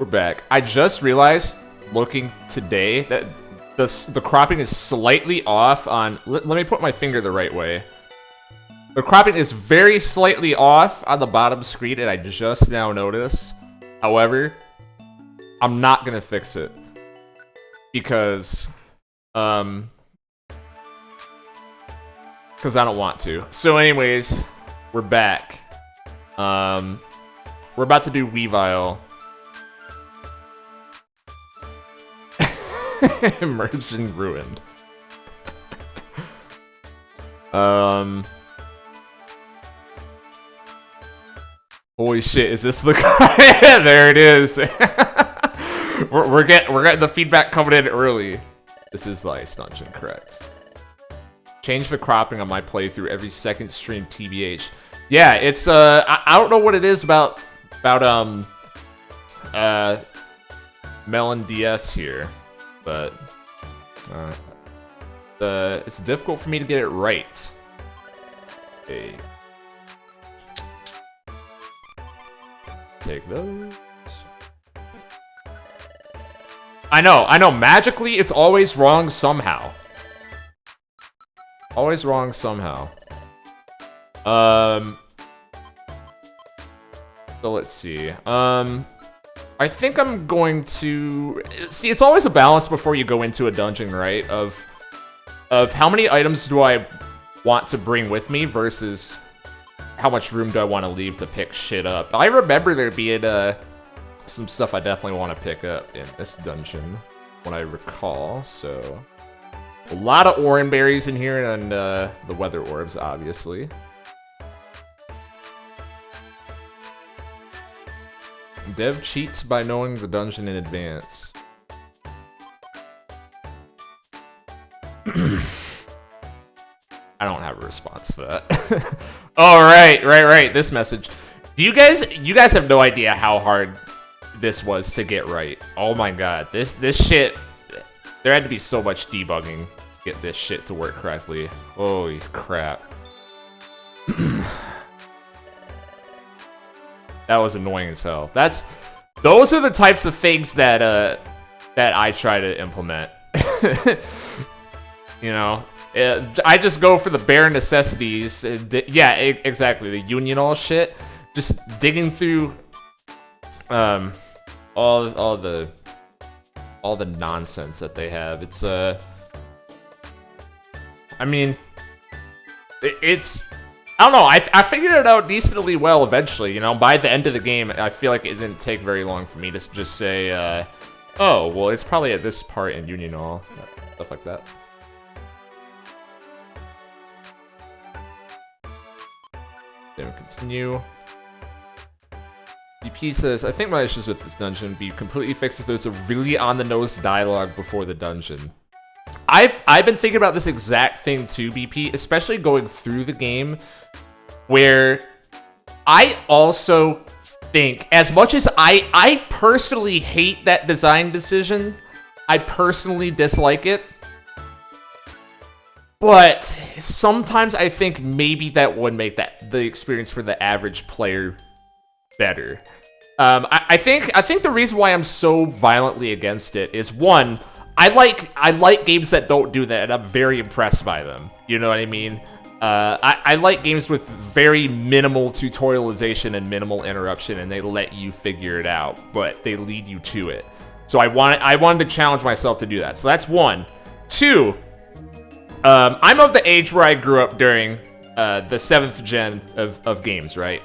We're back. I just realized, looking today, that the cropping is slightly off on... Let me put my finger the right way. The cropping is very slightly off on the bottom screen, and I just now noticed. However, I'm not gonna fix it. Because I don't want to. So anyways, we're back. We're about to do Weavile. Emerged and ruined. Holy shit, is this the guy? There it is. we're getting the feedback coming in early. This is the ice dungeon, correct. Change the cropping on my playthrough every second stream, TBH. Yeah, it's I don't know what it is about Melon DS here, but it's difficult for me to get it right. Okay. Take those. I know, magically it's always wrong somehow. Always wrong somehow. So let's see. I think I'm going to... See, it's always a balance before you go into a dungeon, right? Of how many items do I want to bring with me versus how much room do I want to leave to pick shit up. I remember there being some stuff I definitely want to pick up in this dungeon, when I recall, so... A lot of orange berries in here, and the weather orbs, obviously. Dev cheats by knowing the dungeon in advance. I don't have a response to that. Oh, right. This message. You guys have no idea how hard this was to get right. Oh my god. This shit... There had to be so much debugging to get this shit to work correctly. Holy crap. That was annoying as hell. Those are the types of things that I try to implement. You know, I just go for the bare necessities. Yeah, exactly. The union all shit. Just digging through all the nonsense that they have. It's I mean, it's I don't know. I figured it out decently well eventually. You know, by the end of the game, I feel like it didn't take very long for me to just say, oh, well, it's probably at this part in Union All, stuff like that. Then we continue. BP says, I think my issues with this dungeon be completely fixed if there's a really on-the-nose dialogue before the dungeon. I've been thinking about this exact thing too, BP, especially going through the game, where I also think, as much as I personally hate that design decision, I personally dislike it, but sometimes I think maybe that would make the experience for the average player better. I think the reason why I'm so violently against it is, one, I like games that don't do that, and I'm very impressed by them. You know what I mean? I like games with very minimal tutorialization and minimal interruption, and they let you figure it out, but they lead you to it. So I wanted to challenge myself to do that. So that's one. Two, I'm of the age where I grew up during the 7th gen of games, right?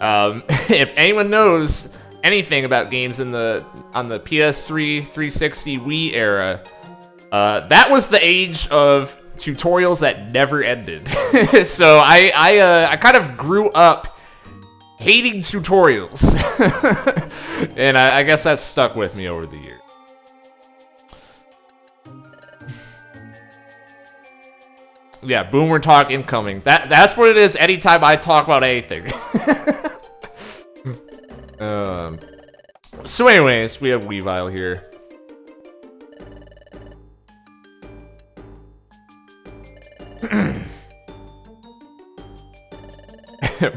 If anyone knows anything about games on the PS3, 360, Wii era, that was the age of tutorials that never ended. So I kind of grew up hating tutorials, and I guess that's stuck with me over the years. Yeah, boomer talk incoming. That's what it is anytime I talk about anything. So anyways, we have Weavile here.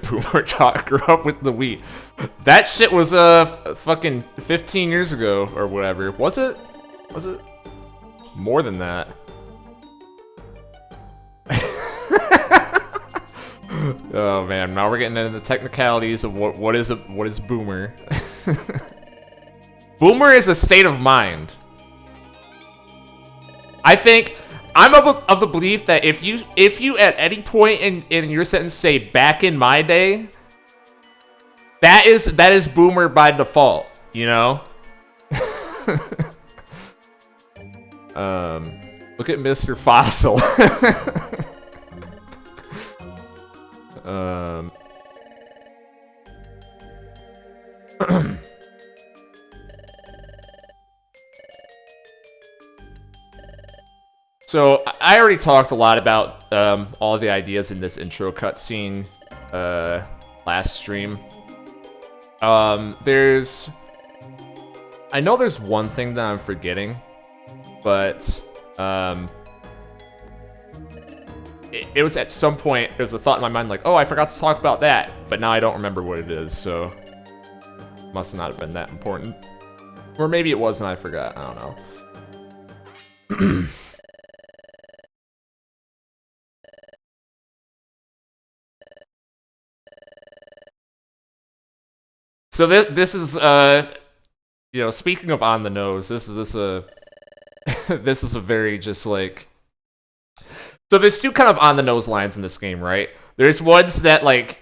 Boomer talk grew up with the Wii. That shit was fucking 15 years ago or whatever. Was it? Was it more than that? Oh man, now we're getting into the technicalities of what is boomer. Boomer is a state of mind. I think I'm of the belief that if you at any point in your sentence say back in my day, that is boomer by default, you know? Look at Mr. Fossil. So I already talked a lot about all the ideas in this intro cutscene last stream. I know there's one thing that I'm forgetting, but it was at some point, there was a thought in my mind like, oh, I forgot to talk about that, but now I don't remember what it is, so must not have been that important. Or maybe it was and I forgot, I don't know. So this is you know, speaking of on the nose, this is a this is a very just like, so there's two kind of on the nose lines in this game, right? There's ones that like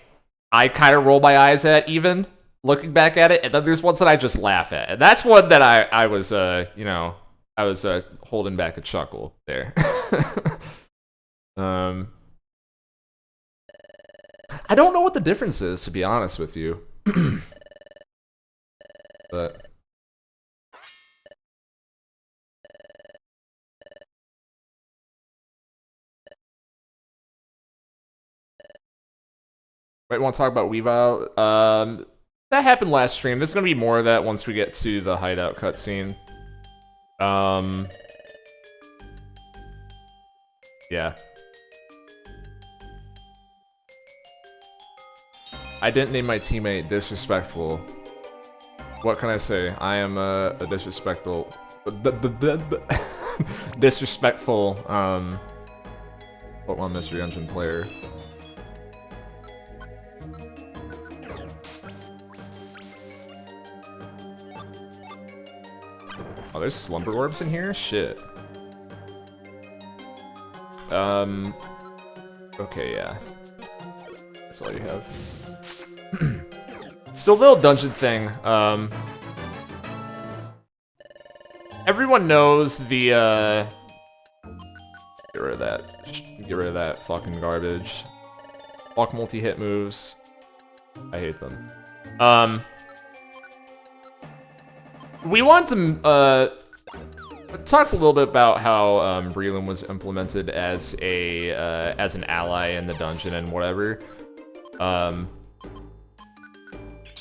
I kind of roll my eyes at even looking back at it, and then there's ones that I just laugh at. And that's one that I was you know, I was holding back a chuckle there. I don't know what the difference is, to be honest with you. But might want to talk about Weavile. That happened last stream. There's gonna be more of that once we get to the hideout cutscene. Yeah. I didn't name my teammate disrespectful. What can I say? I am a disrespectful, disrespectful, Pokemon Mystery Dungeon player. Oh, there's Slumber Orbs in here? Shit. Okay, yeah. That's all you have. So, little dungeon thing, everyone knows the, get rid of that fucking garbage. Fuck multi-hit moves. I hate them. We want to, talk a little bit about how, Breland was implemented as an ally in the dungeon and whatever.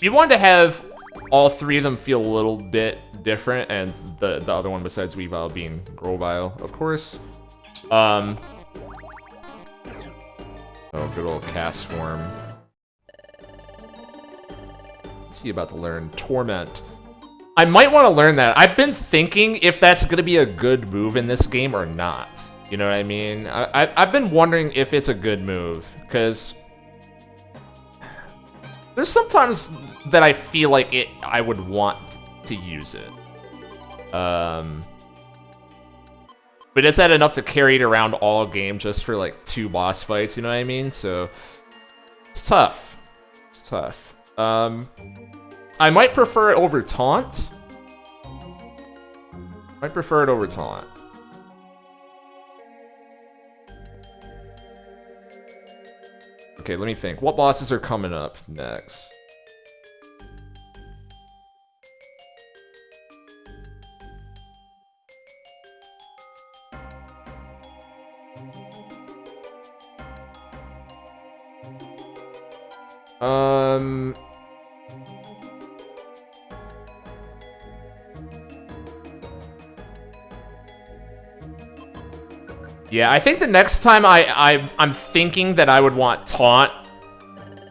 We wanted to have all three of them feel a little bit different, and the other one besides Weavile being Grovile, of course. Oh, good old Castform. What's he about to learn? Torment. I might want to learn that. I've been thinking if that's going to be a good move in this game or not. You know what I mean? I've been wondering if it's a good move, because there's sometimes that I feel like I would want to use it. But is that enough to carry it around all game just for like 2 boss fights, you know what I mean? So it's tough. It's tough. I might prefer it over Taunt. Might prefer it over Taunt. Okay, let me think. What bosses are coming up next? Yeah, I think the next time I'm thinking that I would want Taunt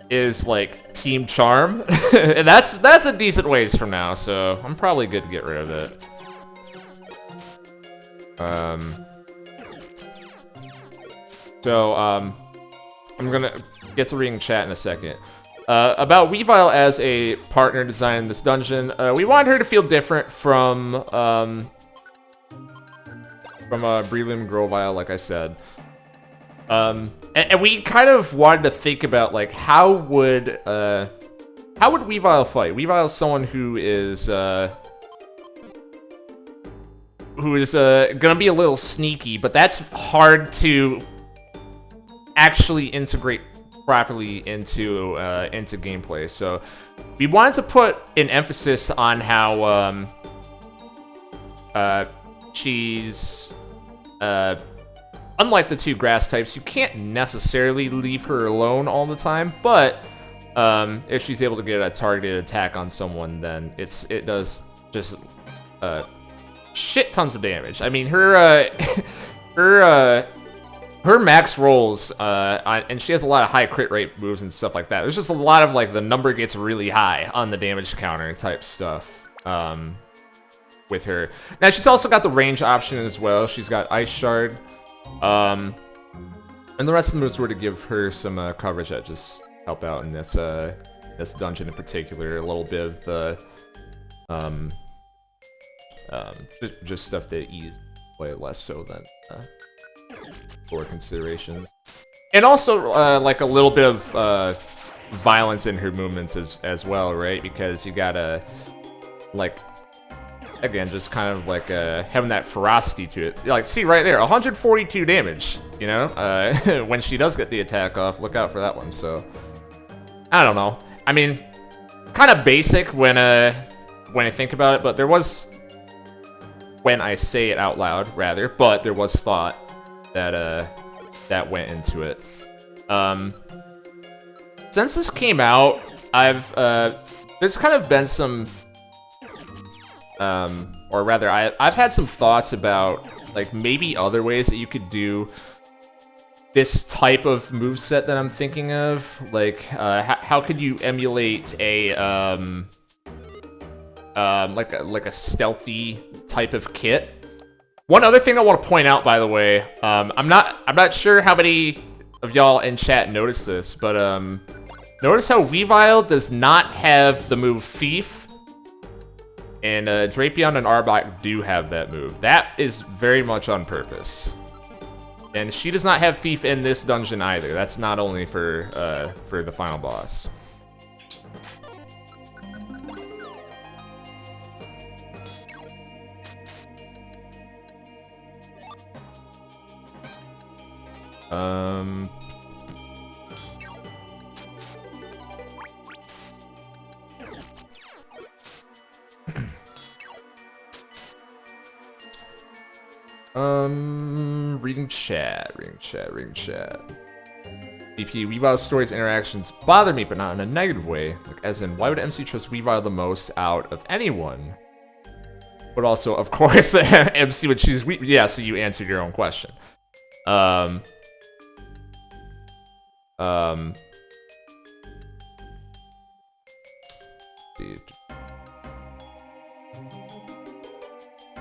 is like Team Charm, and that's a decent ways from now, so I'm probably good to get rid of it. I'm gonna get to reading chat in a second. About Weavile as a partner design in this dungeon, we wanted her to feel different from Breloom and Grovile, like I said. And we kind of wanted to think about, like, how would Weavile fight? Weavile is someone who is gonna be a little sneaky, but that's hard to actually integrate properly into gameplay. So we wanted to put an emphasis on how she's unlike the two grass types, you can't necessarily leave her alone all the time, but if she's able to get a targeted attack on someone, then it does just shit tons of damage. I mean, her max rolls, and she has a lot of high crit rate moves and stuff like that. There's just a lot of, like, the number gets really high on the damage counter type stuff with her. Now, she's also got the range option as well. She's got Ice Shard. And the rest of the moves were to give her some coverage that just help out in this dungeon in particular. A little bit of just stuff to ease play less so than for considerations, and also like a little bit of violence in her movements as well, right? Because you gotta, like, again, just kind of like having that ferocity to it. Like, see right there, 142 damage, you know? When she does get the attack off, look out for that one. So, I don't know. I mean, kind of basic when I think about it, but there was, when I say it out loud, rather, but there was thought that went into it. Since this came out, there's kind of been some, or rather, I've had some thoughts about, like, maybe other ways that you could do this type of moveset that I'm thinking of. Like, how could you emulate a like a stealthy type of kit? One other thing I want to point out, by the way, I'm not sure how many of y'all in chat noticed this, but notice how Weavile does not have the move Thief, and Drapion and Arbok do have that move. That is very much on purpose. And she does not have Thief in this dungeon either. That's not only for the final boss. Reading chat. DP, Weavile's stories interactions bother me, but not in a negative way. Like, as in, why would MC trust Weavile the most out of anyone? But also, of course, MC would choose yeah, so you answered your own question.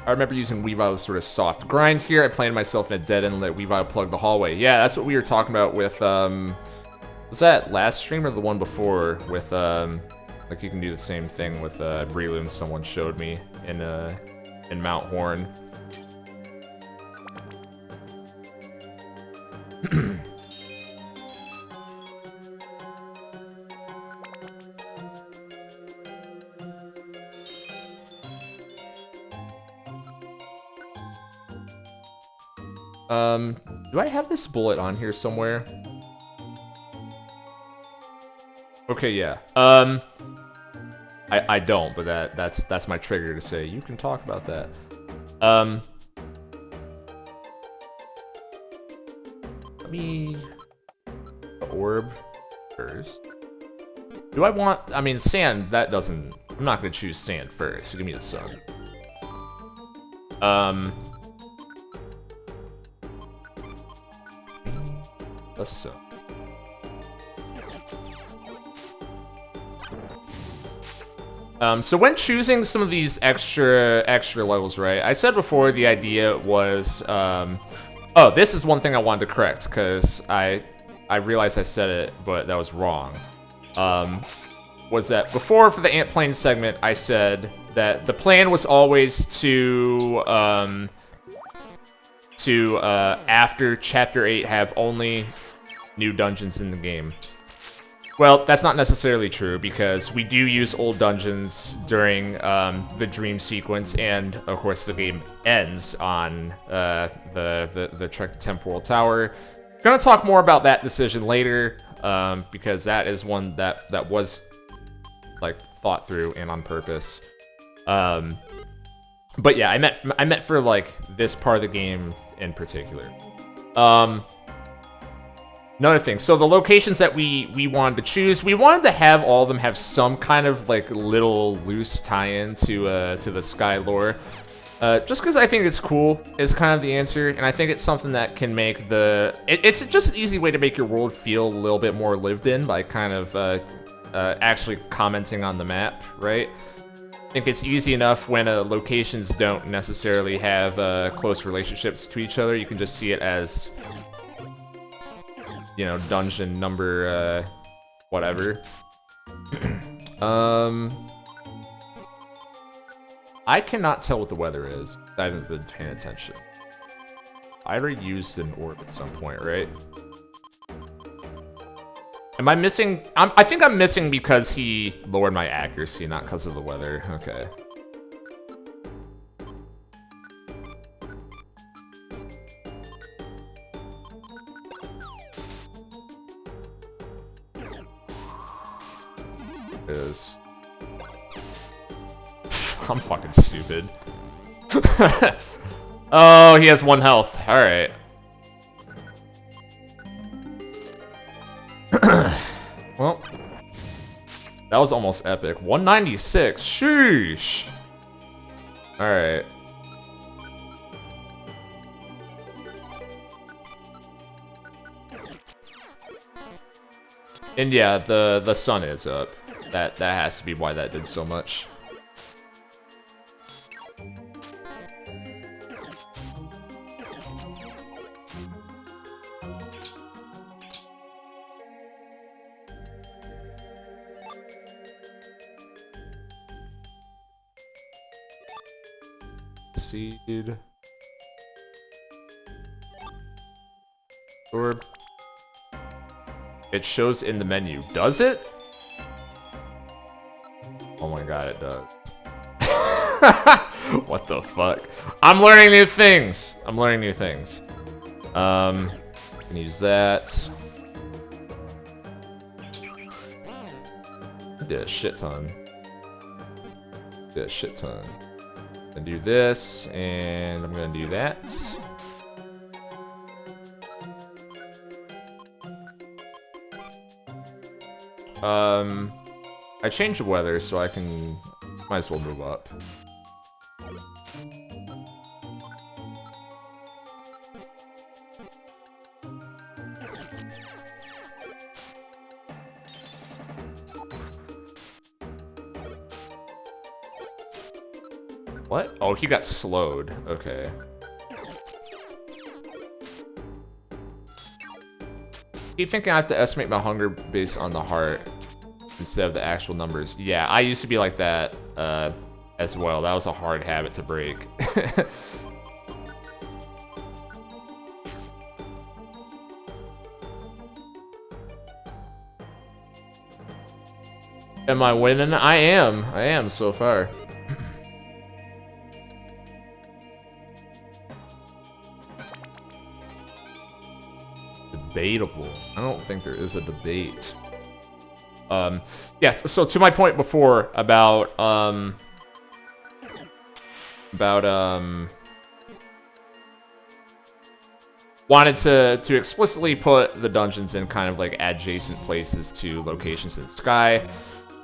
I remember using Weavile as sort of soft grind here. I planted myself in a dead end and let Weavile plug the hallway. Yeah, that's what we were talking about with, was that last stream or the one before? With, like, you can do the same thing with, Breloom, someone showed me in Mount Horn. Do I have this bullet on here somewhere? Okay, yeah. I don't, but that's my trigger to say you can talk about that. Let me the orb first. Do I want? I mean, sand. That doesn't. I'm not gonna choose sand first. So give me the sun. The sun. So when choosing some of these extra levels, right? I said before the idea was, oh, this is one thing I wanted to correct because I realized I said it, but that was wrong. Was that before for the Ant Plane segment, I said that the plan was always to after Chapter 8 have only new dungeons in the game. Well, that's not necessarily true, because we do use old dungeons during the dream sequence, and of course the game ends on the Trek Temporal Tower. Gonna talk more about that decision later, because that is one that was like thought through and on purpose. But yeah, I meant for like this part of the game in particular. Another thing, so the locations that we wanted to choose, we wanted to have all of them have some kind of like little loose tie-in to the Sky lore. Just because I think it's cool is kind of the answer, and I think it's something that can make it's just an easy way to make your world feel a little bit more lived in by kind of actually commenting on the map, right? I think it's easy enough when locations don't necessarily have close relationships to each other. You can just see it as, you know, dungeon number, whatever. I cannot tell what the weather is. I haven't been paying attention. I already used an orb at some point, right? Am I missing? I think I'm missing because he lowered my accuracy, not because of the weather. Okay. Is I'm fucking stupid. Oh, he has 1 health. All right. Well, that was almost epic. 196. Sheesh. All right. And yeah, the sun is up. That has to be why that did so much. Seed. Orb. It shows in the menu. Does it? Oh my god, it does. What the fuck? I'm learning new things. I'm learning new things. Can use that. Did a shit ton. Did a shit ton. I'm gonna do this, and I'm gonna do that. I changed the weather so I can, might as well move up. What? Oh, he got slowed. Okay. Keep thinking I have to estimate my hunger based on the heart instead of the actual numbers. Yeah, I used to be like that as well. That was a hard habit to break. Am I winning? I am. I am so far. Debatable. I don't think there is a debate. Yeah, so to my point before about wanted to explicitly put the dungeons in kind of like adjacent places to locations in Sky.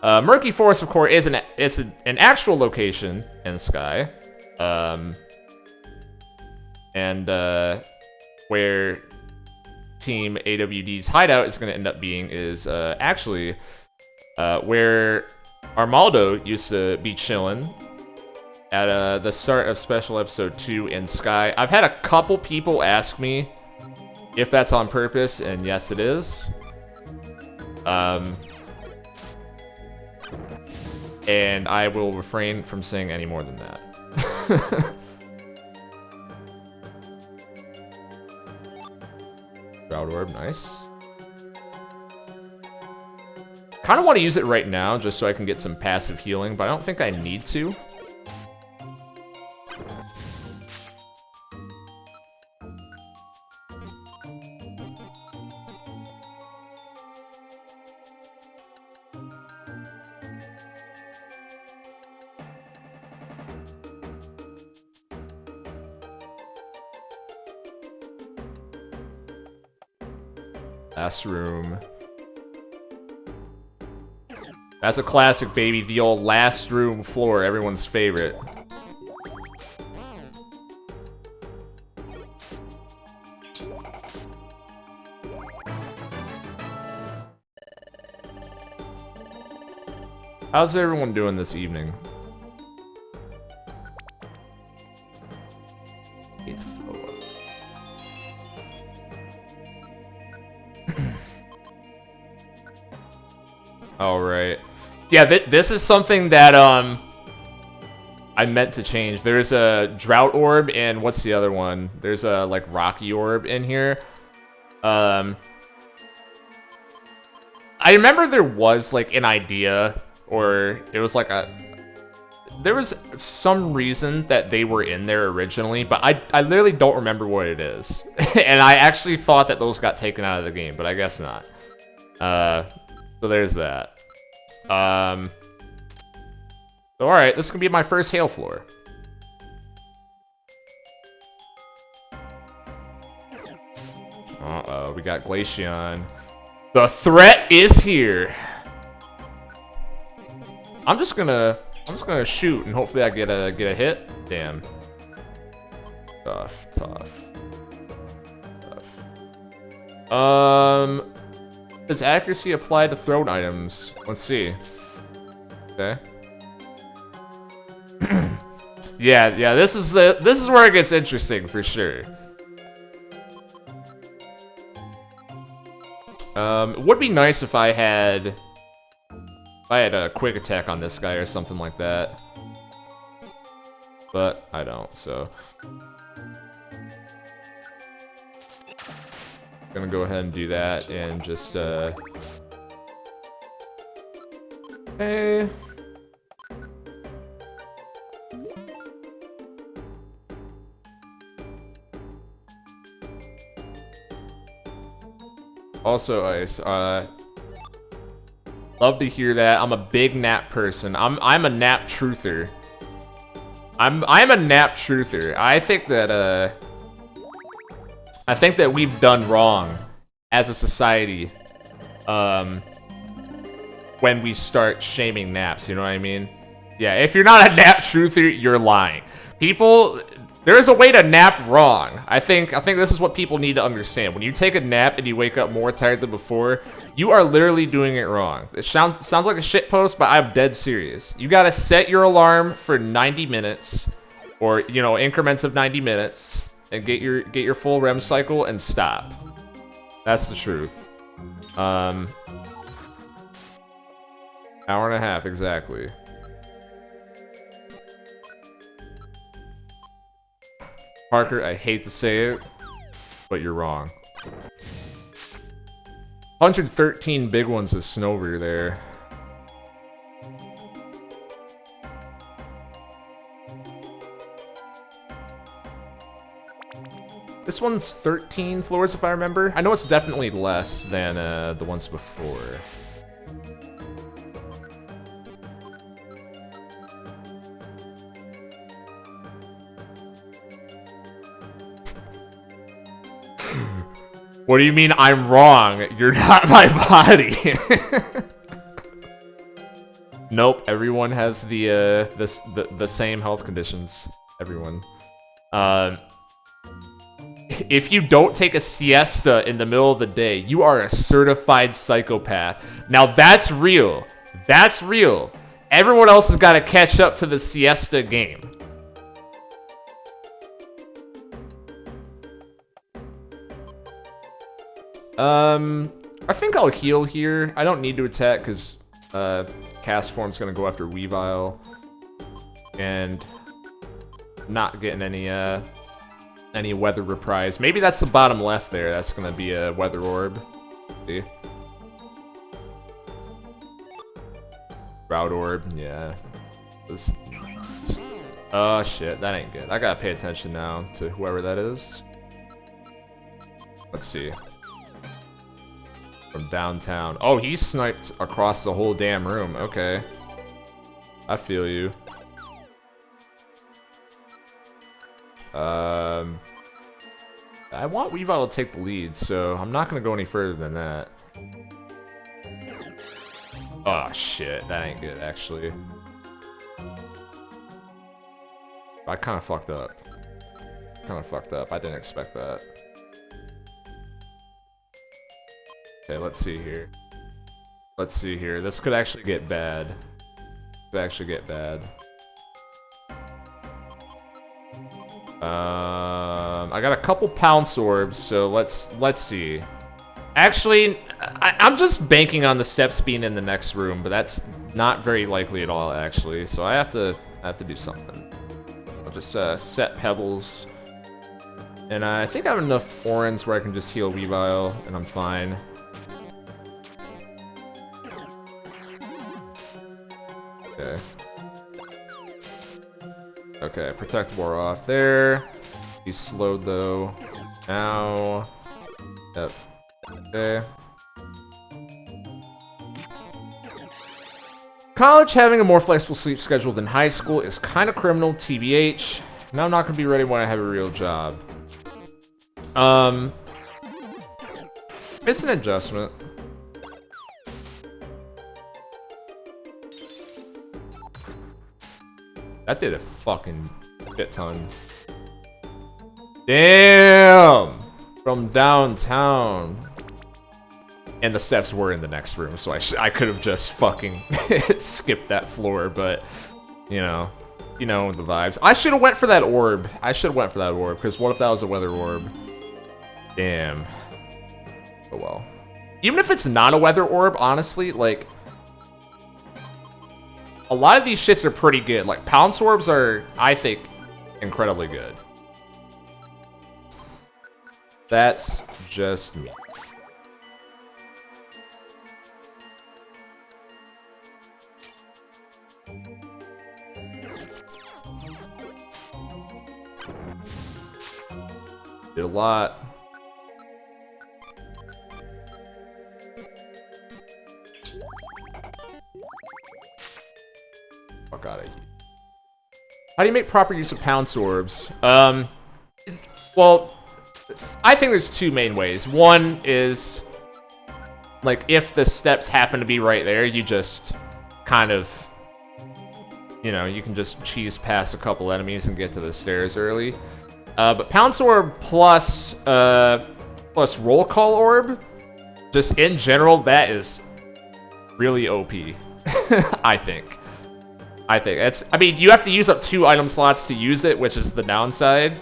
Murky Forest, of course, is an actual location in Sky, and where Team AWD's hideout is going to end up being is actually where Armaldo used to be chilling at the start of Special Episode 2 in Sky. I've had a couple people ask me if that's on purpose, and yes, it is. And I will refrain from saying any more than that. Drought Orb, nice. Kind of want to use it right now just so I can get some passive healing, but I don't think I need to. Last room. That's a classic, baby. The old last room floor, everyone's favorite. How's everyone doing this evening? All right. Yeah, this is something that I meant to change. There's a Drought Orb and what's the other one? There's a like Rocky Orb in here. I remember there was like an idea, or it was like there was some reason that they were in there originally, but I literally don't remember what it is. And I actually thought that those got taken out of the game, but I guess not. So there's that. So alright, this is gonna be my first hail floor. Uh-oh, we got Glaceon. The threat is here. I'm just gonna shoot and hopefully I get a hit. Damn. Tough. Does accuracy apply to thrown items? Let's see. Okay. yeah, this is where it gets interesting for sure. It would be nice if I had a quick attack on this guy or something like that. But I don't, so gonna go ahead and do that and just hey. Also, Ice, love to hear that. I'm a big nap person. I'm a nap truther. I'm a nap truther. I think that we've done wrong as a society when we start shaming naps, you know what I mean? Yeah, if you're not a nap truther, you're lying. People, there's a way to nap wrong. I think this is what people need to understand. When you take a nap and you wake up more tired than before, you are literally doing it wrong. It sounds like a shit post, but I'm dead serious. You gotta set your alarm for 90 minutes, or you know, increments of 90 minutes, and get your full REM cycle and stop. That's the truth. Hour and a half exactly. Parker, I hate to say it, but you're wrong. 113 big ones of Snover there. This one's 13 floors, if I remember. I know it's definitely less than the ones before. What do you mean I'm wrong? You're not my body. Nope, everyone has the same health conditions. Everyone. If you don't take a siesta in the middle of the day, you are a certified psychopath. Now that's real. That's real. Everyone else has got to catch up to the siesta game. I think I'll heal here. I don't need to attack because cast form's gonna go after Weavile, and not getting any weather reprise. Maybe that's the bottom left there. That's gonna be a weather orb. See? Route orb, yeah. This. Oh shit, that ain't good. I gotta pay attention now to whoever that is. Let's see. From downtown. Oh, he sniped across the whole damn room. Okay. I feel you. I want Weavile to take the lead, so I'm not gonna go any further than that. Oh shit, that ain't good actually. I kinda fucked up. I didn't expect that. Okay, let's see here. This could actually get bad. I got a couple pounce orbs, so let's see. Actually, I'm just banking on the steps being in the next room, but that's not very likely at all, actually. So I have to do something. I'll just set pebbles, and I think I have enough orans where I can just heal Weavile, and I'm fine. Okay. Okay, protect wore off there. He's slowed though. Now. Yep. Okay. College having a more flexible sleep schedule than high school is kind of criminal, TBH. Now I'm not gonna be ready when I have a real job. It's an adjustment. That did a fucking shit ton. Damn! From downtown. And the steps were in the next room, so I could have just fucking skipped that floor, but, you know the vibes. I should have went for that orb. Because what if that was a weather orb? Damn. Oh well. Even if it's not a weather orb, honestly, like, a lot of these shits are pretty good. Like, pounce orbs are, I think, incredibly good. That's just me. Did a lot. Fuck out of here. How do you make proper use of pounce orbs? Well, I think there's two main ways. One is, like, if the steps happen to be right there, you just kind of, you can just cheese past a couple enemies and get to the stairs early. But pounce orb plus roll call orb, just in general, that is really OP. I think. I mean, you have to use up 2 item slots to use it, which is the downside.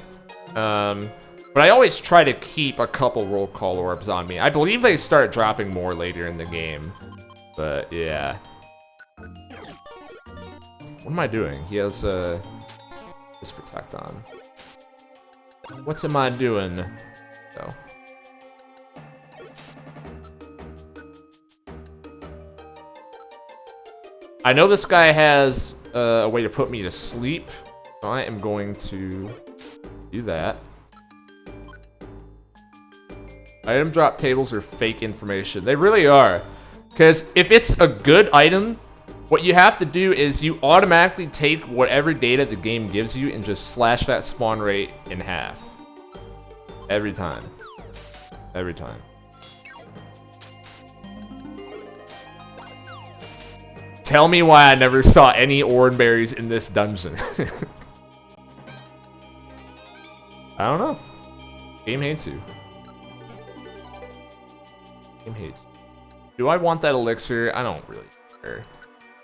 But I always try to keep a couple roll call orbs on me. I believe they start dropping more later in the game. But, yeah. What am I doing? He has, this protect on. What am I doing? No. I know this guy has a way to put me to sleep. So I am going to do that. Item drop tables are fake information. They really are. Because if it's a good item, what you have to do is you automatically take whatever data the game gives you and just slash that spawn rate in half. Every time. Every time. Tell me why I never saw any Oranberries in this dungeon. I don't know. Game hates you. Game hates you. Do I want that elixir? I don't really care.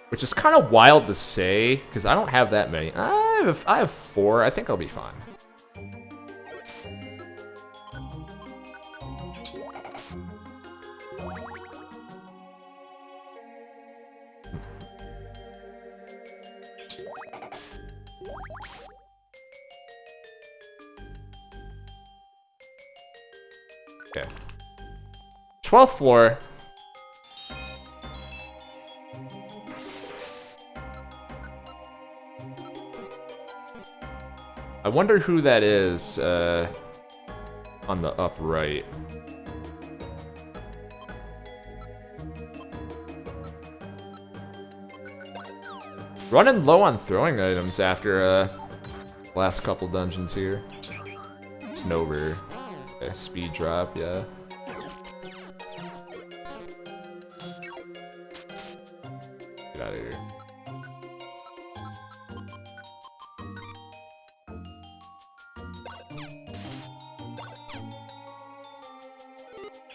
which is kind of wild to say because I don't have that many. I have 4. I think I'll be fine. Okay. 12th floor. I wonder who that is on the upright. Running low on throwing items after last couple dungeons here. Snowbird. Okay, speed drop, yeah. Get out of here.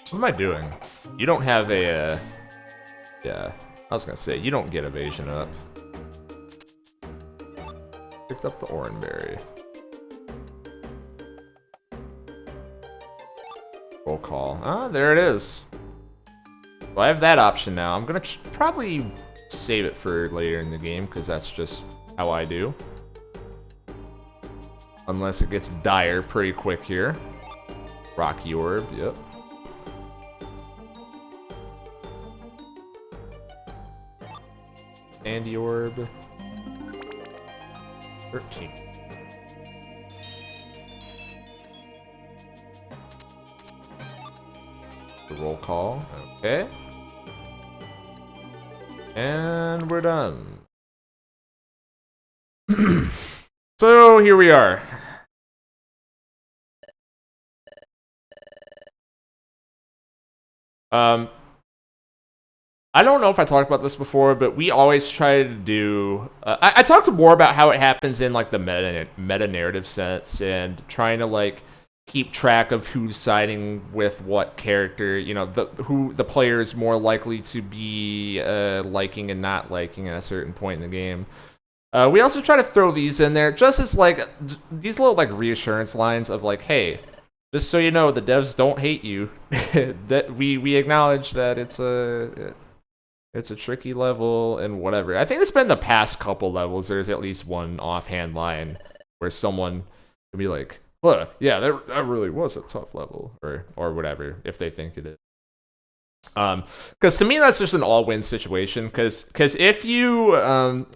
What am I doing? You don't have a, yeah, I was gonna say, you don't get evasion up. Picked up the oranberry. Roll call. Ah, there it is. Well, I have that option now. I'm gonna probably save it for later in the game, because that's just how I do. Unless it gets dire pretty quick here. Rocky orb, yep. Sandy orb. 13. The roll call. Okay. And we're done. So here we are. I don't know if I talked about this before, but we always try to do... I talked more about how it happens in like the meta-narrative sense and trying to like keep track of who's siding with what character, you know, who the player is more likely to be liking and not liking at a certain point in the game. We also try to throw these in there just as like these little like reassurance lines of like, hey, just so you know, the devs don't hate you. That we acknowledge that it's a tricky level and whatever. I think it's been the past couple levels. There's at least one offhand line where someone can be like, "Well, yeah, that really was a tough level," or whatever, if they think it is. Because to me, that's just an all-win situation. Because if you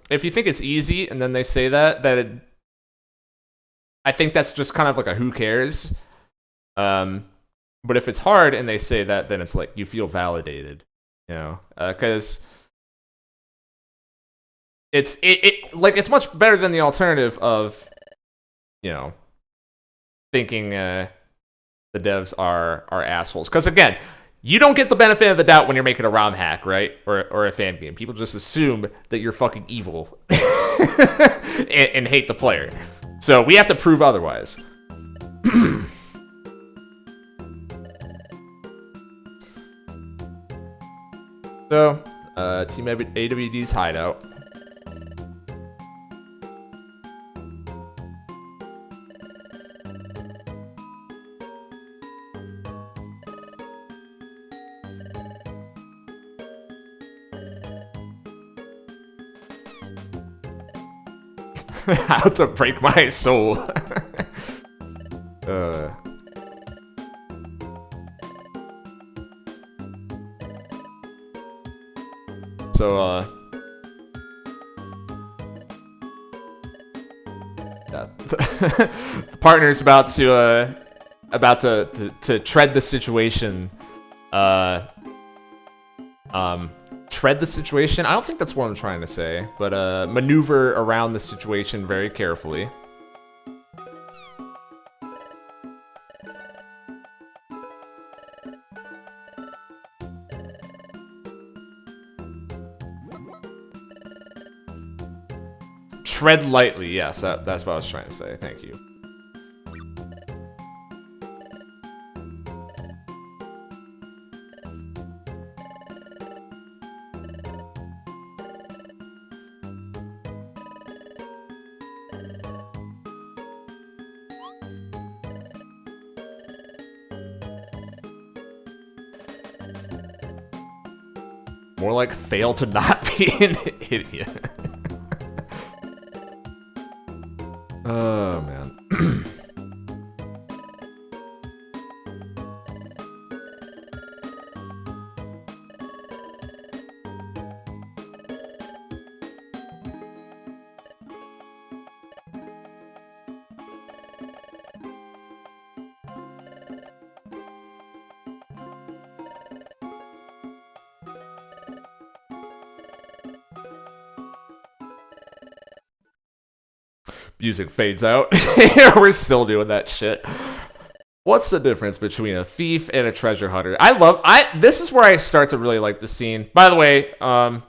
think it's easy and then they say I think that's just kind of like a who cares. But if it's hard and they say that, then it's like you feel validated. You know, because it's much better than the alternative of, you know, thinking the devs are assholes. Because again, you don't get the benefit of the doubt when you're making a ROM hack, right, or a fan game. People just assume that you're fucking evil and hate the player. So we have to prove otherwise. So, Team AWD's hideout. How to break my soul. So, yeah. The partner's about to tread the situation. Tread the situation? I don't think that's what I'm trying to say, but maneuver around the situation very carefully. Tread lightly, yes, that's what I was trying to say. Thank you. More like fail to not be an idiot. Oh, man. Music fades out. We're still doing that shit. What's the difference between a thief and a treasure hunter? This is where I start to really like the scene. By the way, I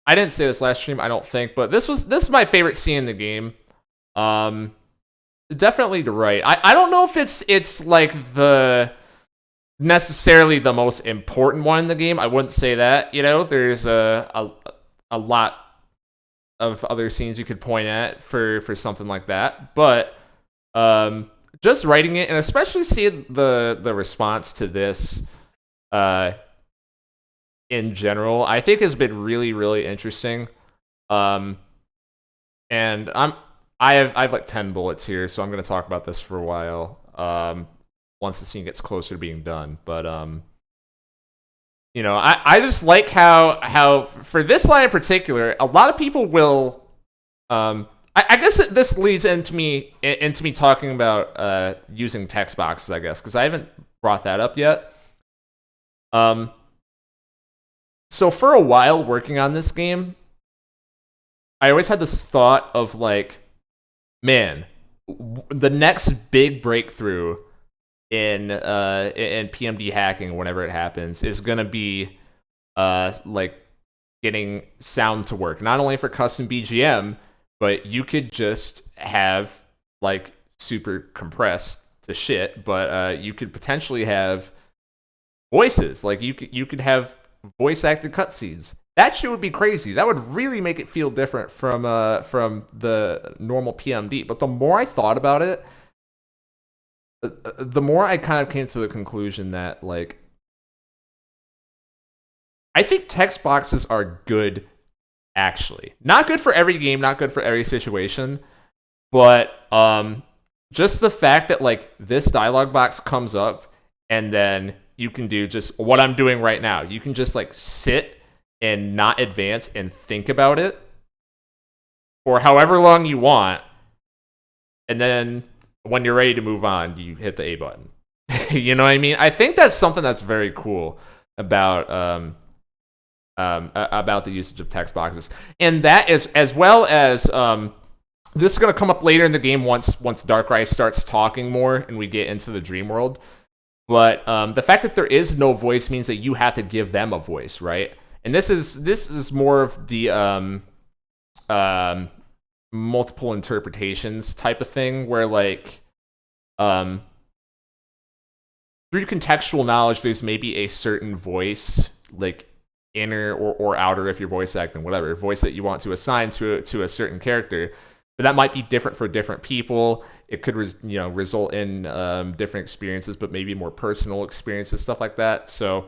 didn't say this last stream, I don't think, but this is my favorite scene in the game. Definitely the right. I don't know if it's like the necessarily the most important one in the game. I wouldn't say that. You know, there's a lot of other scenes you could point at for something like that, but just writing it and especially seeing the response to this in general, I think has been really interesting. And I have like 10 bullets here, so I'm going to talk about this for a while once the scene gets closer to being done. But you know, I just like how for this line in particular, a lot of people will. I guess this leads into me talking about using text boxes, I guess, because I haven't brought that up yet. So for a while working on this game, I always had this thought of like, man, the next big breakthrough in PMD hacking, whenever it happens, is gonna be like getting sound to work, not only for custom BGM, but you could just have like super compressed to shit, but you could potentially have voices. Like you could have voice acted cutscenes. That shit would be crazy. That would really make it feel different from the normal PMD. But the more I thought about it, the more I kind of came to the conclusion that like I think text boxes are good, actually. Not good for every game, not good for every situation, but just the fact that like this dialogue box comes up and then you can do just what I'm doing right now. You can just like sit and not advance and think about it for however long you want, and then when you're ready to move on, you hit the A button. You know what I mean? I think that's something that's very cool about the usage of text boxes, and that is as well as this is going to come up later in the game once Darkrai starts talking more and we get into the dream world. But the fact that there is no voice means that you have to give them a voice, right? And this is more of the multiple interpretations type of thing, where like through contextual knowledge, there's maybe a certain voice, like inner or outer if you're voice acting, whatever voice that you want to assign to a certain character. But that might be different for different people. It could result in different experiences, but maybe more personal experiences, stuff like that. So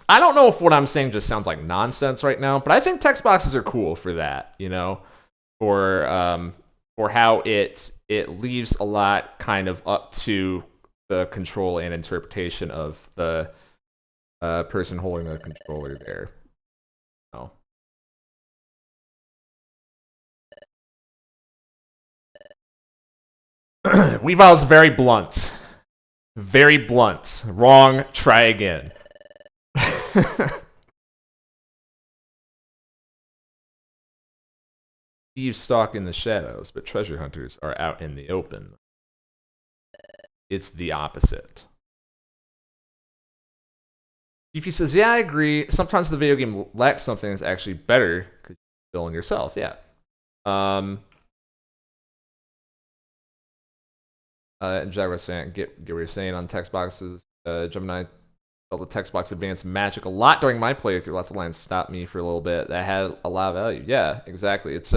I don't know if what I'm saying just sounds like nonsense right now, but I think text boxes are cool for that, you know, for how it leaves a lot kind of up to the control and interpretation of the person holding the controller there. Oh. Weevil's very blunt. Very blunt. Wrong. Try again. Thieves stalk in the shadows, but treasure hunters are out in the open. It's the opposite. EP says, yeah, I agree. Sometimes the video game lacks something that's actually better because you're filling yourself. Yeah. And Jack was saying, get what you're saying on text boxes. Gemini felt the text box advanced magic a lot during my playthrough. Lots of lines stopped me for a little bit. That had a lot of value. Yeah, exactly. It's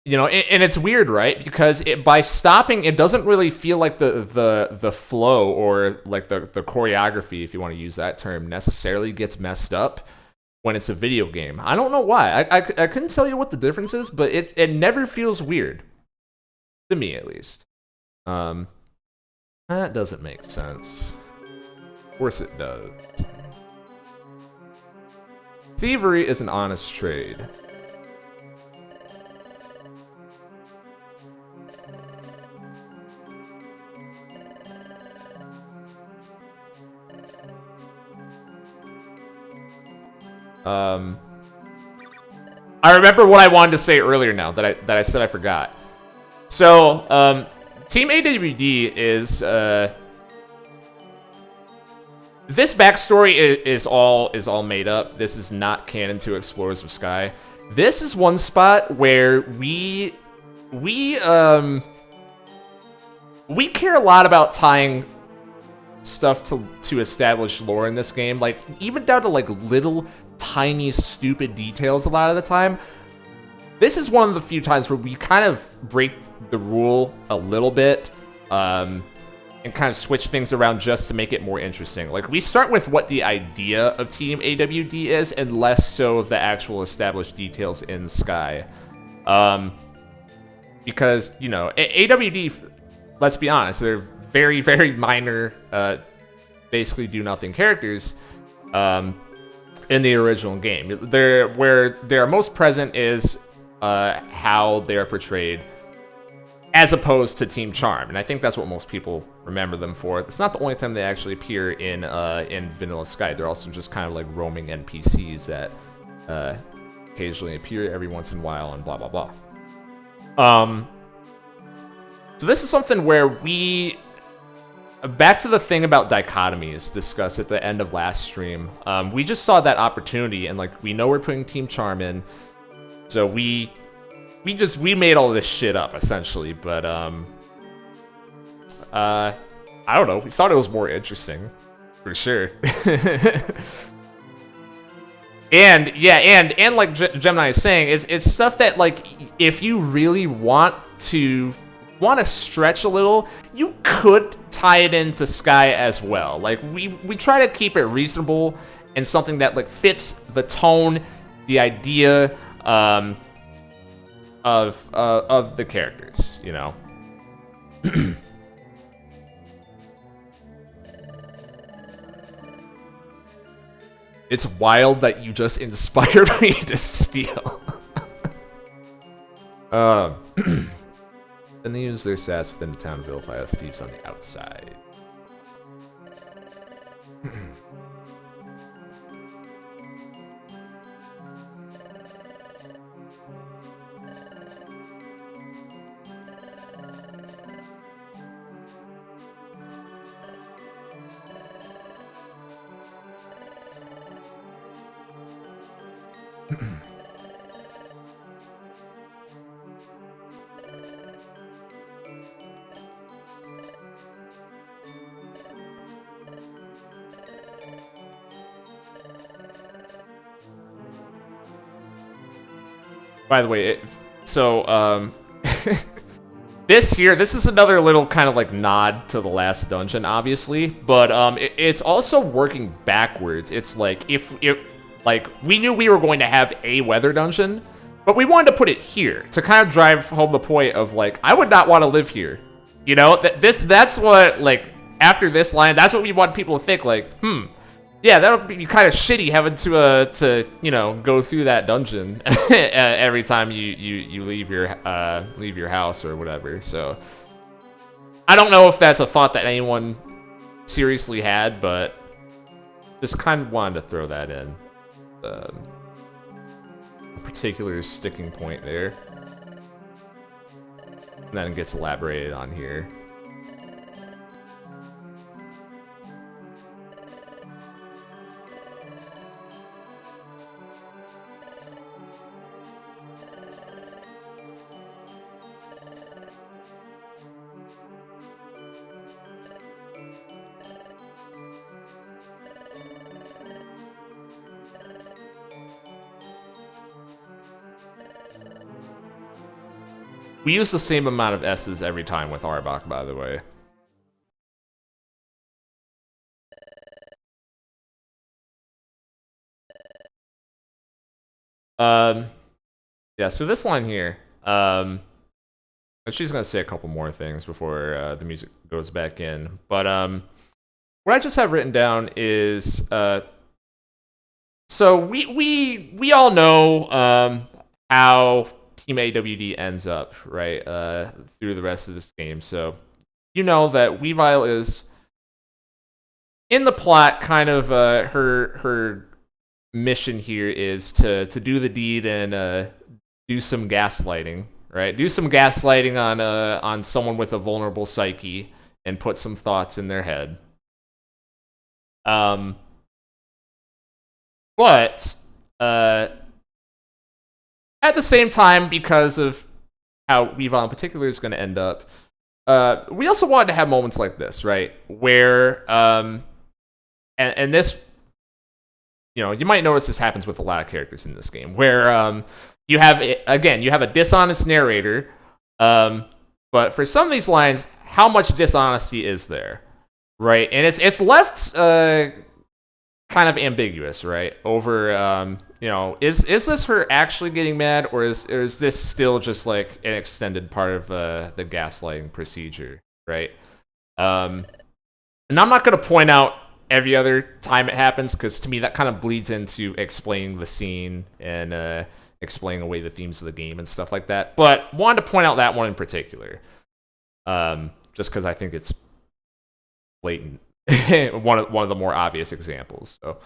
You know, and it's weird, right? Because by stopping, it doesn't really feel like the flow or like the choreography, if you want to use that term, necessarily gets messed up when it's a video game. I don't know why. I couldn't tell you what the difference is, but it never feels weird to me, at least. That doesn't make sense. Of course it does. Thievery is an honest trade. I remember what I wanted to say earlier now that I said I forgot. So, Team AWD is this backstory is all made up. This is not canon to Explorers of Sky. This is one spot where we care a lot about tying stuff to establish lore in this game, like even down to like little tiny stupid details a lot of the time. This is one of the few times where we kind of break the rule a little bit and kind of switch things around just to make it more interesting. Like, we start with what the idea of Team AWD is and less so of the actual established details in Sky. Because, you know, AWD, let's be honest, they're very, very minor, basically do-nothing characters in the original game. Where they're most present is how they're portrayed as opposed to Team Charm, and I think that's what most people remember them for. It's not the only time they actually appear in Vanilla Sky. They're also just kind of like roaming NPCs that occasionally appear every once in a while and blah, blah, blah. So this is something where back to the thing about dichotomies discussed at the end of last stream. We just saw that opportunity, and like, we know we're putting Team Charm in, so we made all this shit up essentially. But I don't know. We thought it was more interesting, for sure. And yeah, and like Gemini is saying, it's stuff that, like, if you really want to stretch a little, you could tie it into Sky as well. Like, we try to keep it reasonable and something that like fits the tone, the idea of the characters, you know. It's wild that you just inspired me to steal. Then they use their sass within the town to vilify us thieves on the outside. By the way, this is another little kind of like nod to the last dungeon, obviously, but it's also working backwards. It's like, if like, we knew we were going to have a weather dungeon, but we wanted to put it here to kind of drive home the point of, like, I would not want to live here. You know, that's what, like, after this line, that's what we want people to think, like, yeah, that would be kind of shitty having to you know, go through that dungeon every time you leave your house or whatever. So I don't know if that's a thought that anyone seriously had, but just kind of wanted to throw that in. A particular sticking point there, and then it gets elaborated on here. We use the same amount of S's every time with Arbok, by the way. Yeah, so this line here, she's gonna say a couple more things before the music goes back in. But what I just have written down is so we all know how Team AWD ends up, right? Through the rest of this game. So you know that Weavile is in the plot, kind of her mission here is to do the deed and do some gaslighting, right? Do some gaslighting on someone with a vulnerable psyche and put some thoughts in their head. But at the same time, because of how Weavile in particular is going to end up, we also wanted to have moments like this, right? Where and this, you know, you might notice this happens with a lot of characters in this game, where you have a dishonest narrator, but for some of these lines, how much dishonesty is there, right? And it's left kind of ambiguous, right? Over you know, is this her actually getting mad, or is this still just like an extended part of the gaslighting procedure, right? And I'm not going to point out every other time it happens, because to me that kind of bleeds into explaining the scene and explaining away the themes of the game and stuff like that. But wanted to point out that one in particular, just because I think it's blatant, one of the more obvious examples. So.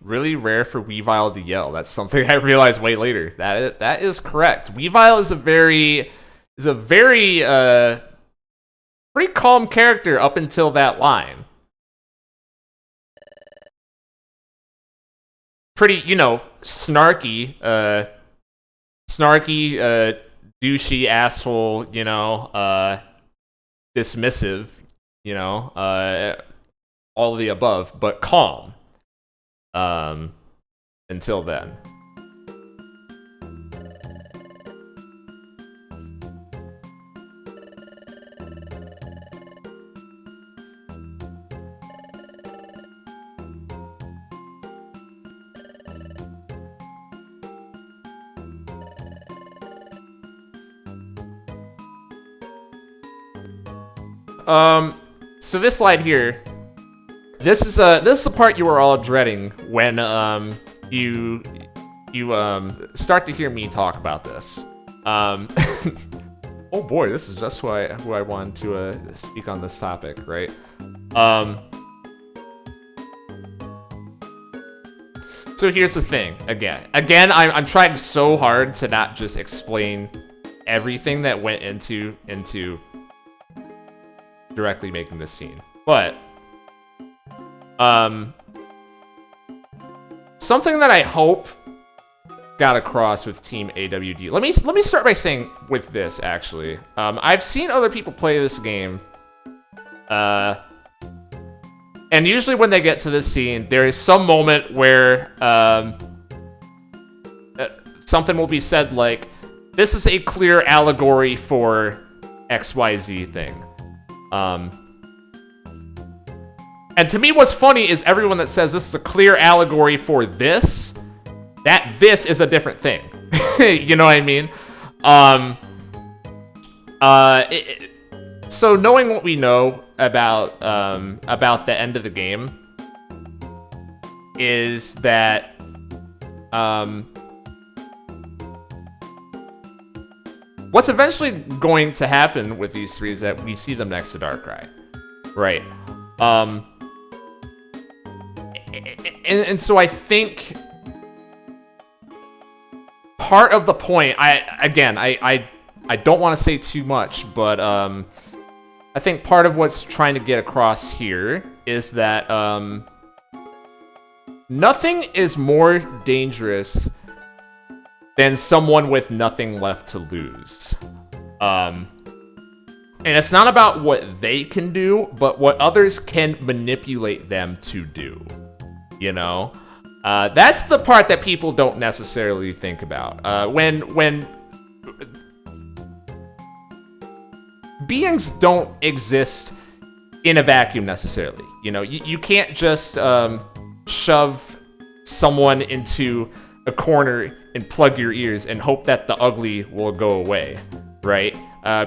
Really rare for Weavile to yell. That's something I realized way later. That is correct. Weavile is a very pretty calm character up until that line. Pretty, you know, snarky, douchey asshole, you know, dismissive, you know, all of the above, but calm. Until then. So this slide here, this is the part you were all dreading when you start to hear me talk about this. Oh boy, this is just who I wanted to speak on this topic, right? So here's the thing. Again, I'm trying so hard to not just explain everything that went into directly making this scene, but something that I hope got across with Team AWD. Let me start by saying with this, actually. I've seen other people play this game, and usually when they get to this scene, there is some moment where something will be said like, "This is a clear allegory for XYZ thing." And to me, what's funny is everyone that says this is a clear allegory for this, that this is a different thing. You know what I mean? So knowing what we know about the end of the game is that what's eventually going to happen with these three is that we see them next to Darkrai, right? And so I think part of the point, I don't want to say too much, but I think part of what's trying to get across here is that nothing is more dangerous than someone with nothing left to lose. And it's not about what they can do, but what others can manipulate them to do. You know? That's the part that people don't necessarily think about. When beings don't exist in a vacuum necessarily. You know, you can't just shove someone into a corner and plug your ears and hope that the ugly will go away, right?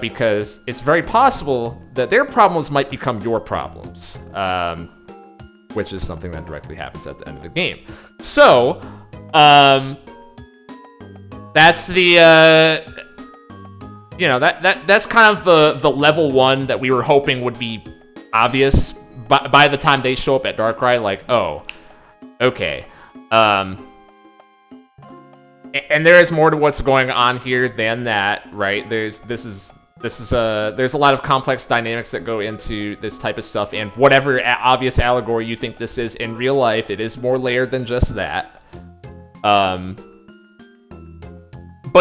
Because it's very possible that their problems might become your problems, which is something that directly happens at the end of the game. So, that's the, that's kind of the level one that we were hoping would be obvious by the time they show up at Darkrai, like, oh, okay. And there is more to what's going on here than that, right? There's a lot of complex dynamics that go into this type of stuff, and whatever obvious allegory you think this is in real life, it is more layered than just that. But,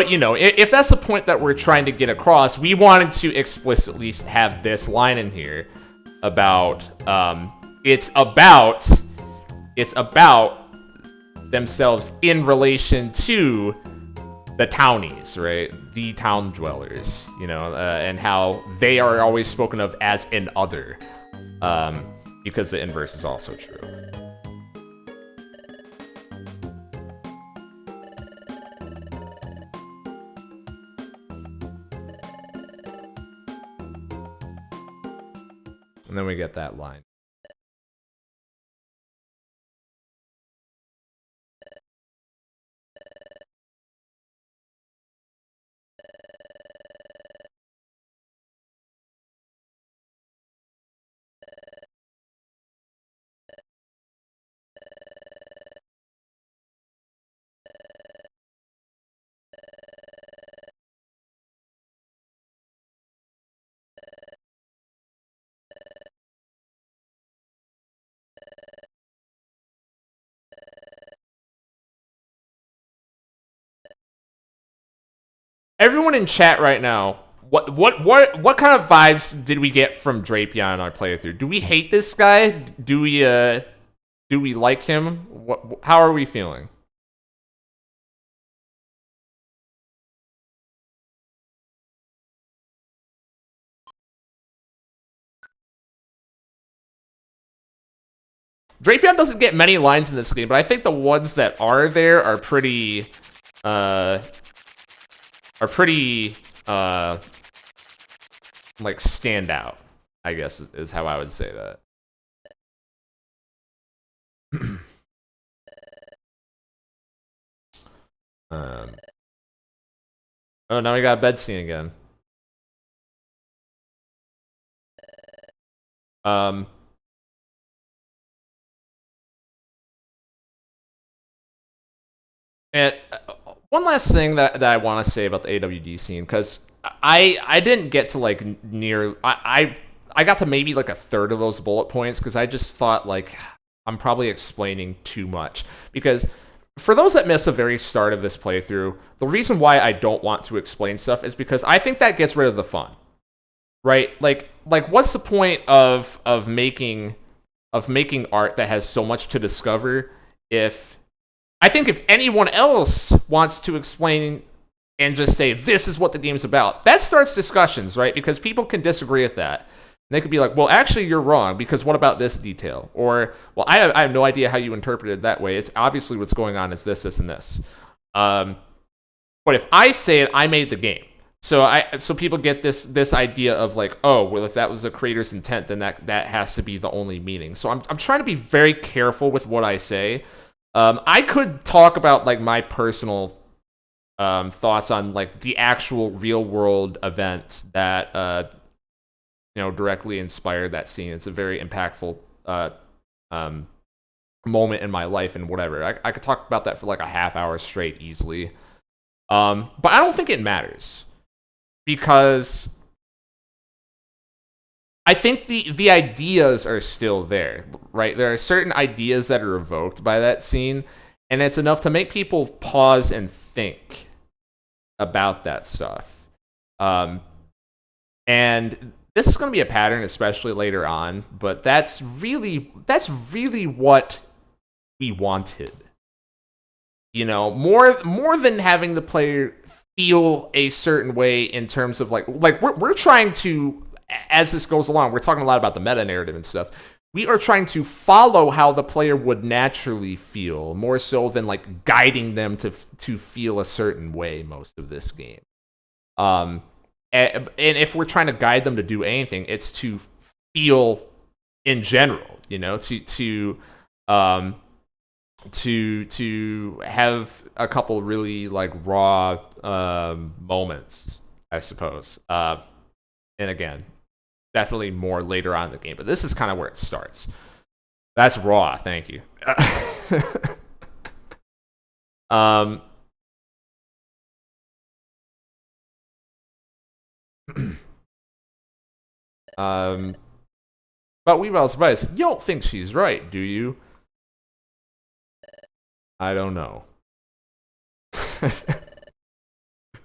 you know, if that's the point that we're trying to get across, we wanted to explicitly have this line in here about, it's about themselves in relation to the townies, right? The town dwellers, you know, and how they are always spoken of as an other, because the inverse is also true. And then we get that line. Everyone in chat right now, what kind of vibes did we get from Drapion in our playthrough? Do we hate this guy? Do we like him? How are we feeling? Drapion doesn't get many lines in this game, but I think the ones that are there are pretty like stand out, I guess is how I would say that. Oh, now we got a bed scene again. And one last thing that I want to say about the AWD scene, because I didn't get to like I got to maybe like a third of those bullet points because I just thought like I'm probably explaining too much. Because for those that missed the very start of this playthrough, the reason why I don't want to explain stuff is because I think that gets rid of the fun, right? Like what's the point of making art that has so much to discover if I think if anyone else wants to explain and just say, this is what the game's about, that starts discussions, right? Because people can disagree with that. And they could be like, well, actually, you're wrong, because what about this detail? Or, well, I have no idea how you interpreted it that way. It's obviously what's going on is this, this, and this. But if I say it, I made the game. So people get this idea of like, oh, well, if that was the creator's intent, then that has to be the only meaning. So I'm trying to be very careful with what I say. I could talk about like my personal thoughts on like the actual real world event that directly inspired that scene. It's a very impactful um, moment in my life and whatever. I could talk about that for like a half hour straight easily. But I don't think it matters because I think the ideas are still there, right? There are certain ideas that are evoked by that scene, and it's enough to make people pause and think about that stuff. And this is going to be a pattern, especially later on, but that's really what we wanted. More than having the player feel a certain way in terms of like we're trying to, as this goes along, we're talking a lot about the meta narrative and stuff. We are trying to follow how the player would naturally feel, more so than like guiding them to feel a certain way most of this game. And if we're trying to guide them to do anything, it's to feel in general, to have a couple really like raw moments, I suppose. And again, definitely more later on in the game, but this is kind of where it starts. That's raw. Thank you. But Weavel's advice, you don't think she's right, do you? I don't know.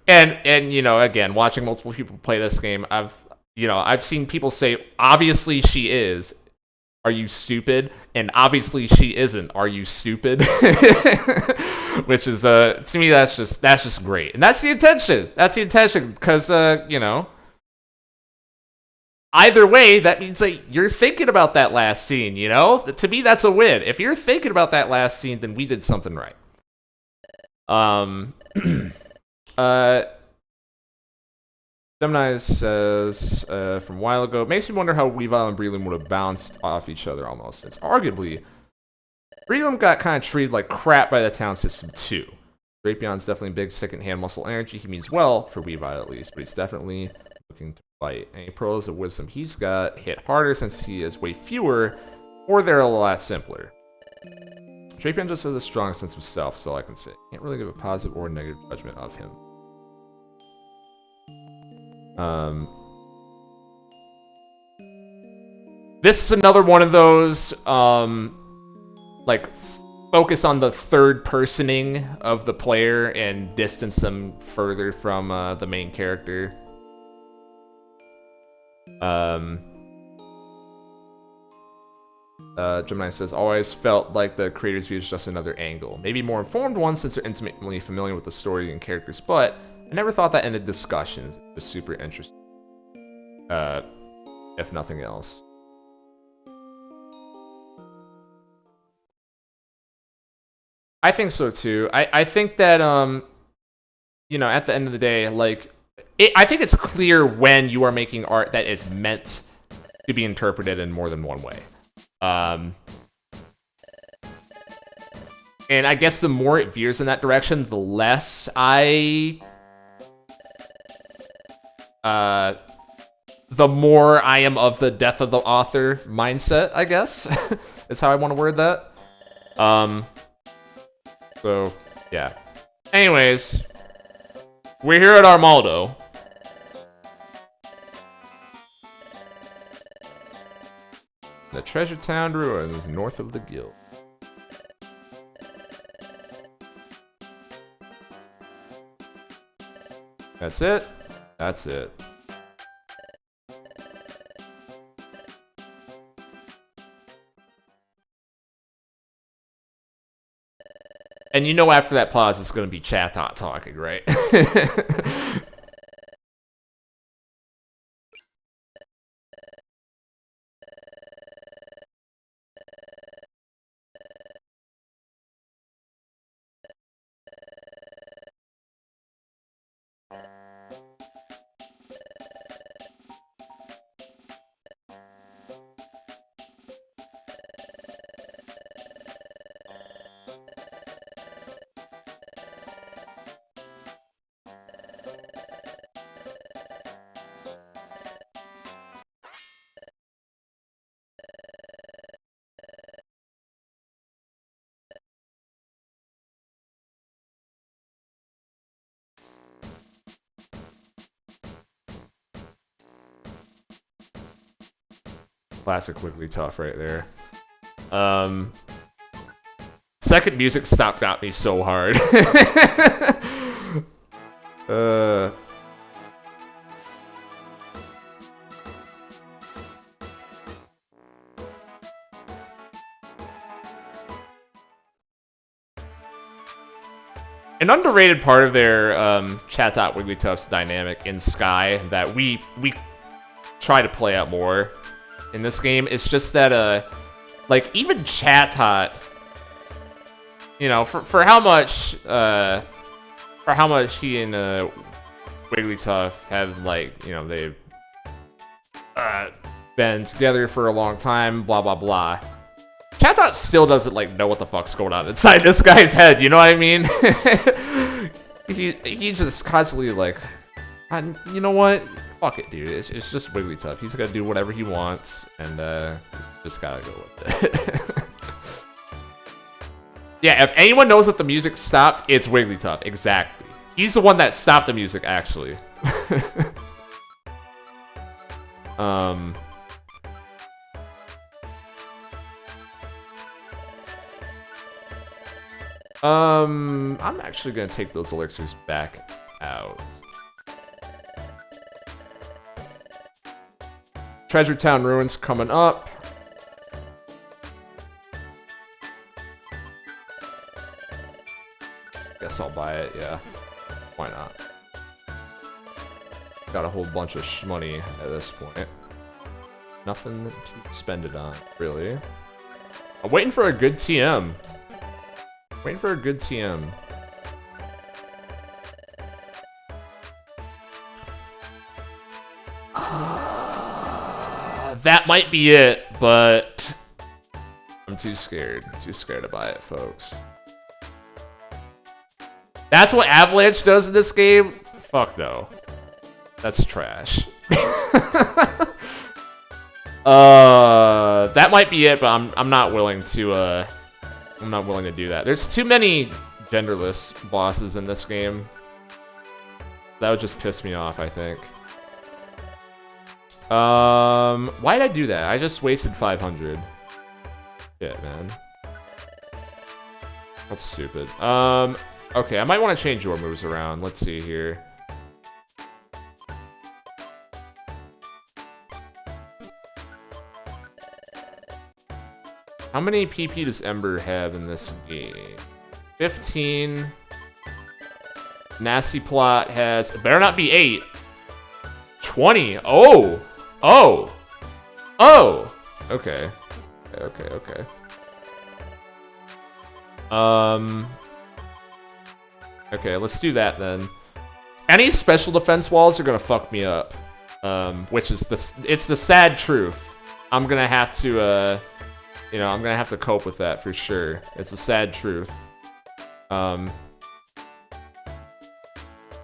and again, watching multiple people play this game, I've seen people say, obviously she is. Are you stupid? And obviously she isn't. Are you stupid? Which is to me that's just great. And that's the intention. That's the intention because either way, that means that you're thinking about that last scene, To me, that's a win. If you're thinking about that last scene, then we did something right. Gemini says from a while ago, makes me wonder how Weavile and Breland would have bounced off each other almost. Since arguably, Breland got kind of treated like crap by the town system too. Drapion's definitely big second-hand muscle energy. He means well, for Weavile at least, but he's definitely looking to fight. Any pros of wisdom he's got hit harder since he has way fewer, or they're a lot simpler. Drapion just has a strong sense of self, is all I can say. Can't really give a positive or negative judgment of him. This is another one of those, like, focus on the third personing of the player and distance them further from the main character. Gemini says, always felt like the creator's view is just another angle. Maybe more informed one since they're intimately familiar with the story and characters, but I never thought that ended discussions. It was super interesting. If nothing else. I think so too. I think that at the end of the day, like I think it's clear when you are making art that is meant to be interpreted in more than one way. And I guess the more it veers in that direction, the less the more I am of the death of the author mindset, I guess, is how I want to word that. So, yeah. Anyways, we're here at Armaldo. The Treasure Town ruins north of the guild. That's it. That's it. And after that pause, it's going to be chat talking, right? Classic Wigglytuff right there. Second music stop got me so hard. An underrated part of their Chat.Wigglytuff's dynamic in Sky that we try to play out more in this game is just that like even Chat.Tot, you know, for how much he and Wigglytuff have, like, you know, they've been together for a long time, blah blah blah. Chat.Tot still doesn't, like, know what the fuck's going on inside this guy's head, you know what I mean? he just constantly, like, you know what? Fuck it, dude. It's just Wigglytuff. He's gonna do whatever he wants, and just gotta go with it. Yeah, if anyone knows that the music stopped, it's Wigglytuff. Exactly. He's the one that stopped the music, actually. I'm actually gonna take those elixirs back out. Treasure Town Ruins coming up. Guess I'll buy it, yeah. Why not? Got a whole bunch of money at this point. Nothing to spend it on, really. I'm waiting for a good TM. Waiting for a good TM. That might be it, but I'm too scared. Too scared to buy it, folks. That's what Avalanche does in this game? Fuck no. That's trash. That might be it, but I'm not willing to I'm not willing to do that. There's too many genderless bosses in this game. That would just piss me off, I think. Why did I do that? I just wasted 500. Shit, man. That's stupid. Okay, I might want to change your moves around. Let's see here. How many PP does Ember have in this game? 15. Nasty Plot has... It better not be 8. 20. Oh! Oh! Oh! Okay. Okay. Okay, let's do that then. Any special defense walls are gonna fuck me up. Which is it's the sad truth. I'm gonna have to, you know, I'm gonna have to cope with that for sure. It's a sad truth. But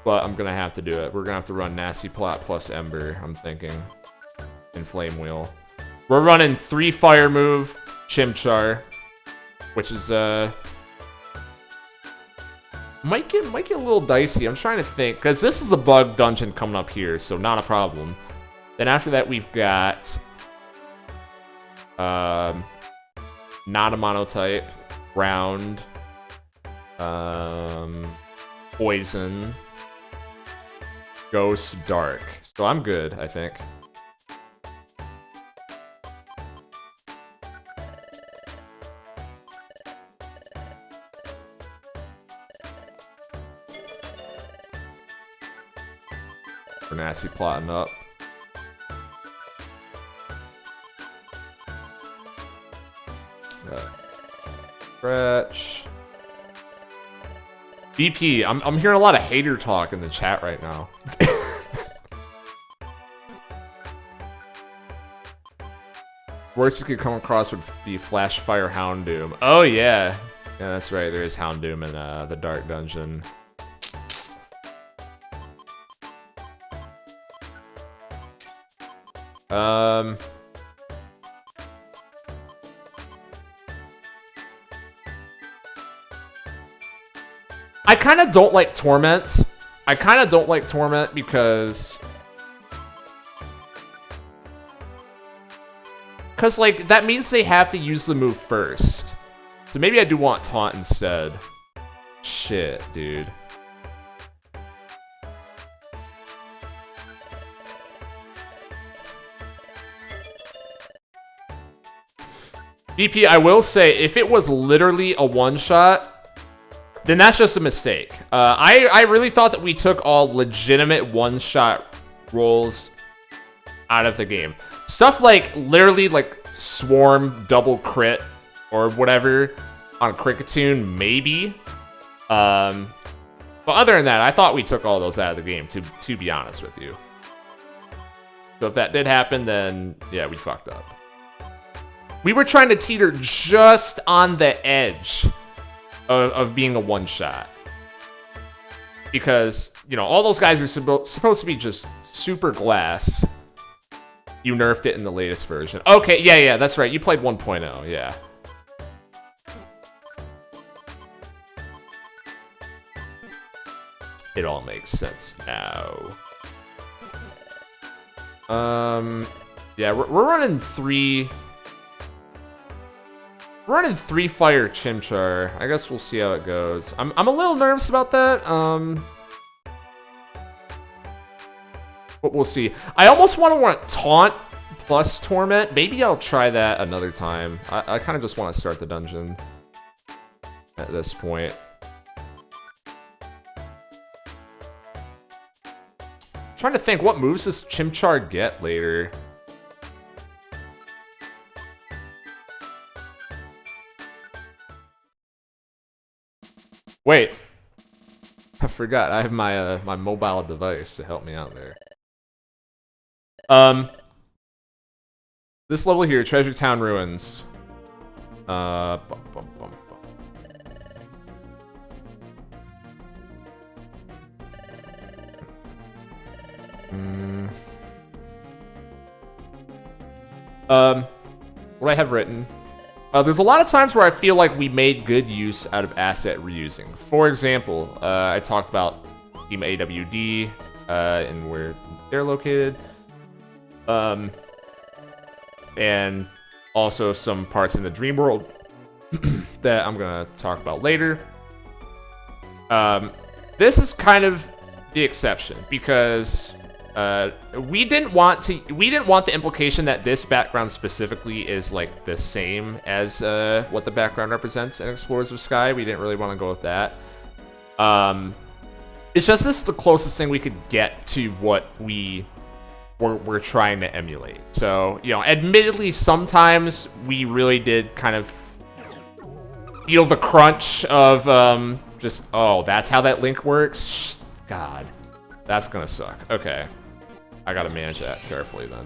I'm gonna have to do it. We're gonna have to run Nasty Plot plus Ember, I'm thinking. And Flame Wheel. We're running 3 Fire Move, Chimchar. Which is, might get a little dicey. I'm trying to think. Because this is a bug dungeon coming up here, so not a problem. Then after that, we've got... not a monotype. Ground. Poison. Ghost, Dark. So I'm good, I think. We're nasty plotting up. Stretch. BP, I'm hearing a lot of hater talk in the chat right now. Worst you could come across would be Flash Fire Houndoom. Oh yeah. Yeah, that's right, there is Houndoom in the Dark Dungeon. I kind of don't like Torment. I kind of don't like Torment because because, like, that means they have to use the move first. So maybe I do want Taunt instead. Shit, dude. BP, I will say, if it was literally a one-shot, then that's just a mistake. I really thought that we took all legitimate one-shot rolls out of the game. Stuff like, literally, like, Swarm, double crit, or whatever, on Cricketune, maybe. But other than that, I thought we took all those out of the game, to be honest with you. So if that did happen, then, yeah, we fucked up. We were trying to teeter just on the edge of being a one-shot. Because, you know, all those guys are supposed to be just super glass. You nerfed it in the latest version. Okay, yeah, that's right. You played 1.0, yeah. It all makes sense now. Yeah, we're running three... We're running 3 Fire Chimchar. I guess we'll see how it goes. I'm a little nervous about that. But we'll see. I almost want Taunt plus Torment. Maybe I'll try that another time. I kind of just want to start the dungeon at this point. I'm trying to think, what moves does Chimchar get later? Wait, I forgot. I have my my mobile device to help me out there. This level here, Treasure Town Ruins. Bum, bum, bum, bum. What I have written. There's a lot of times where I feel like we made good use out of asset reusing. For example, I talked about Team AWD and where they're located. And also some parts in the Dream World that I'm going to talk about later. This is kind of the exception because we didn't want the implication that this background specifically is like the same as what the background represents in Explorers of Sky. We didn't really want to go with that. It's just this is the closest thing we could get to what we're trying to emulate. So, you know, admittedly, sometimes we really did kind of feel the crunch of just, oh, that's how that link works? God, that's gonna suck. Okay. I gotta manage that carefully then.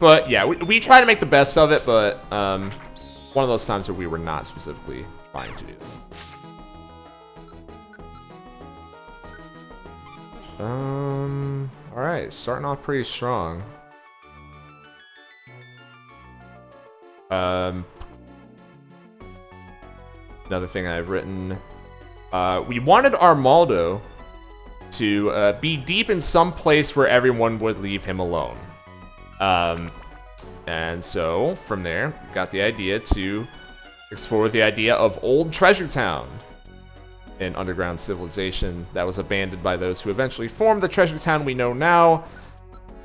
But yeah, we try to make the best of it, but one of those times where we were not specifically trying to do that. Alright, starting off pretty strong. Another thing I've written. We wanted Armaldo to be deep in some place where everyone would leave him alone. And so, from there, got the idea to explore the idea of Old Treasure Town, an underground civilization that was abandoned by those who eventually formed the Treasure Town we know now.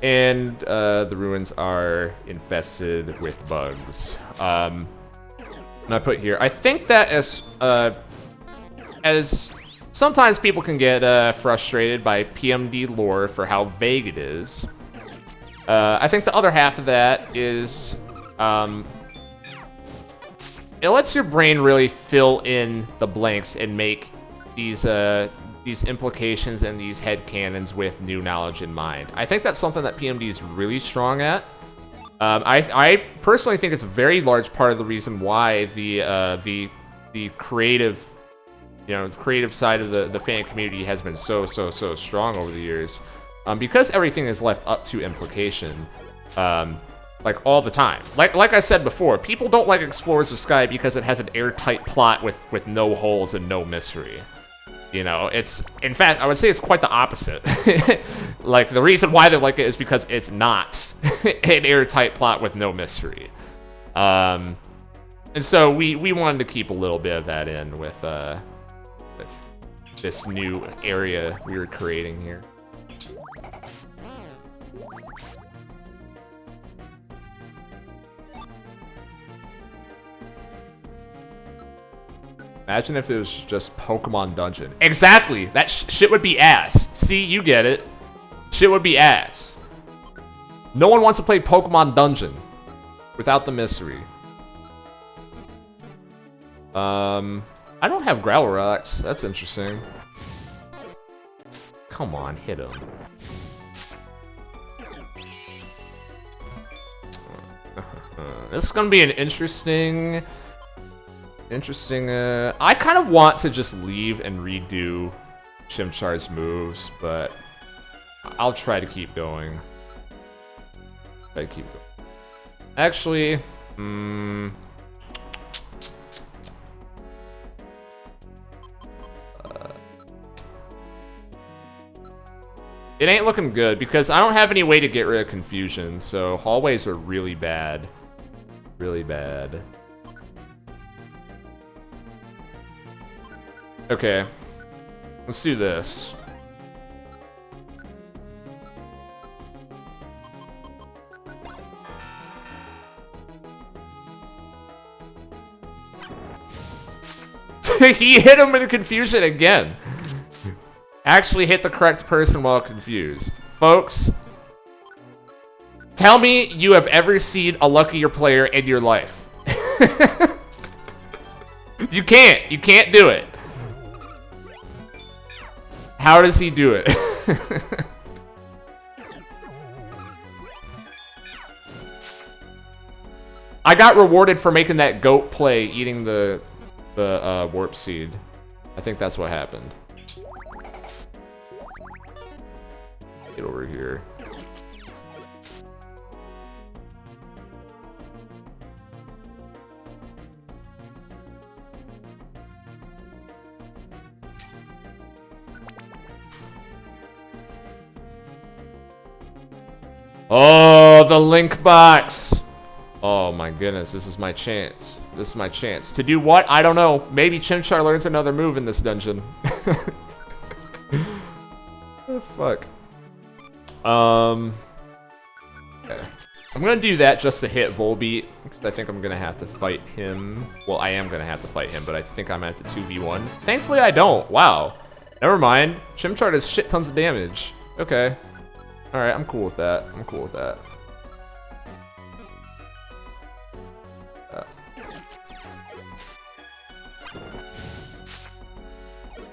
And the ruins are infested with bugs. And I put here, I think that as sometimes people can get frustrated by PMD lore for how vague it is, I think the other half of that is it lets your brain really fill in the blanks and make these implications and these headcanons with new knowledge in mind. I think that's something that PMD is really strong at. I personally think it's a very large part of the reason why the creative, creative side of the fan community has been so strong over the years, because everything is left up to implication, like all the time. Like I said before, people don't like Explorers of Sky because it has an airtight plot with no holes and no mystery. You know, it's, in fact, I would say it's quite the opposite. Like, the reason why they like it is because it's not an airtight plot with no mystery. And so we wanted to keep a little bit of that in with this new area we were creating here. Imagine if it was just Pokemon Dungeon. Exactly! That shit would be ass. See, you get it. Shit would be ass. No one wants to play Pokemon Dungeon without the mystery. I don't have Growl Rocks. That's interesting. Come on, hit him. This is gonna be an interesting... I kind of want to just leave and redo Chimchar's moves, but I'll try to keep going. Actually, it ain't looking good because I don't have any way to get rid of confusion, so hallways are really bad. Really bad. Okay, let's do this. He hit him in confusion again. Actually hit the correct person while confused. Folks, tell me you have ever seen a luckier player in your life. You can't do it. How does he do it? I got rewarded for making that goat play eating the warp seed. I think that's what happened. Get over here. Oh, the link box. Oh my goodness, this is my chance. This is my chance. To do what? I don't know. Maybe Chimchar learns another move in this dungeon. Oh, fuck. Okay. I'm gonna do that just to hit Volbeat, because I think I'm gonna have to fight him. Well, I am gonna have to fight him, but I think I'm at the 2v1. Thankfully, I don't. Wow. Never mind. Chimchar does shit tons of damage. Okay. Alright, I'm cool with that. I'm cool with that.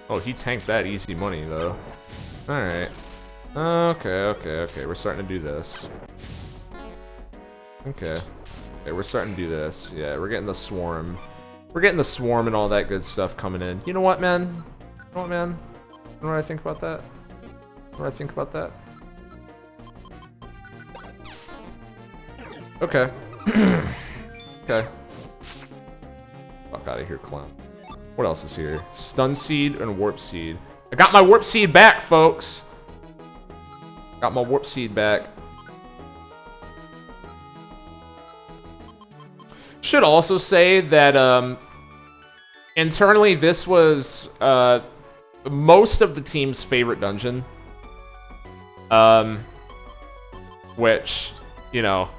Oh, he tanked that easy money, though. Alright. Okay. We're starting to do this. Okay, we're starting to do this. Yeah, we're getting the swarm. We're getting the swarm and all that good stuff coming in. You know what, man? You know what, man? You know what I think about that? You know what I think about that? Okay. Okay. Fuck out of here, clown. What else is here? Stun Seed and Warp Seed. I got my Warp Seed back, folks! Got my Warp Seed back. Should also say that, internally, this was, most of the team's favorite dungeon. Which... You know,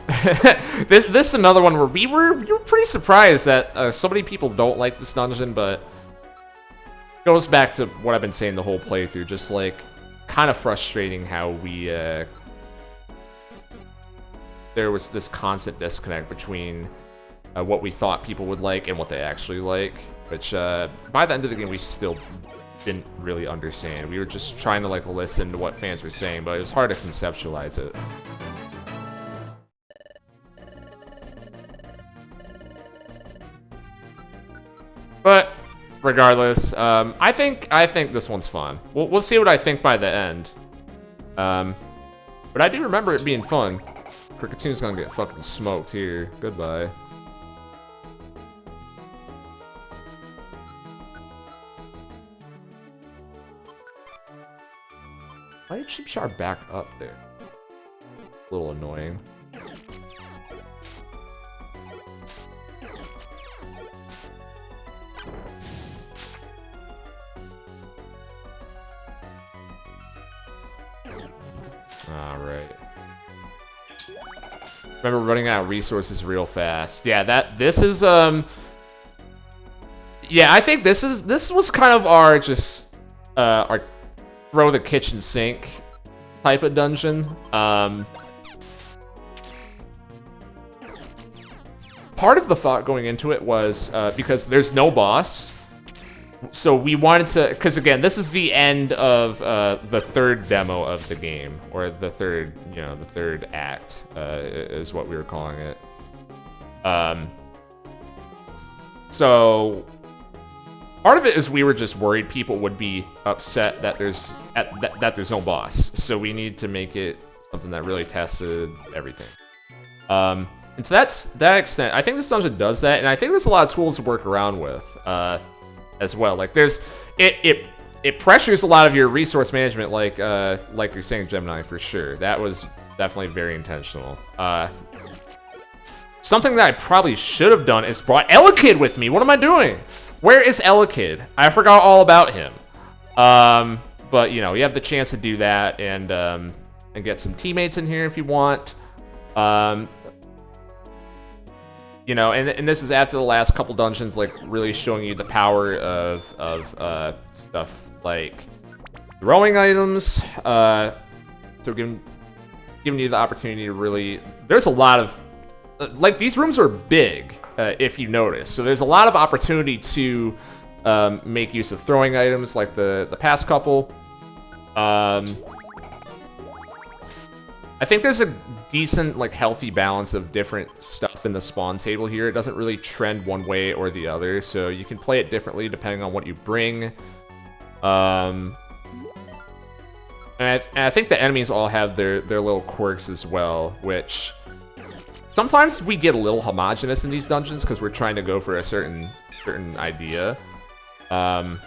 this is another one where we were pretty surprised that so many people don't like this dungeon, but it goes back to what I've been saying the whole playthrough, just like kind of frustrating how we there was this constant disconnect between what we thought people would like and what they actually like, which by the end of the game we still didn't really understand. We were just trying to like listen to what fans were saying, but it was hard to conceptualize it. But regardless, I think this one's fun. We'll see what I think by the end. But I do remember it being fun. Kricketune gonna get fucking smoked here. Goodbye. Why did Sheepshar back up there? A little annoying. Alright. Remember running out of resources real fast. Yeah, this is yeah, I think this was kind of our just our throw the kitchen sink type of dungeon. Part of the thought going into it was because there's no boss, so we wanted to, because again, this is the end of the third demo of the game, or the third, the third act is what we were calling it. So part of it is we were just worried people would be upset that there's no boss, so we need to make it something that really tested everything. And to that extent, I think this dungeon does that, and I think there's a lot of tools to work around with as well. Like it pressures a lot of your resource management, like you're saying, Gemini, for sure. That was definitely very intentional. Something that I probably should have done is brought Elekid with me. What am I doing? Where is Elekid? I forgot all about him. But you have the chance to do that and get some teammates in here if you want. And this is after the last couple dungeons, like really showing you the power of stuff like throwing items. So giving you the opportunity to really. There's a lot of like these rooms are big, if you notice. So there's a lot of opportunity to make use of throwing items, like the past couple. I think there's a decent, like, healthy balance of different stuff in the spawn table here. It doesn't really trend one way or the other, so you can play it differently depending on what you bring. And I think the enemies all have their little quirks as well, which sometimes we get a little homogenous in these dungeons because we're trying to go for a certain idea. But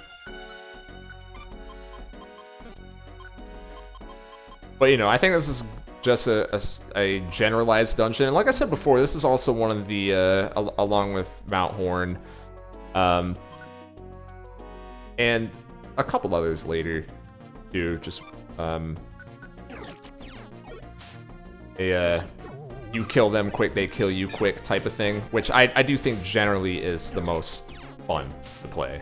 I think this is just a generalized dungeon. And like I said before, this is also one of the, along with Mount Horn, and a couple others later, too. Just, you kill them quick, they kill you quick type of thing, which I do think generally is the most fun to play.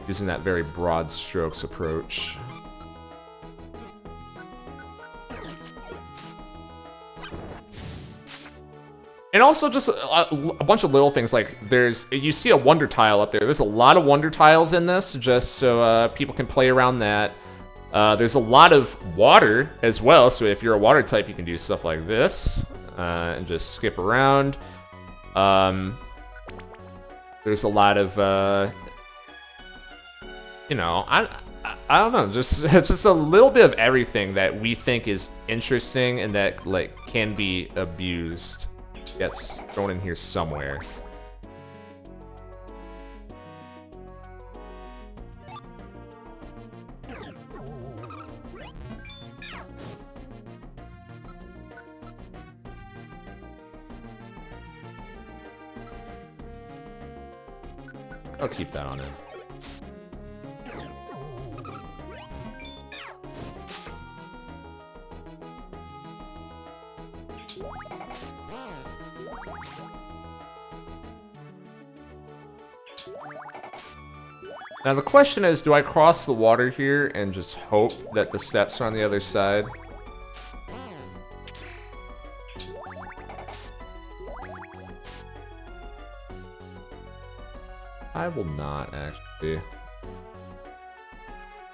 Using that very broad strokes approach. And also just a bunch of little things, like you see a wonder tile up there. There's a lot of wonder tiles in this, just so people can play around that. There's a lot of water as well, so if you're a water type, you can do stuff like this and just skip around. There's a lot of I don't know, just a little bit of everything that we think is interesting and that like can be abused gets thrown in here somewhere. I'll keep that on it. Now the question is, do I cross the water here and just hope that the steps are on the other side? I will not, actually.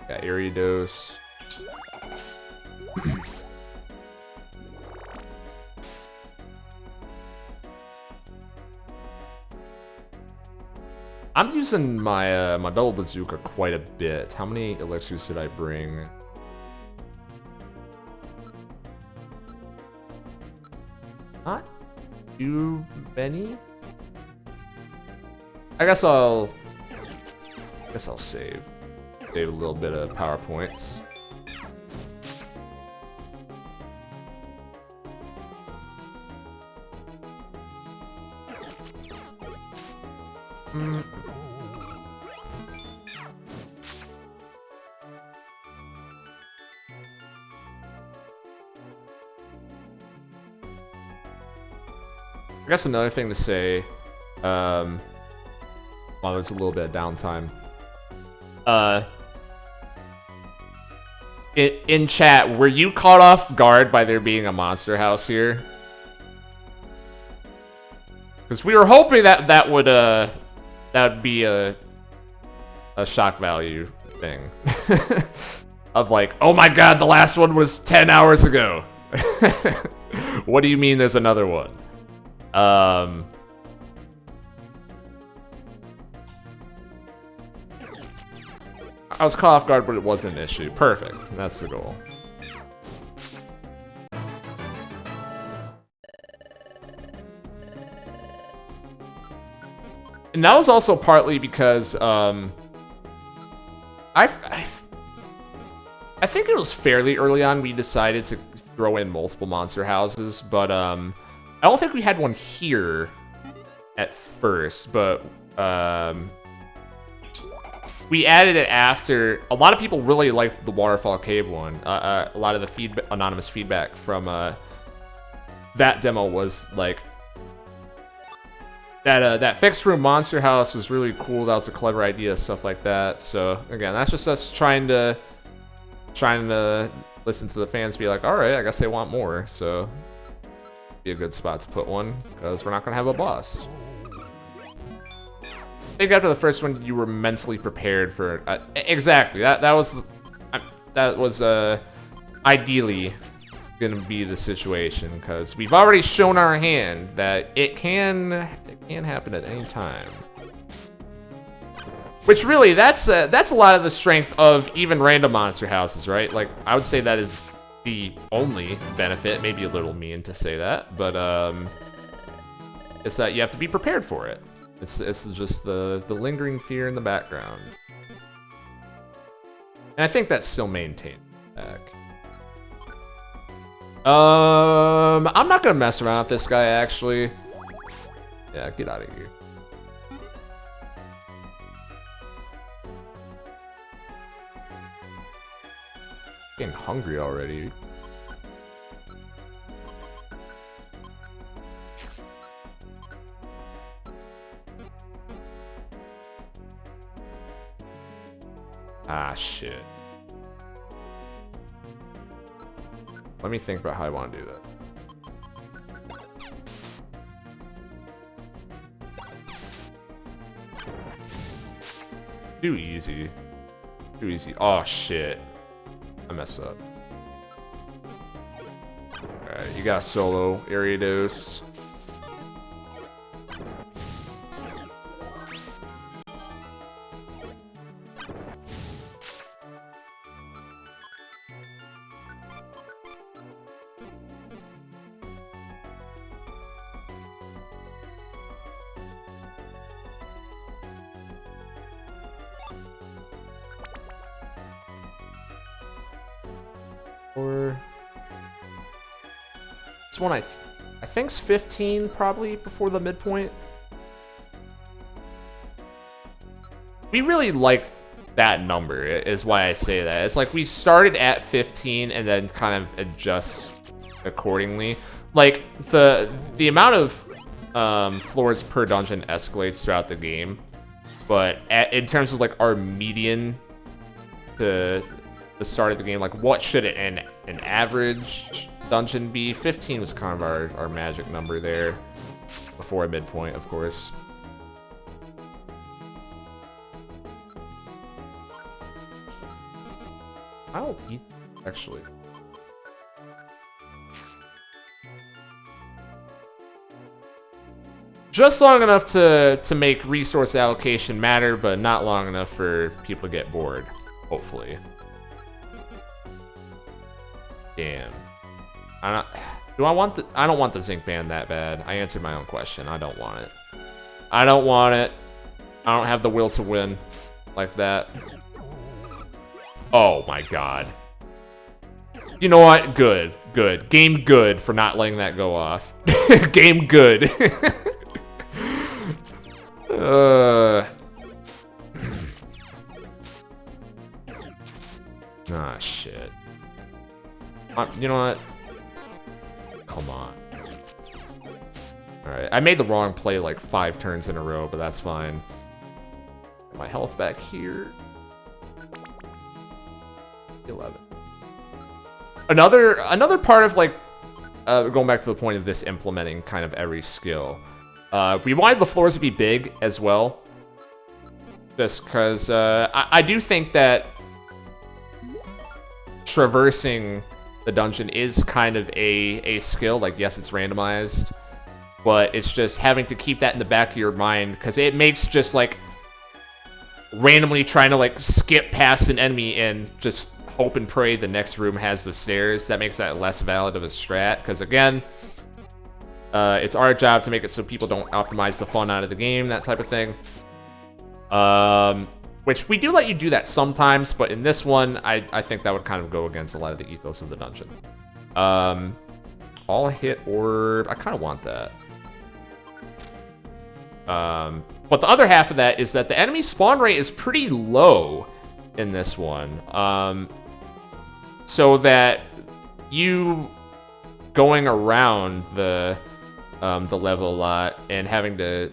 Got Ariados. I'm using my my double bazooka quite a bit. How many elixirs did I bring? Not too many. I guess I'll Guess I'll save. Save a little bit of PowerPoints. I guess another thing to say, while there's a little bit of downtime, in chat, were you caught off guard by there being a monster house here? Because we were hoping that would be a shock value thing. Of like, oh my god, the last one was 10 hours ago. What do you mean there's another one? I was caught off guard, but it wasn't an issue. Perfect. That's the goal. And that was also partly because I think it was fairly early on we decided to throw in multiple monster houses, but I don't think we had one here at first, but we added it after. A lot of people really liked the Waterfall Cave one. A lot of the anonymous feedback from that demo was like that fixed room monster house was really cool. That was a clever idea, stuff like that. So again, that's just us trying to listen to the fans, be like, all right, I guess they want more. So be a good spot to put one because we're not gonna have a boss. I think after the first one, you were mentally prepared for exactly that. That was ideally gonna be the situation because we've already shown our hand that it can happen at any time. Which really, that's a lot of the strength of even random monster houses, right? Like I would say that is the only benefit. Maybe a little mean to say that, but it's that you have to be prepared for it. It's just the lingering fear in the background, and I think that's still maintained back. I'm not gonna mess around with this guy, actually. Yeah, get out of here. Getting hungry already. Ah, shit. Let me think about how I want to do that. Too easy. Too easy. Oh, shit. I messed up. Alright, you got solo Ariados. Or this one I think's 15 probably before the midpoint. We really like that number is why I say that. It's like we started at 15 and then kind of adjust accordingly. Like the amount of floors per dungeon escalates throughout the game, but in terms of like our median to the start of the game, like what should an average dungeon be? 15 was kind of our magic number there before a midpoint, of course. I'll eat, actually. Just long enough to make resource allocation matter, but not long enough for people to get bored, hopefully. Damn. I don't want the zinc band that bad. I answered my own question. I don't want it. I don't want it. I don't have the will to win. like that. Oh my god. You know what? Good. Good. Game good for not letting that go off. Game good. Ah, shit. You know what? Come on. Alright, I made the wrong play like 5 turns in a row, but that's fine. Get my health back here. 11. Another part of, like, going back to the point of this implementing kind of every skill. We wanted the floors to be big as well. Just because I do think that traversing the dungeon is kind of a skill. Like, yes, it's randomized, but it's just having to keep that in the back of your mind, because it makes just, like, randomly trying to, like, skip past an enemy and just hope and pray the next room has the stairs. That makes that less valid of a strat, because, again, it's our job to make it so people don't optimize the fun out of the game, that type of thing. Which we do let you do that sometimes, but in this one, I think that would kind of go against a lot of the ethos of the dungeon. All hit orb. I kind of want that. But the other half of that is that the enemy spawn rate is pretty low in this one. So that you going around the level a lot and having to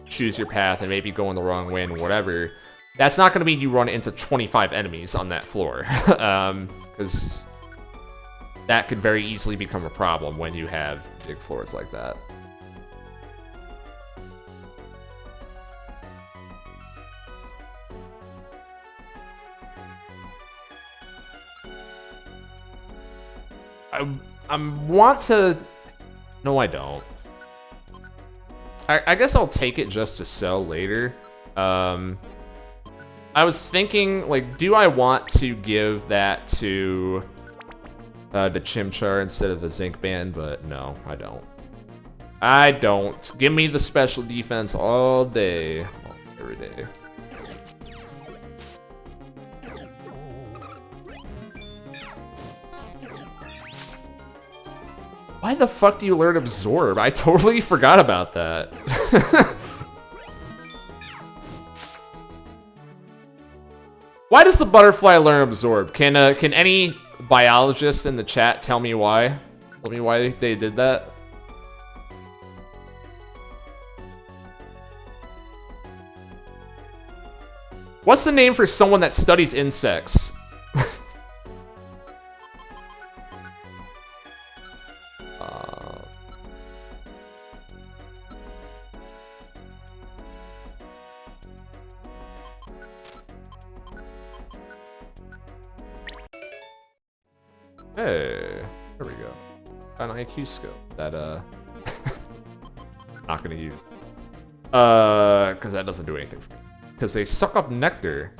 choose your path and maybe going the wrong way and whatever, that's not going to mean you run into 25 enemies on that floor. Because that could very easily become a problem when you have big floors like that. I want to... No, I don't. I guess I'll take it just to sell later. I was thinking, like, do I want to give that to the Chimchar instead of the Zinc Band? But no, I don't. I don't. Give me the special defense all day. Every day. Why the fuck do you learn Absorb? I totally forgot about that. Why does the butterfly learn Absorb? Can any biologist in the chat tell me why? Tell me why they did that? What's the name for someone that studies insects? Hey, there we go. Got an IQ scope that not gonna use. Because that doesn't do anything for me. Because they suck up nectar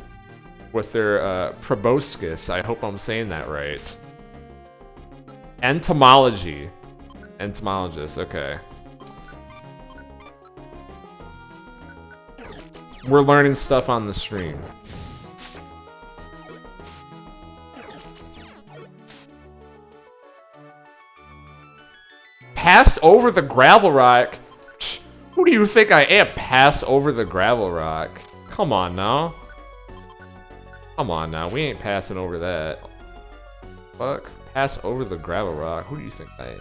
with their proboscis. I hope I'm saying that right. Entomology. Entomologist, okay. We're learning stuff on the stream. Passed over the gravel rock? Who do you think I am? Pass over the gravel rock? Come on now. Come on now. We ain't passing over that. Fuck. Pass over the gravel rock. Who do you think I am?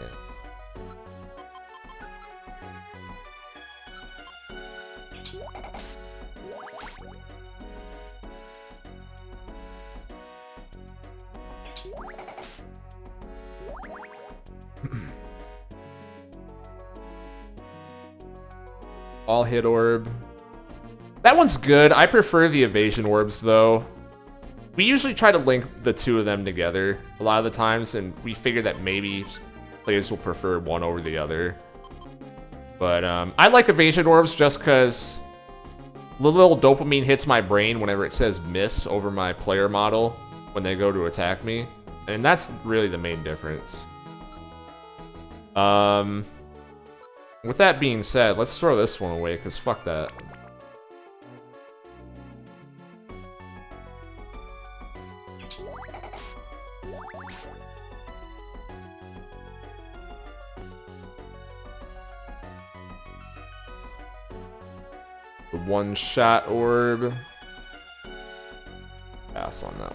All hit orb. That one's good. I prefer the evasion orbs, though. We usually try to link the two of them together a lot of the times, and we figure that maybe players will prefer one over the other. But I like evasion orbs just because the little dopamine hits my brain whenever it says miss over my player model when they go to attack me. And that's really the main difference. With that being said, let's throw this one away, because fuck that. The one-shot orb. Pass on that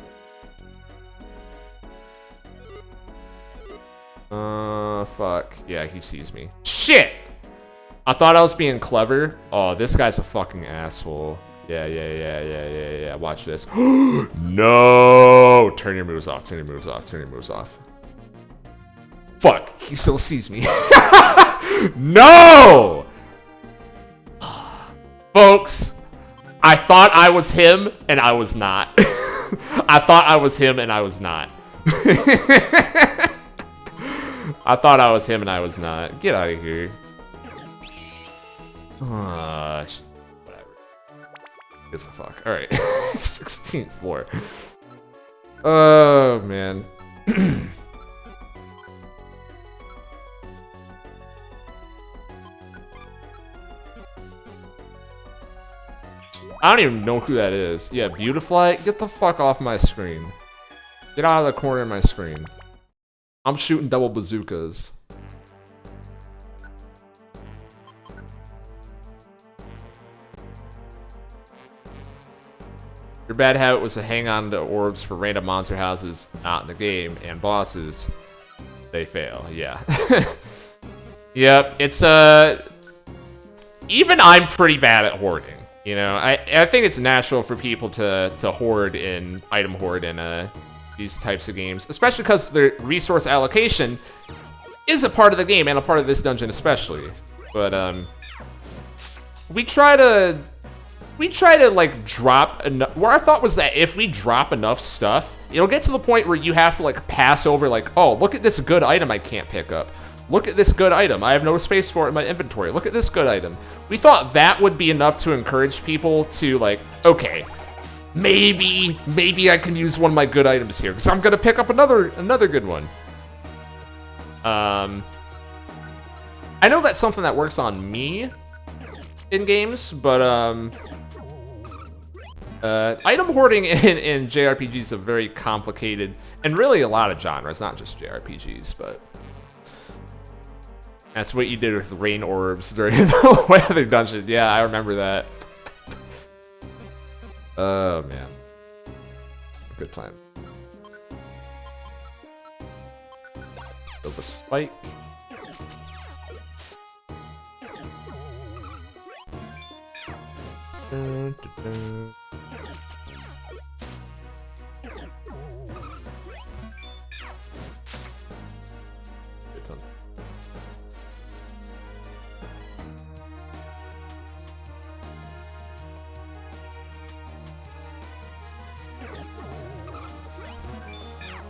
one. Fuck. Yeah, he sees me. Shit! I thought I was being clever. Oh, this guy's a fucking asshole. Yeah. Watch this. No! Turn your moves off, turn your moves off, turn your moves off. Fuck, he still sees me. No! Folks, I thought I was him, and I was not. I thought I was him, and I was not. I thought I was him, and I was not. Get out of here. Whatever. Gives a fuck. Alright. 16th floor. Oh, man. I don't even know who that is. Yeah, Beautifly, get the fuck off my screen. Get out of the corner of my screen. I'm shooting double bazookas. Your bad habit was to hang on to orbs for random monster houses not in the game, and bosses, they fail. Yeah. Yep, it's even I'm pretty bad at hoarding. You know, I think it's natural for people to hoard in item hoard in these types of games, especially because the resource allocation is a part of the game and a part of this dungeon especially. But we try to like drop enough. What I thought was that if we drop enough stuff, it'll get to the point where you have to like pass over like, oh, look at this good item I can't pick up. Look at this good item. I have no space for it in my inventory. Look at this good item. We thought that would be enough to encourage people to like, okay, maybe I can use one of my good items here because I'm gonna pick up another good one. I know that's something that works on me in games, but item hoarding in JRPGs is a very complicated, and really a lot of genres, not just JRPGs, but that's what you did with rain orbs during the weather dungeon. Yeah, I remember that. Oh, man. Good time. Build a spike. Dun, dun, dun.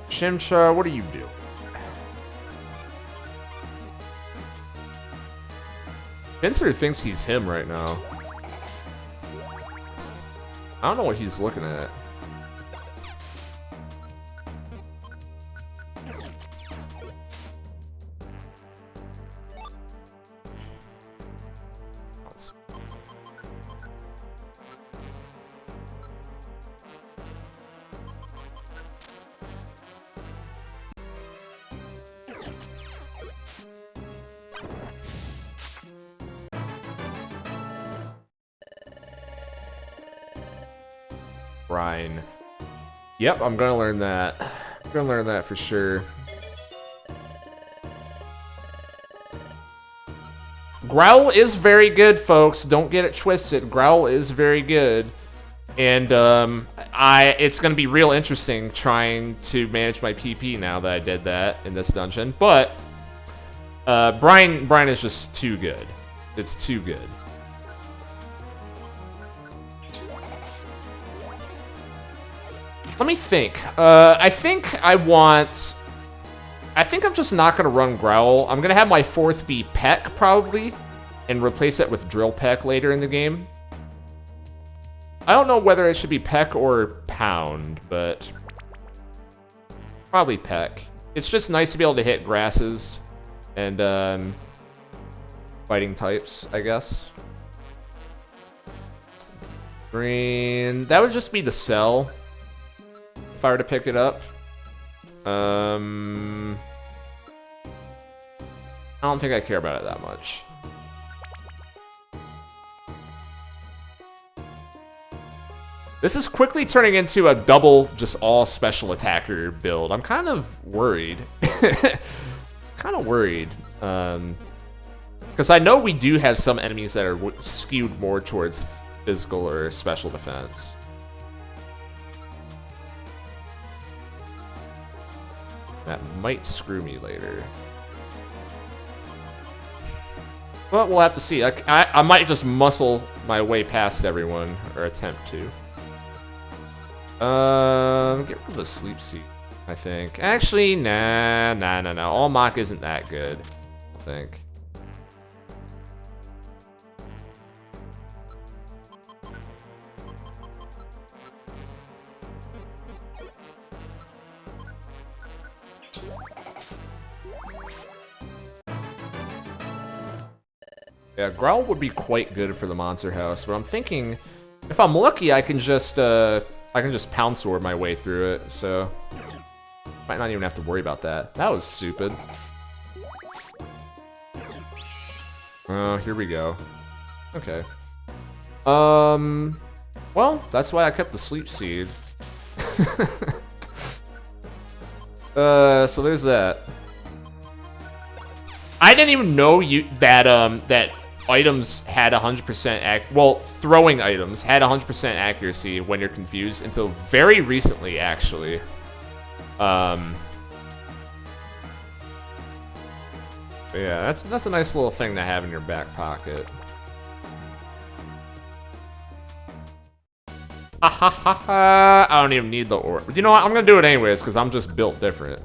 Shimcha, what do you do? Spencer thinks he's him right now. I don't know what he's looking at. Brine. Yep, I'm gonna learn that. I'm gonna learn that for sure. Growl is very good, folks. Don't get it twisted. Growl is very good. And it's gonna be real interesting trying to manage my PP now that I did that in this dungeon. But Brine is just too good. It's too good. Let me think. I think I'm just not going to run Growl. I'm going to have my fourth be Peck, probably, and replace it with Drill Peck later in the game. I don't know whether it should be Peck or Pound, but probably Peck. It's just nice to be able to hit grasses and fighting types, I guess. Green. That would just be the Cell. If I were to pick it up. I don't think I care about it that much. This is quickly turning into a double, just all special attacker build. I'm kind of worried. Kind of worried. Because I know we do have some enemies that are skewed more towards physical or special defense. That might screw me later. But we'll have to see. I might just muscle my way past everyone, or attempt to. Get rid of the sleep seat, I think. Actually, nah. All Mach isn't that good, I think. Yeah, Growl would be quite good for the monster house, but I'm thinking if I'm lucky, I can just pound sword my way through it. So might not even have to worry about that. That was stupid. Oh, here we go. Okay. Well, that's why I kept the sleep seed. So there's that. I didn't even know that items had 100% throwing items had 100% accuracy when you're confused until very recently, actually. Yeah, that's a nice little thing to have in your back pocket. I don't even need the orb. You know what? I'm gonna do it anyways because I'm just built different.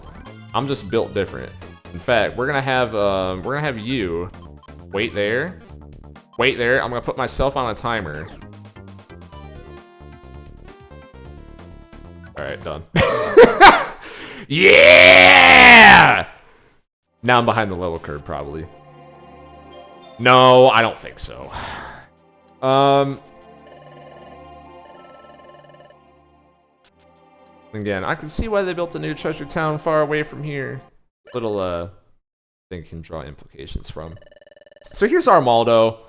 I'm just built different. In fact, we're gonna have you wait there. Wait there. I'm gonna put myself on a timer. All right, done. Yeah! Now I'm behind the level curve, probably. No, I don't think so. Again, I can see why they built the new treasure town far away from here. Little thing can draw implications from. So here's Armaldo.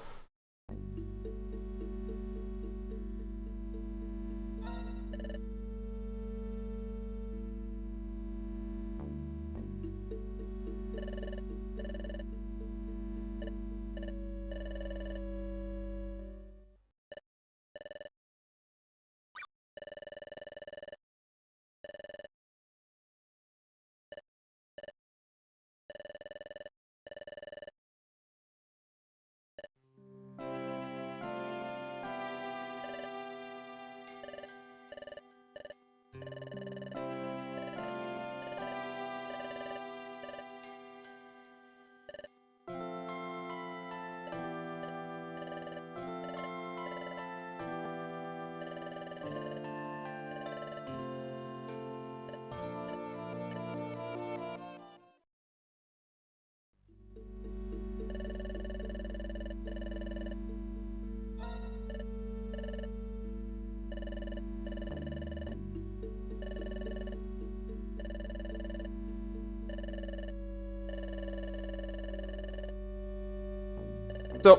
So,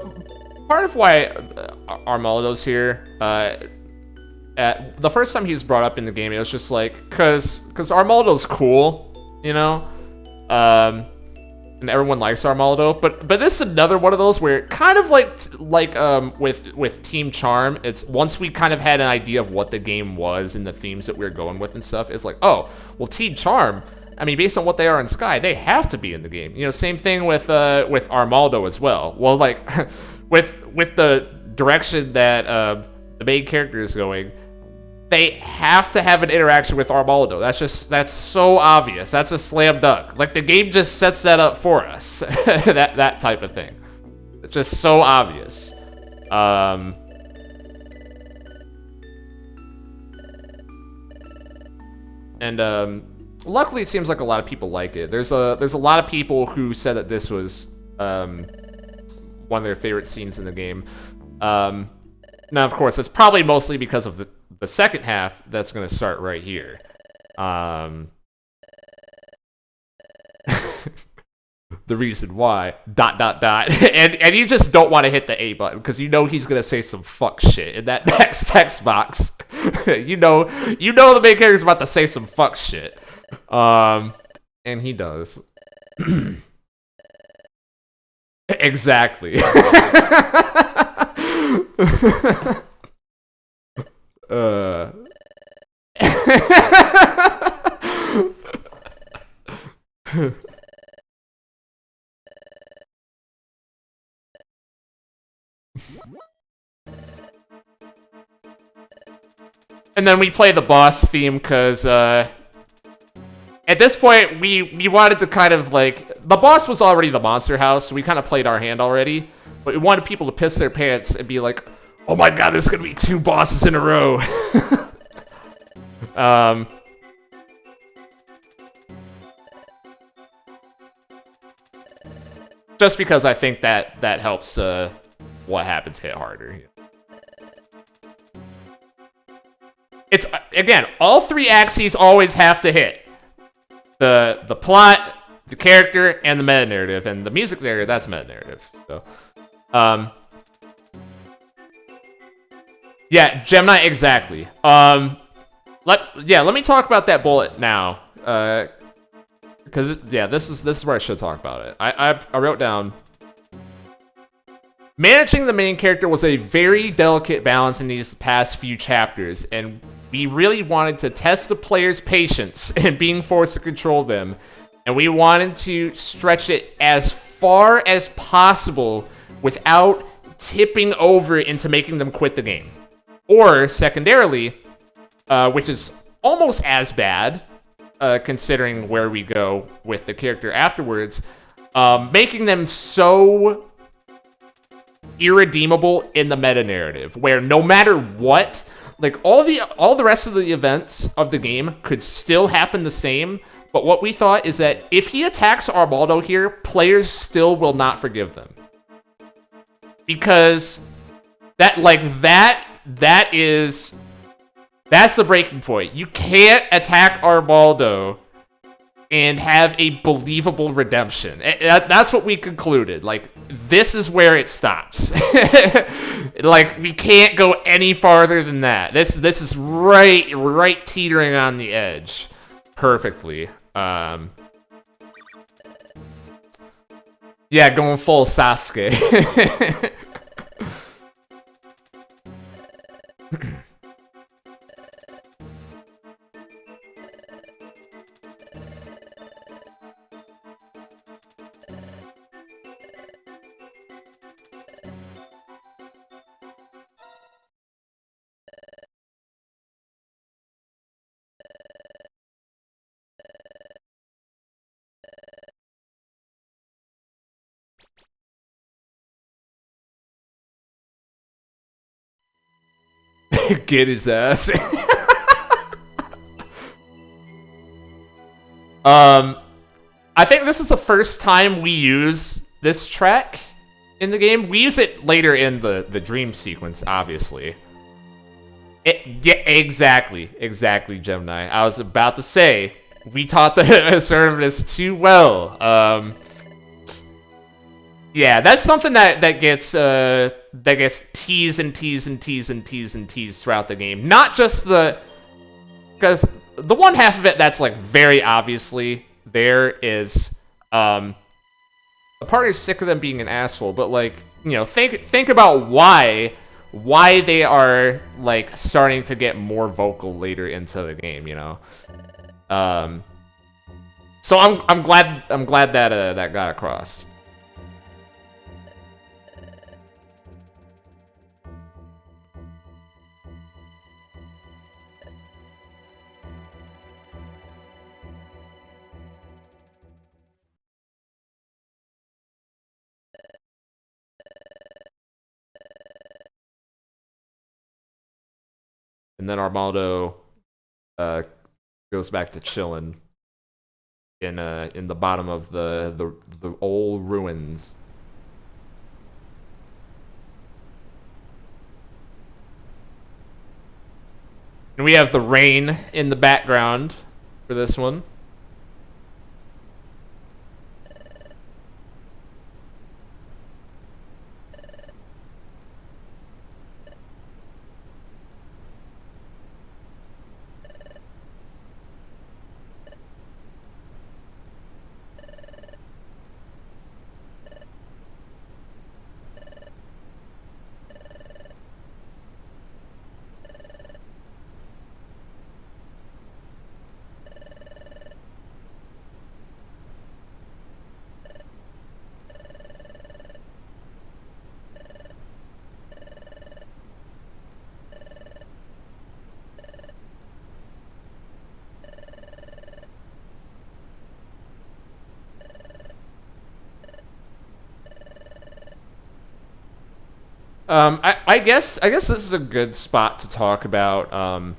part of why Armaldo's here, the first time he was brought up in the game, it was just like, cause Armaldo's cool, you know, and everyone likes Armaldo. But this is another one of those where, kind of with Team Charm, it's once we kind of had an idea of what the game was and the themes that we were going with and stuff, it's like, oh, well, Team Charm, I mean, based on what they are in Sky, they have to be in the game. You know, same thing with Armaldo as well. Well, like, with the direction that the main character is going, they have to have an interaction with Armaldo. That's so obvious. That's a slam dunk. Like, the game just sets that up for us. that type of thing. It's just so obvious. Luckily, it seems like a lot of people like it. There's a lot of people who said that this was one of their favorite scenes in the game. Now, of course, it's probably mostly because of the second half that's going to start right here. The reason why, ... and you just don't want to hit the A button, because you know he's going to say some fuck shit in that next text box. you know the main character's about to say some fuck shit. And he does. Exactly. uh. And then we play the boss theme because at this point we wanted to kind of like, the boss was already the monster house, so we kind of played our hand already, but we wanted people to piss their pants and be like, oh my god, there's gonna be 2 bosses in a row. Just because I think that helps what happens hit harder. It's, again, all 3 axes always have to hit. The plot, the character, and the meta-narrative. And the music narrative, that's meta-narrative. So, yeah, Gemini, exactly. Let me talk about that bullet now. Because, yeah, this is where I should talk about it. I wrote down, managing the main character was a very delicate balance in these past few chapters, and we really wanted to test the player's patience in being forced to control them, and we wanted to stretch it as far as possible without tipping over into making them quit the game. Or, secondarily, which is almost as bad, considering where we go with the character afterwards, making them so irredeemable in the meta-narrative, where no matter what, like, all the rest of the events of the game could still happen the same, but what we thought is that if he attacks Armaldo here, players still will not forgive them. Because that's the breaking point. You can't attack Armaldo and have a believable redemption. That's what we concluded. Like, this is where it stops. Like, we can't go any farther than that. This is right teetering on the edge. Perfectly. Yeah, going full Sasuke. Get his ass. I think this is the first time we use this track in the game. We use it later in the dream sequence, obviously. Yeah, exactly, Gemini. I was about to say, we taught the assertiveness too well. Yeah, that's something that gets teased and teased and teased and teased and teased throughout the game. Not just because the one half of it that's like very obviously there is the party is sick of them being an asshole, but like, you know, think about why they are like starting to get more vocal later into the game, you know. So I'm glad that that got across. And then Armaldo goes back to chilling in the bottom of the old ruins. And we have the rain in the background for this one. I guess this is a good spot to talk about.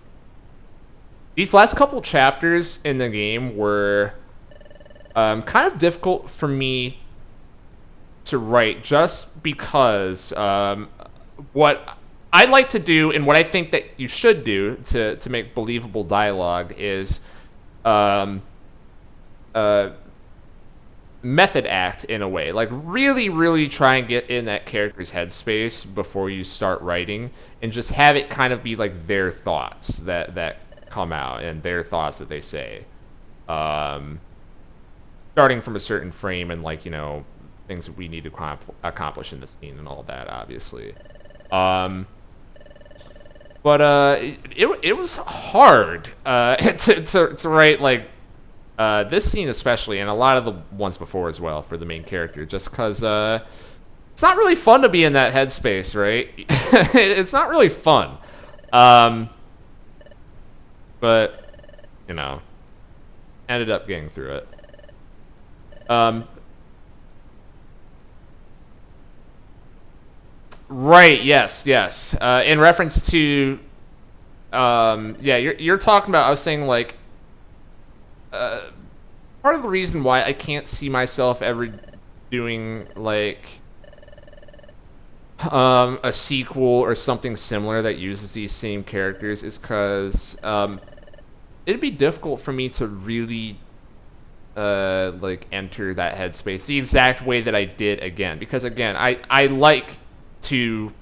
These last couple chapters in the game were kind of difficult for me to write, just because what I like to do and what I think that you should do to make believable dialogue is method act in a way, like really try and get in that character's headspace before you start writing, and just have it kind of be like their thoughts that come out and their thoughts that they say, starting from a certain frame and, like, you know, things that we need to accomplish in the scene and all that, obviously. But it was hard to write, like, this scene especially, and a lot of the ones before as well, for the main character, just because it's not really fun to be in that headspace, right? It's not really fun. But, you know, ended up getting through it. Right, yes. In reference to, yeah, you're talking about, I was saying, like, part of the reason why I can't see myself ever doing, like, a sequel or something similar that uses these same characters is because it'd be difficult for me to really like enter that headspace the exact way that I did again, because again, I like to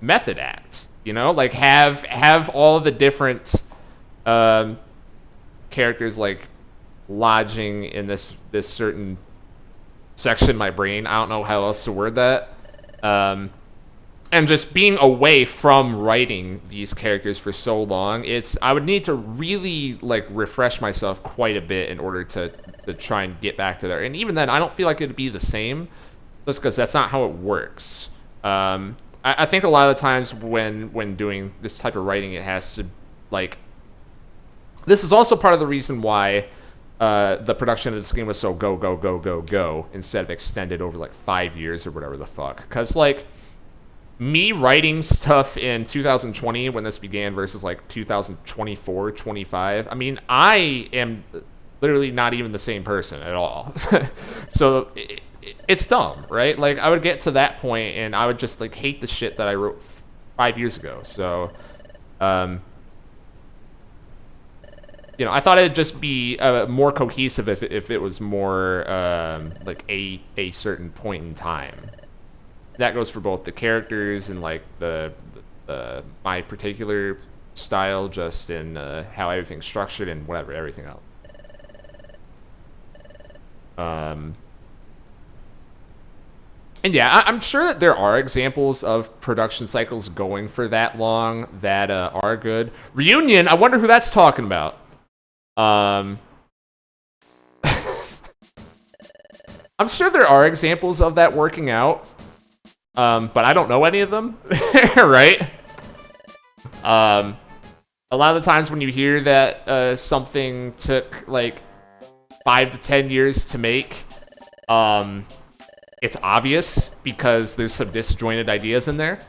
method act, you know, like have all the different characters like lodging in this certain section of my brain. I don't know how else to word that. And just being away from writing these characters for so long, I would need to really, like, refresh myself quite a bit in order to try and get back to there. And even then, I don't feel like it'd be the same, just because that's not how it works. I think a lot of the times when doing this type of writing, it has to, like... This is also part of the reason why the production of this game was so go, instead of extended over, like, 5 years or whatever the fuck. Because, like... me writing stuff in 2020 when this began versus like 2024, 25. I mean, I am literally not even the same person at all. So it's dumb, right? Like, I would get to that point and I would just like hate the shit that I wrote 5 years ago. So, you know, I thought it'd just be more cohesive if it was more like a certain point in time. That goes for both the characters and like the my particular style, just in how everything's structured and whatever, everything else. And yeah, I'm sure that there are examples of production cycles going for that long that are good. Reunion, I wonder who that's talking about. I'm sure there are examples of that working out. But I don't know any of them, right? A lot of the times when you hear that something took like 5 to 10 years to make, it's obvious because there's some disjointed ideas in there.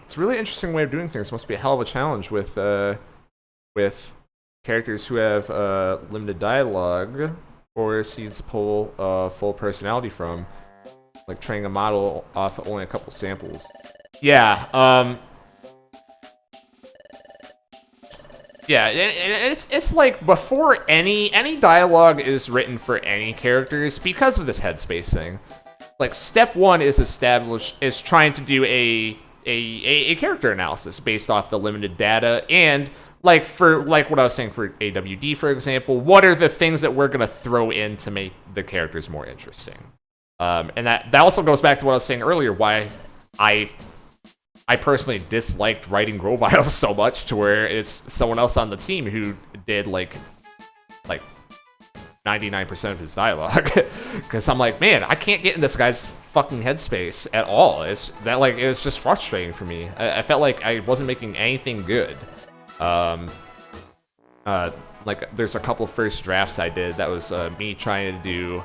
It's a really interesting way of doing things. It must be a hell of a challenge with characters who have limited dialogue or seeds to pull full personality from, like training a model off of only a couple samples. Yeah, yeah, and it's like before any dialogue is written for any characters, because of this headspace thing. Like, step one is trying to do a character analysis based off the limited data, and like for like what I was saying for AWD, for example, what are the things that we're gonna throw in to make the characters more interesting? And that also goes back to what I was saying earlier, why I personally disliked writing Grovile so much, to where it's someone else on the team who did like 99% of his dialogue. Because I'm like, man, I can't get in this guy's fucking headspace at all. It was just frustrating for me. I felt like I wasn't making anything good. like there's a couple first drafts I did that was me trying to do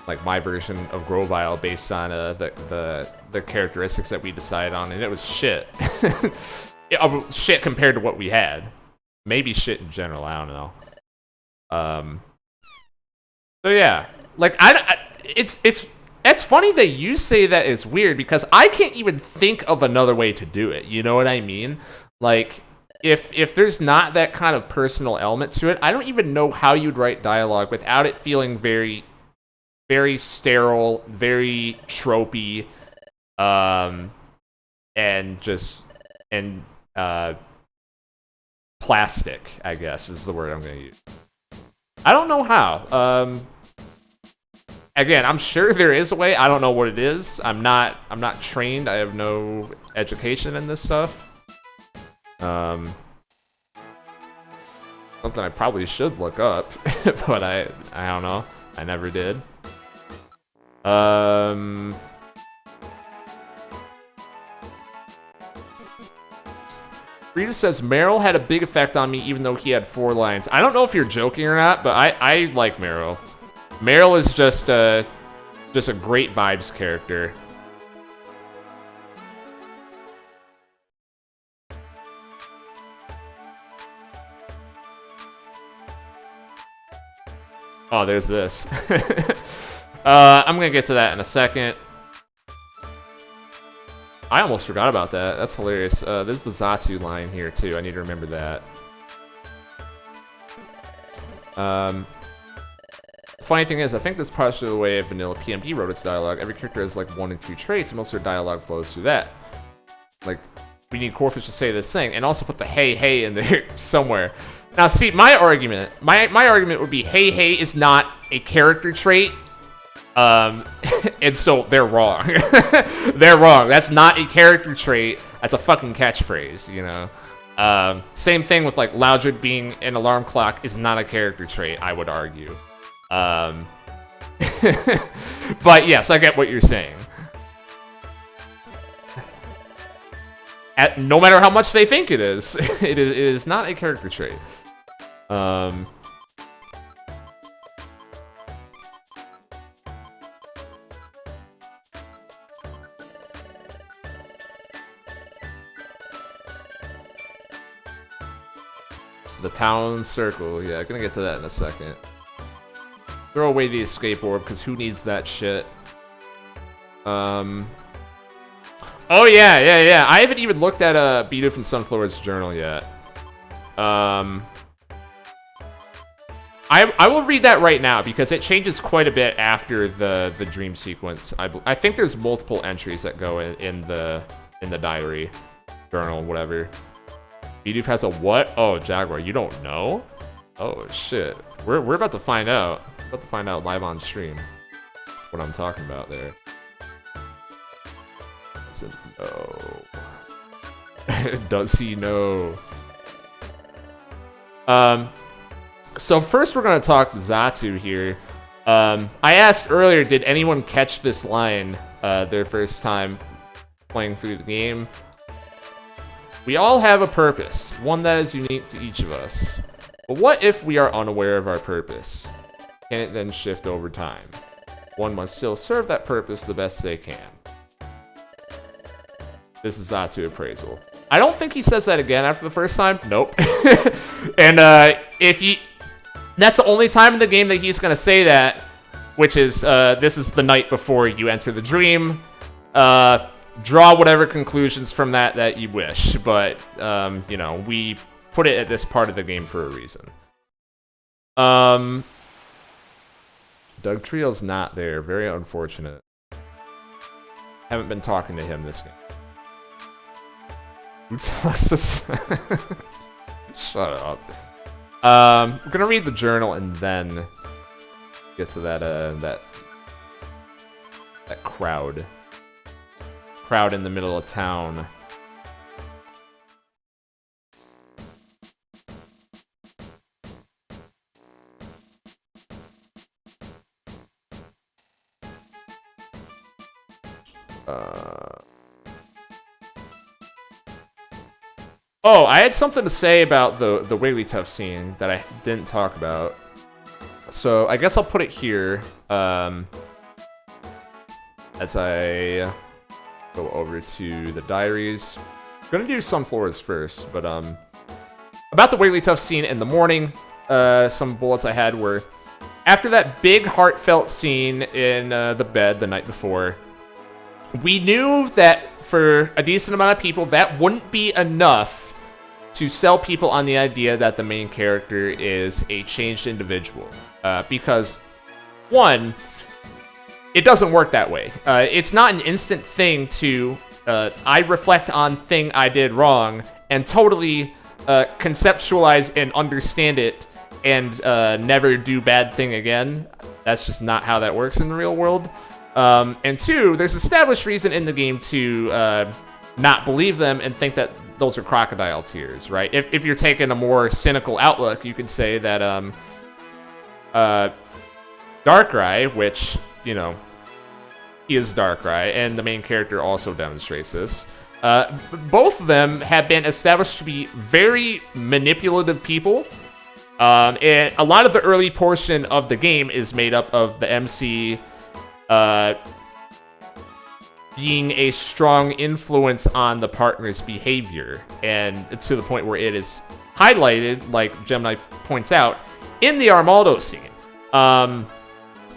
like my version of Grovile based on the characteristics that we decided on, and it was shit. Shit compared to what we had. Maybe shit in general. I don't know. So yeah, like it's funny that you say that it's weird because I can't even think of another way to do it. You know what I mean? Like if there's not that kind of personal element to it, I don't even know how you'd write dialogue without it feeling very, very sterile, very tropey, and just plastic, I guess is the word I'm gonna use. I don't know how. Again, I'm sure there is a way. I don't know what it is. I'm not trained. I have no education in this stuff. Something I probably should look up, but I don't know. I never did. Rita says Meryl had a big effect on me, even though he had 4 lines. I don't know if you're joking or not, but I like Meryl. Meryl is just a great vibes character. Oh, there's this. I'm gonna get to that in a second. I almost forgot about that. That's hilarious. There's the Zatu line here too. I need to remember that. Funny thing is, I think this partially the way vanilla PMD wrote its dialogue. Every character has like 1 or 2 traits, and most of their dialogue flows through that. Like, we need Corfish to say this thing, and also put the hey in there somewhere. Now, see, my argument would be hey is not a character trait, and so they're wrong. They're wrong. That's not a character trait. That's a fucking catchphrase, you know. Same thing with like Loudred being an alarm clock is not a character trait, I would argue. But yes, I get what you're saying. No matter how much they think it is, it is not a character trait. The town circle, yeah, gonna get to that in a second. Throw away the escape orb, because who needs that shit? Oh yeah. I haven't even looked at Beatu from Sunflower's journal yet. I will read that right now because it changes quite a bit after the dream sequence. I think there's multiple entries that go in the diary, journal, whatever. Beatu has a what? Oh, Jaguar, you don't know? Oh shit, we're about to find out. We're about to find out live on stream what I'm talking about there. Doesn't know. Does he know? So first we're gonna talk Zatu here. I asked earlier, did anyone catch this line their first time playing through the game? We all have a purpose, one that is unique to each of us. But what if we are unaware of our purpose? Can it then shift over time? One must still serve that purpose the best they can. This is Zatu appraisal. I don't think he says that again after the first time. Nope. And that's the only time in the game that he's gonna say that, which is this is the night before you enter the dream. Draw whatever conclusions from that you wish, but you know, we put it at this part of the game for a reason. Doug Trio's not there. Very unfortunate. Haven't been talking to him this game. Who talks this? Shut up. We're gonna read the journal and then get to that crowd in the middle of town. Oh, I had something to say about the Wigglytuff scene that I didn't talk about. So I guess I'll put it here as I go over to the diaries. I'm gonna do Sunflora's first, but about the Wigglytuff scene in the morning, some bullets I had were after that big heartfelt scene in the bed the night before. We knew that for a decent amount of people, that wouldn't be enough to sell people on the idea that the main character is a changed individual. Because, one, it doesn't work that way. It's not an instant thing to, I reflect on thing I did wrong and totally conceptualize and understand it and never do bad thing again. That's just not how that works in the real world. And two, there's established reason in the game to not believe them and think that those are crocodile tears, right? If you're taking a more cynical outlook, you could say that Darkrai, which, you know, he is Darkrai, and the main character also demonstrates this. Both of them have been established to be very manipulative people. And a lot of the early portion of the game is made up of the MC being a strong influence on the partner's behavior, and to the point where it is highlighted, like Gemini points out, in the Armaldo scene.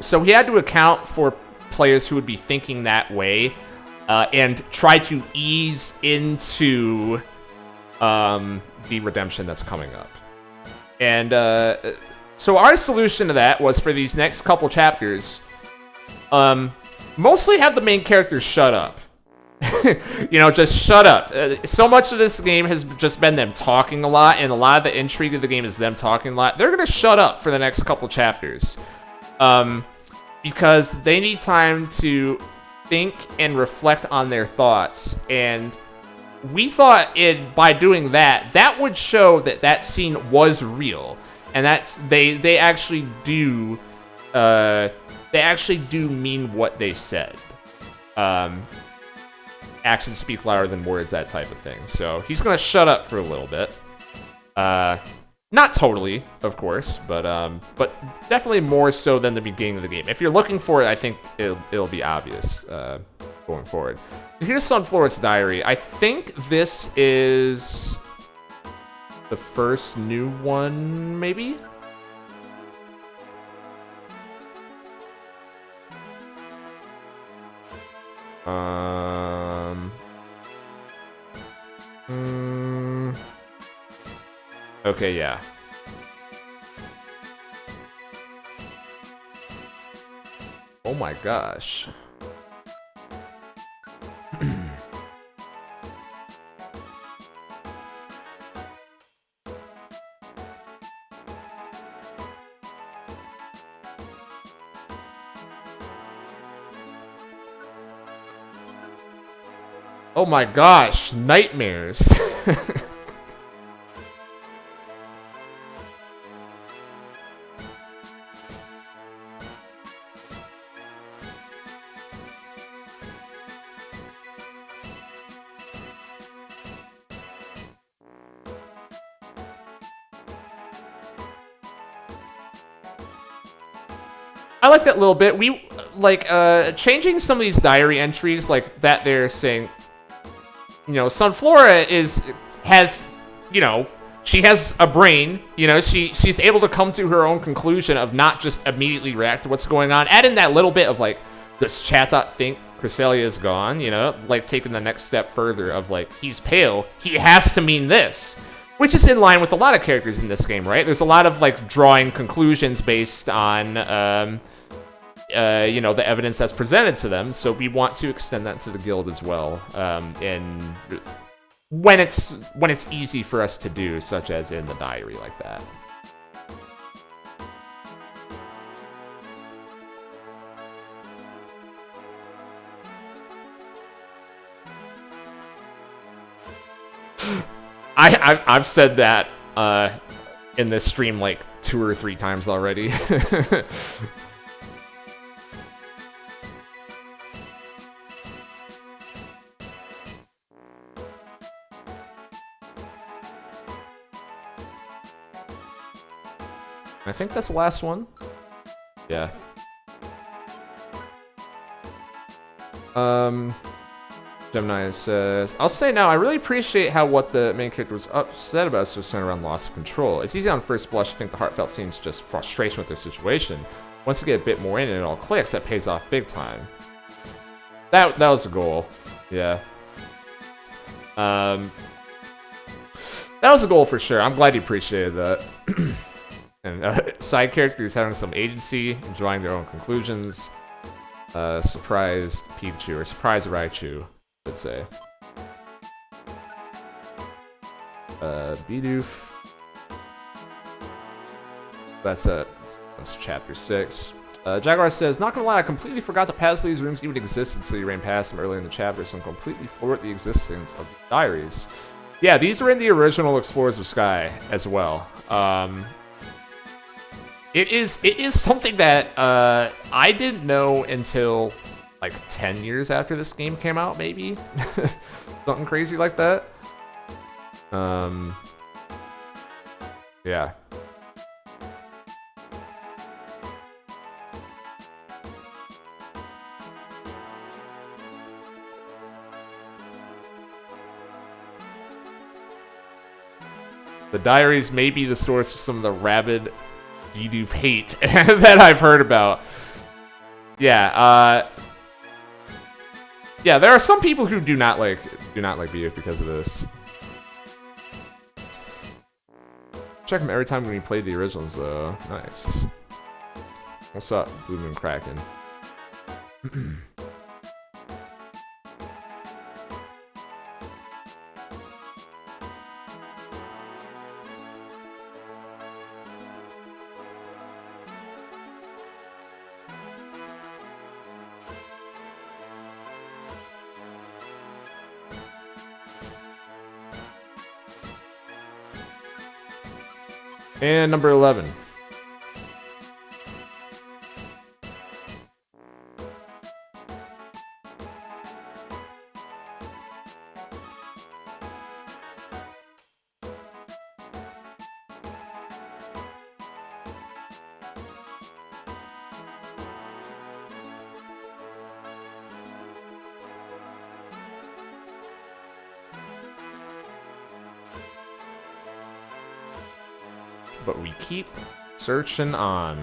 So he had to account for players who would be thinking that way, and try to ease into the redemption that's coming up. And so our solution to that was, for these next couple chapters, mostly have the main character shut up. You know, just shut up. So much of this game has just been them talking a lot, and a lot of the intrigue of the game is them talking a lot. They're going to shut up for the next couple chapters. Because they need time to think and reflect on their thoughts. And we thought by doing that, that would show that that scene was real. And that's they actually do mean what they said. Actions speak louder than words, that type of thing. So he's gonna shut up for a little bit. Not totally, of course, but definitely more so than the beginning of the game. If you're looking for it, I think it'll be obvious going forward. Here's Sunflora's diary. I think this is the first new one, maybe? Okay, yeah. Oh my gosh. Oh my gosh, nightmares. I like that little bit. We like changing some of these diary entries, like that they're saying, you know, Sunflora has, you know, she has a brain, you know, she's able to come to her own conclusion of not just immediately react to what's going on. Add in that little bit of like, does Chatot think Cresselia is gone, you know, like taking the next step further of like, he's pale, he has to mean this. Which is in line with a lot of characters in this game, right? There's a lot of like drawing conclusions based on you know, the evidence that's presented to them, so we want to extend that to the guild as well, and when it's easy for us to do, such as in the diary like that. I've said that in this stream like 2 or 3 times already. I think that's the last one. Yeah. Gemini says, I'll say now, I really appreciate how what the main character was upset about is centered around loss of control. It's easy on first blush to think the heartfelt scene's just frustration with their situation. Once you get a bit more in and it all clicks, that pays off big time. That was the goal. Yeah. That was a goal for sure. I'm glad you appreciated that. And side characters having some agency, enjoying their own conclusions. Surprised Pikachu, or surprised Raichu, let's say. Bidoof. That's chapter 6. Jaguar says, not gonna lie, I completely forgot the past these rooms even existed until you ran past them earlier in the chapter, so I'm completely forgot the existence of the diaries. Yeah, these were in the original Explorers of Sky as well. It is something that I didn't know until like 10 years after this game came out, maybe. Something crazy like that. Yeah. The diaries may be the source of some of the rabid Bidoof hate that I've heard about. Yeah, yeah, there are some people who do not like Bidoof because of this. Check him every time when you played the originals, though. Nice. What's up, Blue Moon Kraken? And number 11. But we keep searching on.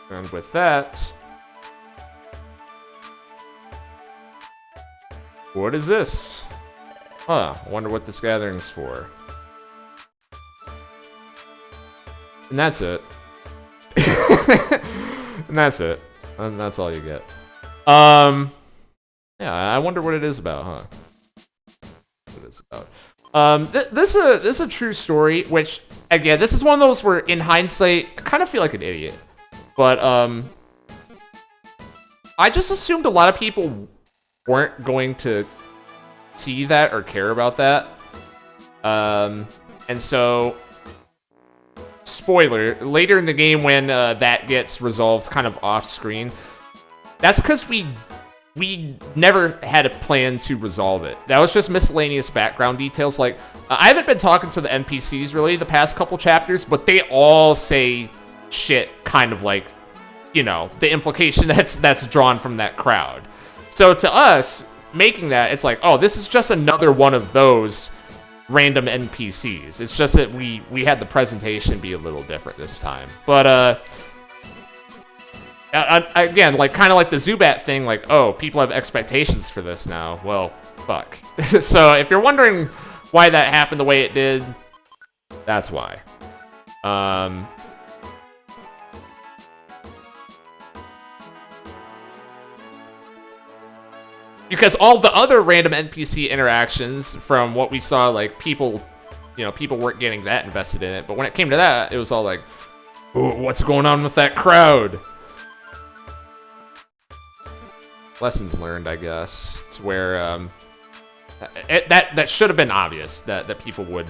And with that, what is this? Huh, I wonder what this gathering's for. And that's it. And that's it. And that's all you get. Yeah, I wonder what it is about, huh? What it is about. This is a true story, which, again, this is one of those where, in hindsight, I kind of feel like an idiot. But, I just assumed a lot of people weren't going to see that or care about that. And so, spoiler, later in the game when that gets resolved kind of off screen, that's because we never had a plan to resolve it. That was just miscellaneous background details. Like, I haven't been talking to the NPCs really the past couple chapters, but they all say shit kind of like, you know, the implication that's drawn from that crowd. So to us, making that, it's like, oh, this is just another one of those random NPCs. It's just that we had the presentation be a little different this time. But again, like kind of like the Zubat thing, like, oh, people have expectations for this now. Well, fuck. So if you're wondering why that happened the way it did, that's why. Because all the other random NPC interactions, from what we saw, like, people weren't getting that invested in it. But when it came to that, it was all like, oh, what's going on with that crowd? Lessons learned, I guess. It's where, that should have been obvious, that people would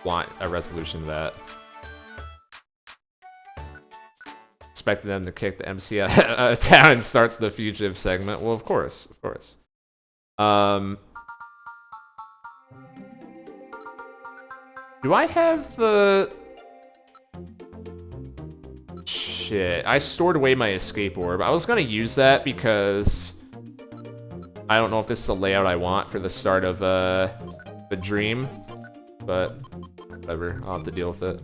want a resolution to that. expecting them to kick the MC out of town and start the fugitive segment. Well, of course, of course. Do I have the... Shit, I stored away my escape orb. I was gonna use that because I don't know if this is the layout I want for the start of the dream, but whatever, I'll have to deal with it.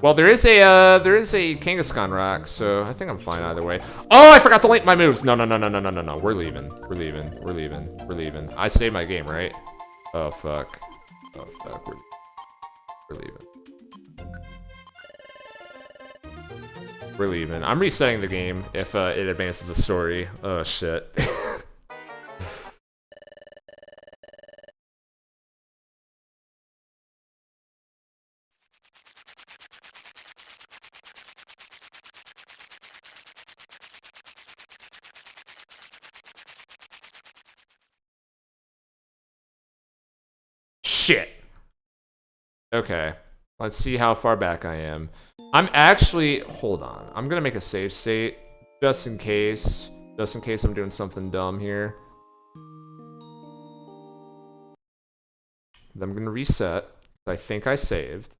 Well, there is a Kangaskhan rock, so I think I'm fine either way. Oh, I forgot to link my moves. No. We're leaving. We're leaving. I saved my game, right? Oh fuck. We're leaving. We're leaving. I'm resetting the game if it advances the story. Oh shit. Shit. Okay. Let's see how far back I am. I'm actually... Hold on. I'm gonna make a save state. Just in case. Just in case I'm doing something dumb here. Then I'm gonna reset. I think I saved.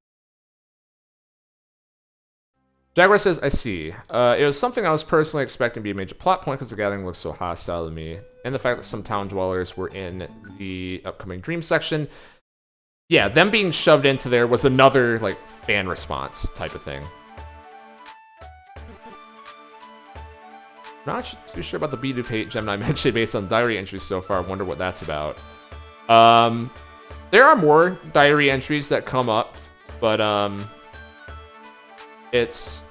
Jaguar says, I see. It was something I was personally expecting to be a major plot point because the gathering looks so hostile to me. And the fact that some town dwellers were in the upcoming dream section. Yeah, them being shoved into there was another, like, fan response type of thing. Not too sure about the Bidoof Gemini mentioned based on diary entries so far. I wonder what that's about. There are more diary entries that come up, but, it's...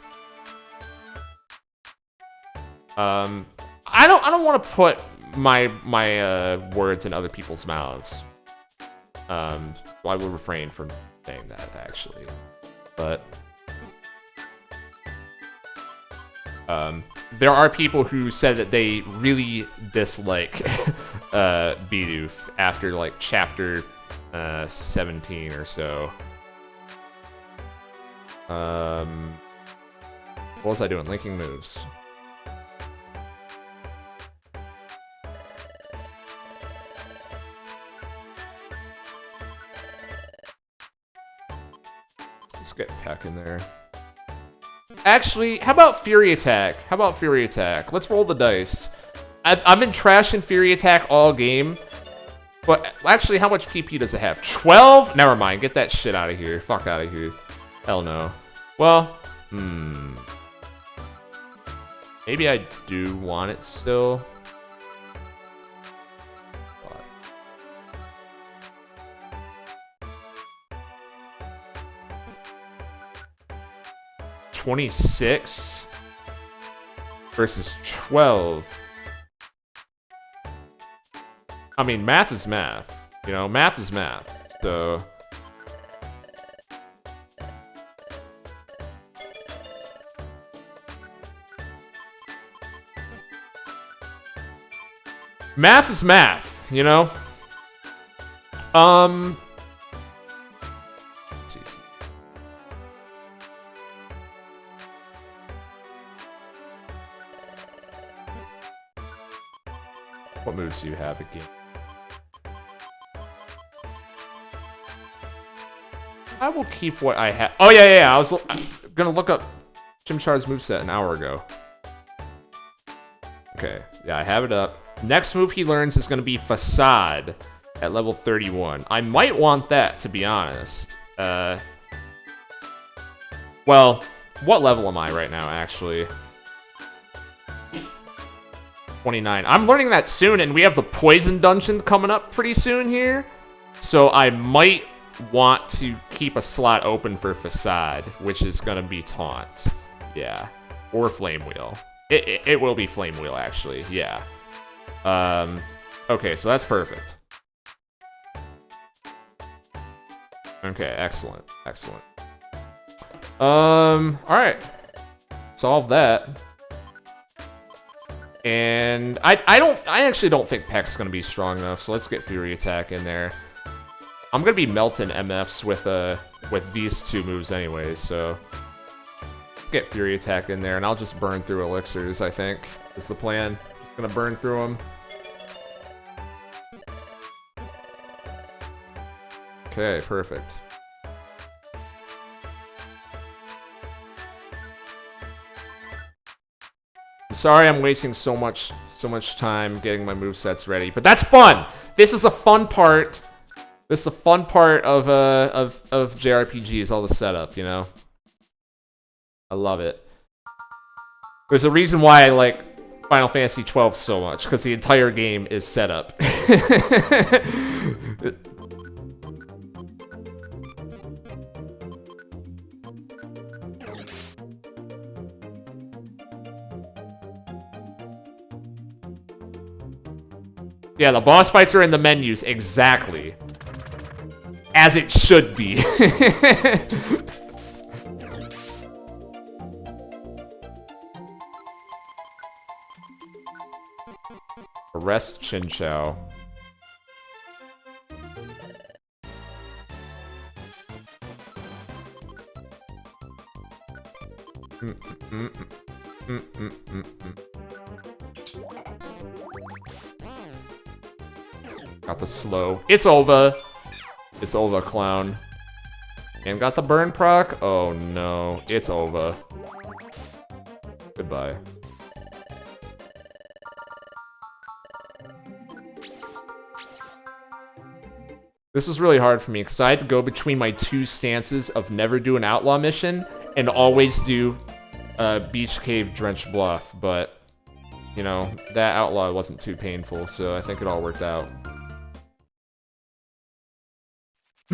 I don't want to put my words in other people's mouths. I will refrain from saying that, actually. But there are people who said that they really dislike Bidoof after like chapter 17 or so. What was I doing? Linking moves. Let's get Peck in there. Actually, how about Fury Attack? Let's roll the dice. I've been trashing Fury Attack all game. But actually, how much PP does it have? 12? Never mind. Get that shit out of here. Fuck out of here. Hell no. Well, maybe I do want it still. 26 versus 12. I mean, math is math. You know, math is math. So... math is math, you know? Let's see. What moves do you have again? I will keep what I have. Oh, yeah. I was gonna look up Chimchar's moveset an hour ago. Okay, yeah, I have it up. Next move he learns is going to be Facade at level 31. I might want that, to be honest. Well, what level am I right now, actually? 29. I'm learning that soon, and we have the Poison Dungeon coming up pretty soon here. So I might want to keep a slot open for Facade, which is going to be Taunt. Yeah. Or Flame Wheel. It will be Flame Wheel, actually. Yeah. Okay, so that's perfect. Okay, excellent. Alright. Solve that. And I actually don't think Peck's gonna be strong enough, so let's get Fury Attack in there. I'm gonna be melting MFs with these two moves anyways, so get Fury Attack in there, and I'll just burn through elixirs, I think, is the plan. Just gonna burn through them. Okay, perfect. I'm sorry I'm wasting so much time getting my movesets ready, but that's fun! This is a fun part. This is a fun part of JRPGs, all the setup, you know? I love it. There's a reason why I like Final Fantasy XII so much, because the entire game is set up. Yeah, the boss fights are in the menus, exactly. As it should be. Arrest Chinchou. Got the slow. It's over. It's over, clown. And got the burn proc? Oh no, it's over. Goodbye. This is really hard for me, because I had to go between my two stances of never do an outlaw mission and always do Beach Cave Drench Bluff, but, you know, that outlaw wasn't too painful, so I think it all worked out.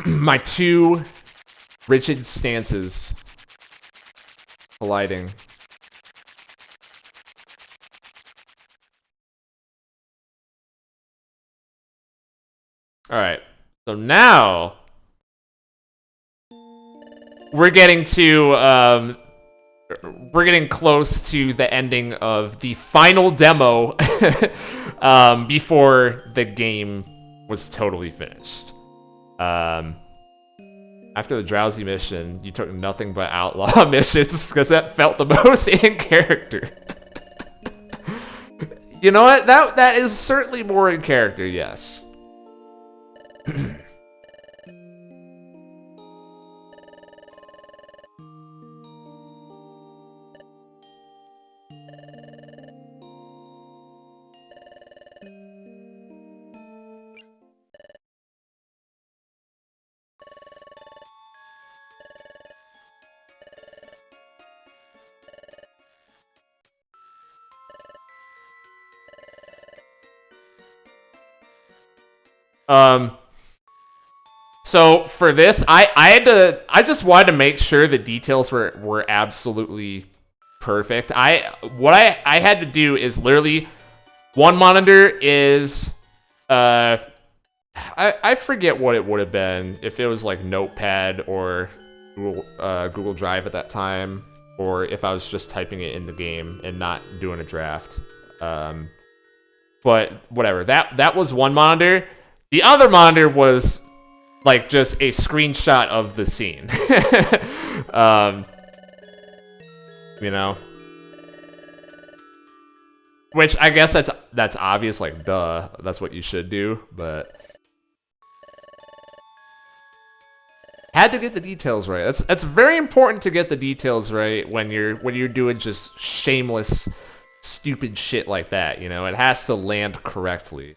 My two rigid stances colliding. Alright, so now we're getting to, we're getting close to the ending of the final demo before the game was totally finished. After the drowsy mission, you took nothing but outlaw missions because that felt the most in character. You know what? That is certainly more in character, yes. So for this, I just wanted to make sure the details were absolutely perfect. What I had to do is literally one monitor is I forget what it would have been if it was like Notepad or Google Drive at that time, or if I was just typing it in the game and not doing a draft. But whatever. That was one monitor. The other monitor was like just a screenshot of the scene. You know, which I guess that's obvious, like duh, that's what you should do, but had to get the details right. That's very important to get the details right when you're doing just shameless stupid shit like that, you know. It has to land correctly.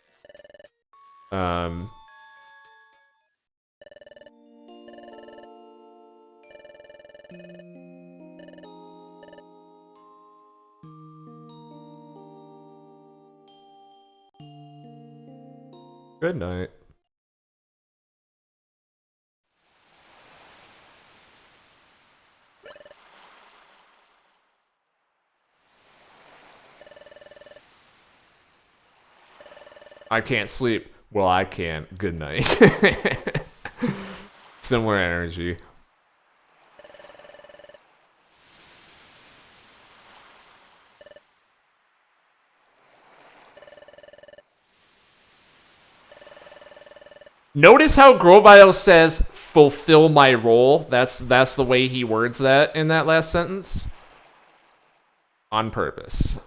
Good night. I can't sleep. Well, I can. Good night. Similar energy. Notice how Grovile says, fulfill my role. That's the way he words that in that last sentence. On purpose.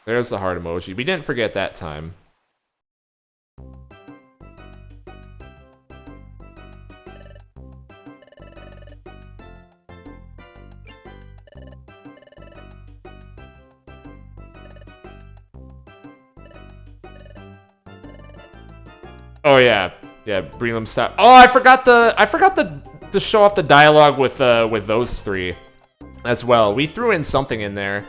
There's the heart emoji. We didn't forget that time. Oh yeah, yeah. Brelam stop. Oh, I forgot to show off the dialogue with those three as well. We threw in something in there.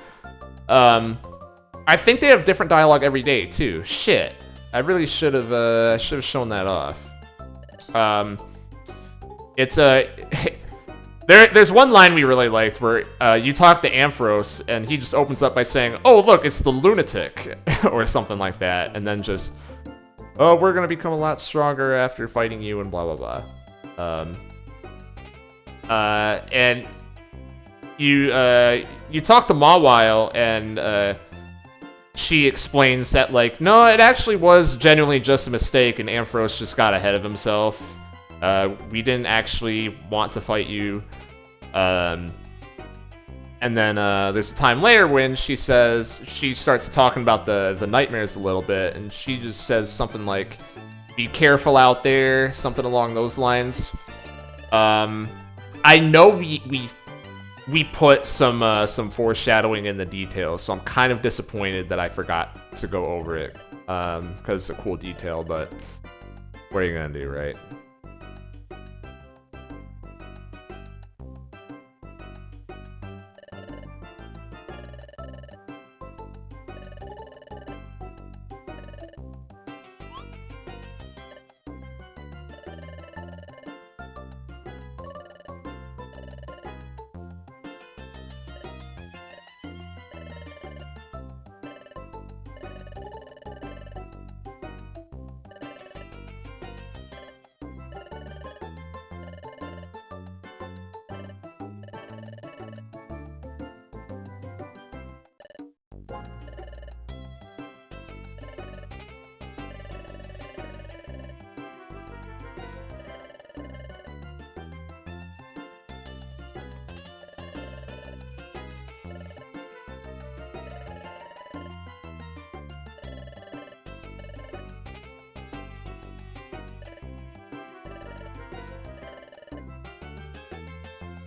I think they have different dialogue every day too. Shit, I really should have shown that off. It's a there's one line we really liked where you talk to Ampharos and he just opens up by saying, "Oh look, it's the lunatic," or something like that, and then just, "Oh, we're gonna become a lot stronger after fighting you," and blah blah blah. And you talk to Mawile and she explains that, like, no, it actually was genuinely just a mistake, and Ampharos just got ahead of himself. We didn't actually want to fight you. And then there's a time later when she starts talking about the nightmares a little bit, and she just says something like, "Be careful out there," something along those lines. I know we put some foreshadowing in the details, so I'm kind of disappointed that I forgot to go over it, because it's a cool detail, but what are you gonna do, right?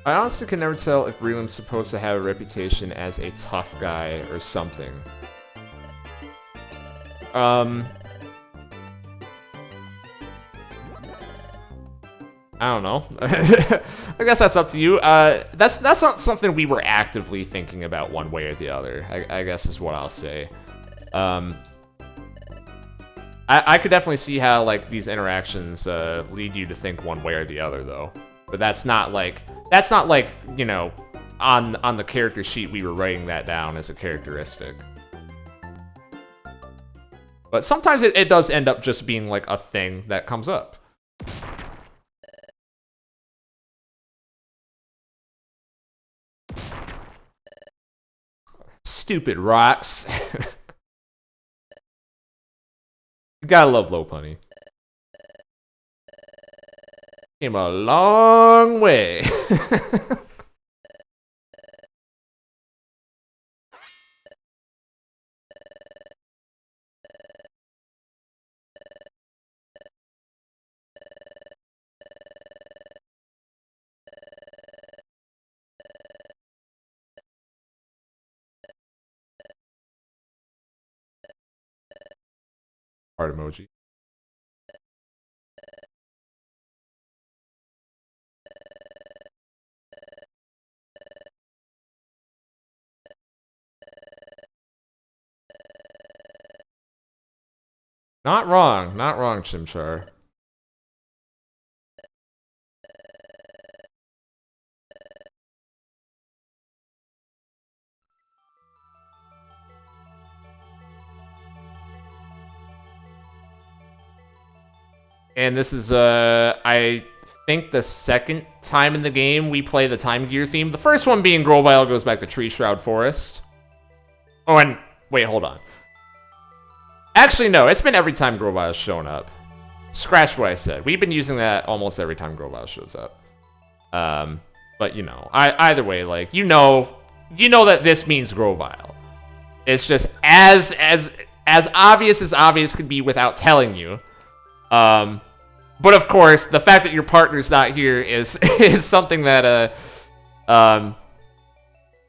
I honestly can never tell if Brelam's supposed to have a reputation as a tough guy or something. I don't know. I guess that's up to you. That's not something we were actively thinking about one way or the other, I guess is what I'll say. I could definitely see how, like, these interactions lead you to think one way or the other, though. But that's not like, you know, on the character sheet we were writing that down as a characteristic. But sometimes it does end up just being like a thing that comes up. Stupid rocks. You gotta love Lopunny. Came a long way. Heart emoji. Not wrong, Chimchar. And this is, I think the second time in the game we play the Time Gear theme. The first one being Grovyle goes back to Tree Shroud Forest. Oh, and wait, hold on. Actually, no, it's been every time Grovile's shown up. Scratch what I said. We've been using that almost every time Grovile shows up. But you know, either way, like you know that this means Grovile. It's just as obvious could be without telling you. But of course, the fact that your partner's not here is something that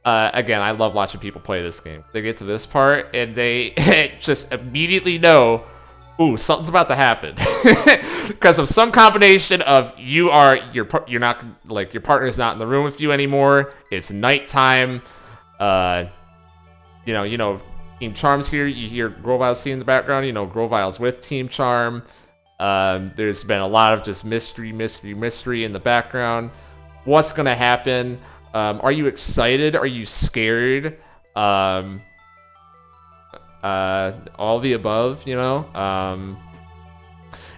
again, I love watching people play this game. They get to this part and they just immediately know, ooh, something's about to happen, because of some combination of you're not, like, your partner's not in the room with you anymore. It's nighttime. You know, Team Charm's here. You hear Grovile's scene in the background. You know, Grovile's with Team Charm. There's been a lot of just mystery in the background. What's gonna happen? Are you excited? Are you scared? All the above, you know?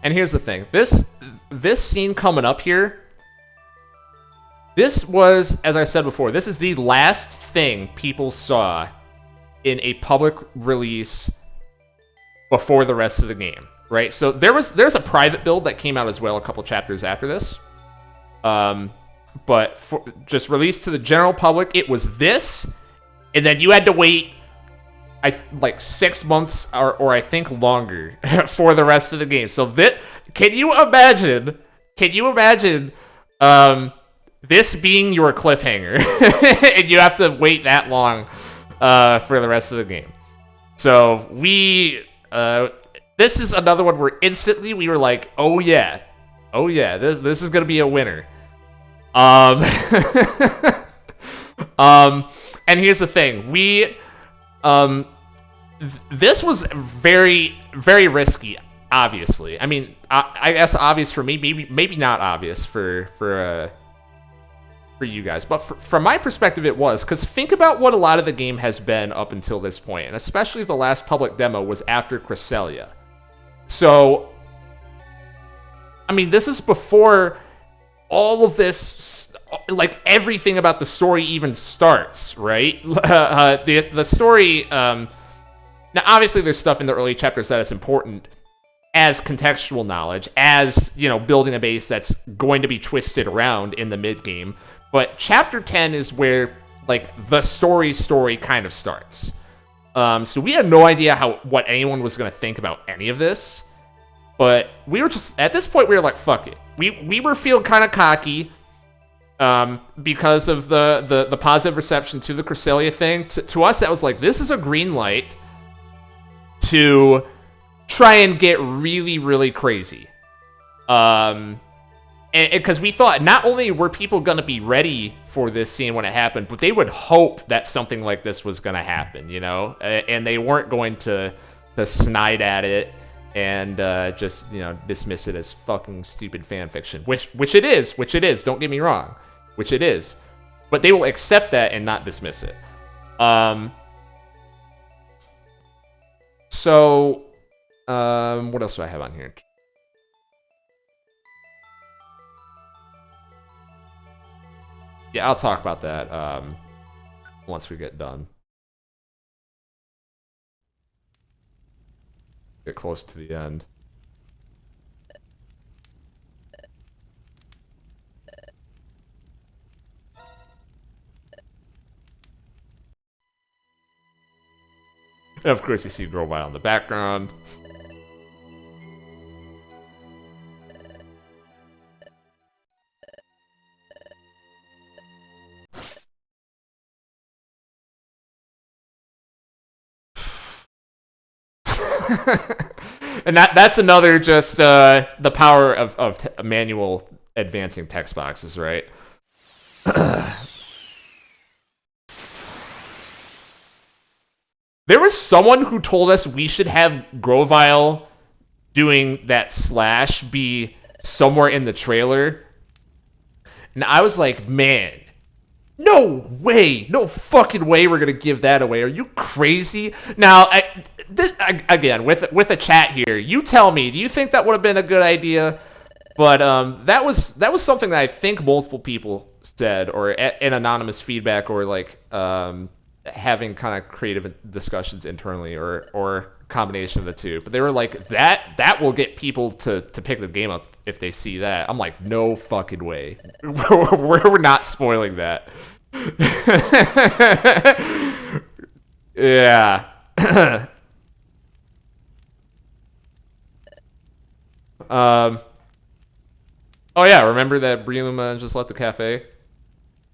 And here's the thing. This scene coming up here, this was, as I said before, this is the last thing people saw in a public release before the rest of the game, right? So there's a private build that came out as well a couple chapters after this. But just released to the general public, it was this, and then you had to wait like 6 months or I think longer for the rest of the game. So can you imagine this being your cliffhanger and you have to wait that long for the rest of the game? So this is another one where instantly we were like, oh yeah, this is gonna be a winner. And here's the thing, this was very, very risky, obviously. I mean, I guess obvious for me, maybe not obvious for you guys, but from my perspective it was, because think about what a lot of the game has been up until this point, and especially the last public demo was after Cresselia. So, I mean, this is before all of this, like, everything about the story even starts, right? The story, now obviously there's stuff in the early chapters that is important as contextual knowledge, as, you know, building a base that's going to be twisted around in the mid-game, but chapter 10 is where, like, the story kind of starts. So we had no idea what anyone was going to think about any of this, but we were just, at this point, we were like, fuck it. We were feeling kind of cocky because of the positive reception to the Cresselia thing. To us, that was like, this is a green light to try and get really, really crazy. Because we thought not only were people going to be ready for this scene when it happened, but they would hope that something like this was going to happen, you know? And they weren't going to snide at it and just, you know, dismiss it as fucking stupid fan fiction, which it is, don't get me wrong, which it is. But they will accept that and not dismiss it. So, what else do I have on here? Yeah, I'll talk about that once we get done. Get close to the end. And of course, you see Grovile in the background. And that's another just the power of manual advancing text boxes, right? There was someone who told us we should have Grovile doing that slash be somewhere in the trailer. And I was like, man, no way, no fucking way we're going to give that away. Are you crazy? Now, again, with a chat here, you tell me, do you think that would have been a good idea? But that was something that I think multiple people said, or in anonymous feedback, or like having kind of creative discussions internally, or combination of the two. But they were like, that will get people to pick the game up if they see that. I'm like, no fucking way. We're not spoiling that. Yeah. Oh yeah, remember that Bream just left the cafe?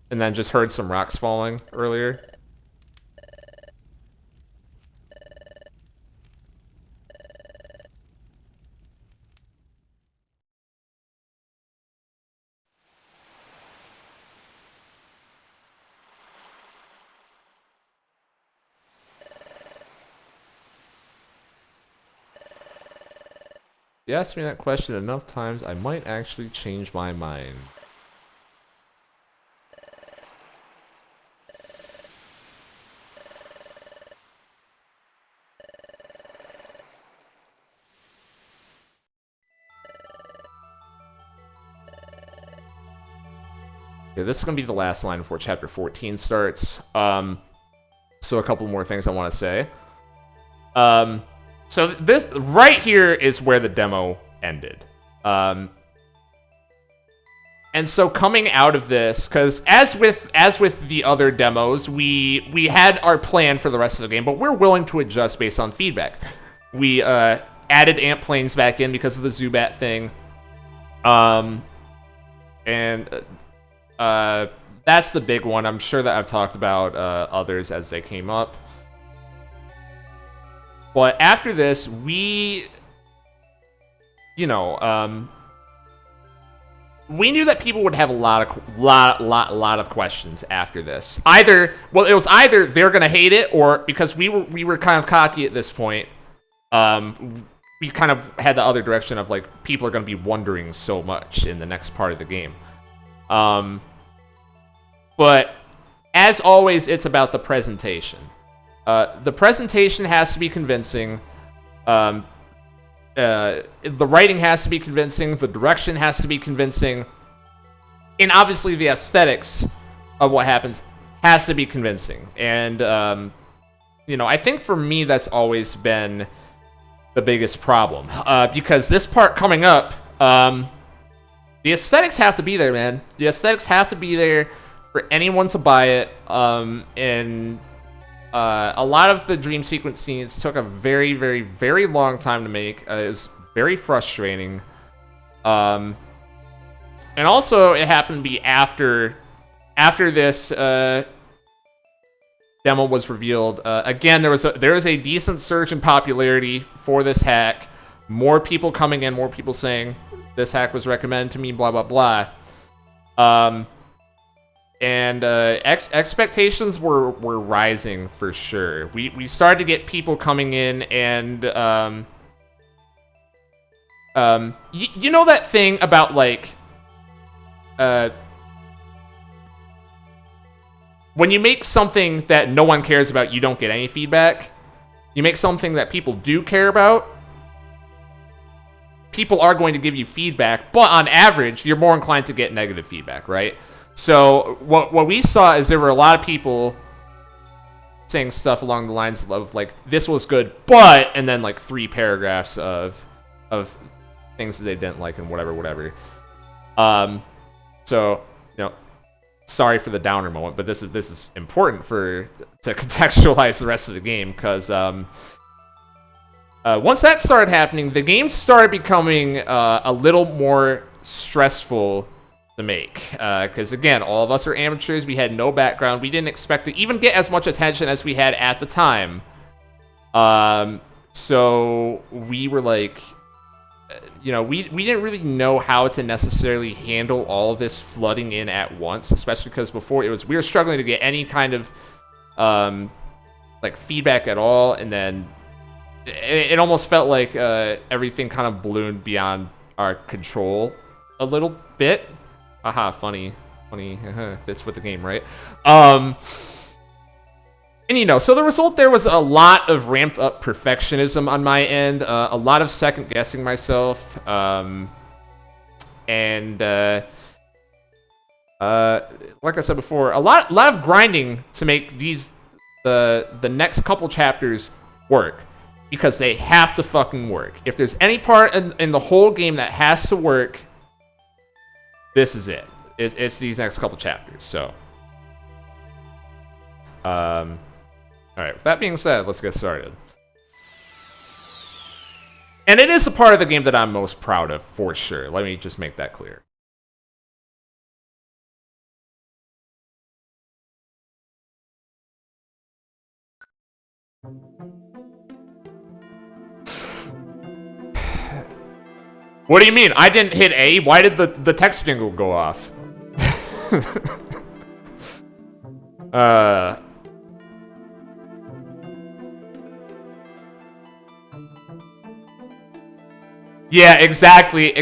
And then just heard some rocks falling earlier? You asked me that question enough times, I might actually change my mind. Okay, this is going to be the last line before chapter 14 starts. So a couple more things I want to say. So this right here is where the demo ended. And so coming out of this, because as with the other demos, we had our plan for the rest of the game, but we're willing to adjust based on feedback. We added amp planes back in because of the Zubat thing. That's the big one. I'm sure that I've talked about others as they came up. But after this, we knew that people would have a lot of questions after this. It was either they're gonna hate it, or because we were kind of cocky at this point, we kind of had the other direction of like people are gonna be wondering so much in the next part of the game. But as always, it's about the presentation. The presentation has to be convincing. The writing has to be convincing. The direction has to be convincing. And obviously the aesthetics of what happens has to be convincing. And, I think for me that's always been the biggest problem. Because this part coming up, the aesthetics have to be there, man. The aesthetics have to be there for anyone to buy it. A lot of the dream sequence scenes took a very, very, very long time to make. It was very frustrating. And also, it happened to be after this demo was revealed. Again, there was a decent surge in popularity for this hack. More people coming in, more people saying this hack was recommended to me, blah blah blah. And expectations were rising for sure. We started to get people coming in and you know that thing about like when you make something that no one cares about, you don't get any feedback. You make something that people do care about, people are going to give you feedback, but on average, you're more inclined to get negative feedback, right? So what we saw is there were a lot of people saying stuff along the lines of like, this was good, but, and then like 3 paragraphs of things that they didn't like and whatever. So, sorry for the downer moment, but this is important to contextualize the rest of the game, because once that started happening, the game started becoming a little more stressful to make, because again, all of us are amateurs. We had no background. We didn't expect to even get as much attention as we had at the time. So we were like, we didn't really know how to necessarily handle all of this flooding in at once, especially because before we were struggling to get any kind of like feedback at all, and then it almost felt like everything kind of ballooned beyond our control a little bit. Haha, funny, fits with the game, right? And so the result there was a lot of ramped up perfectionism on my end, a lot of second guessing myself, and like I said before, a lot of grinding to make the next couple chapters work. because they have to fucking work. If there's any part in the whole game that has to work, this is it. It's these next couple chapters. So, all right. With that being said, let's get started. And it is a part of the game that I'm most proud of, for sure. Let me just make that clear. What do you mean? I didn't hit A? Why did the text jingle go off? Yeah, exactly.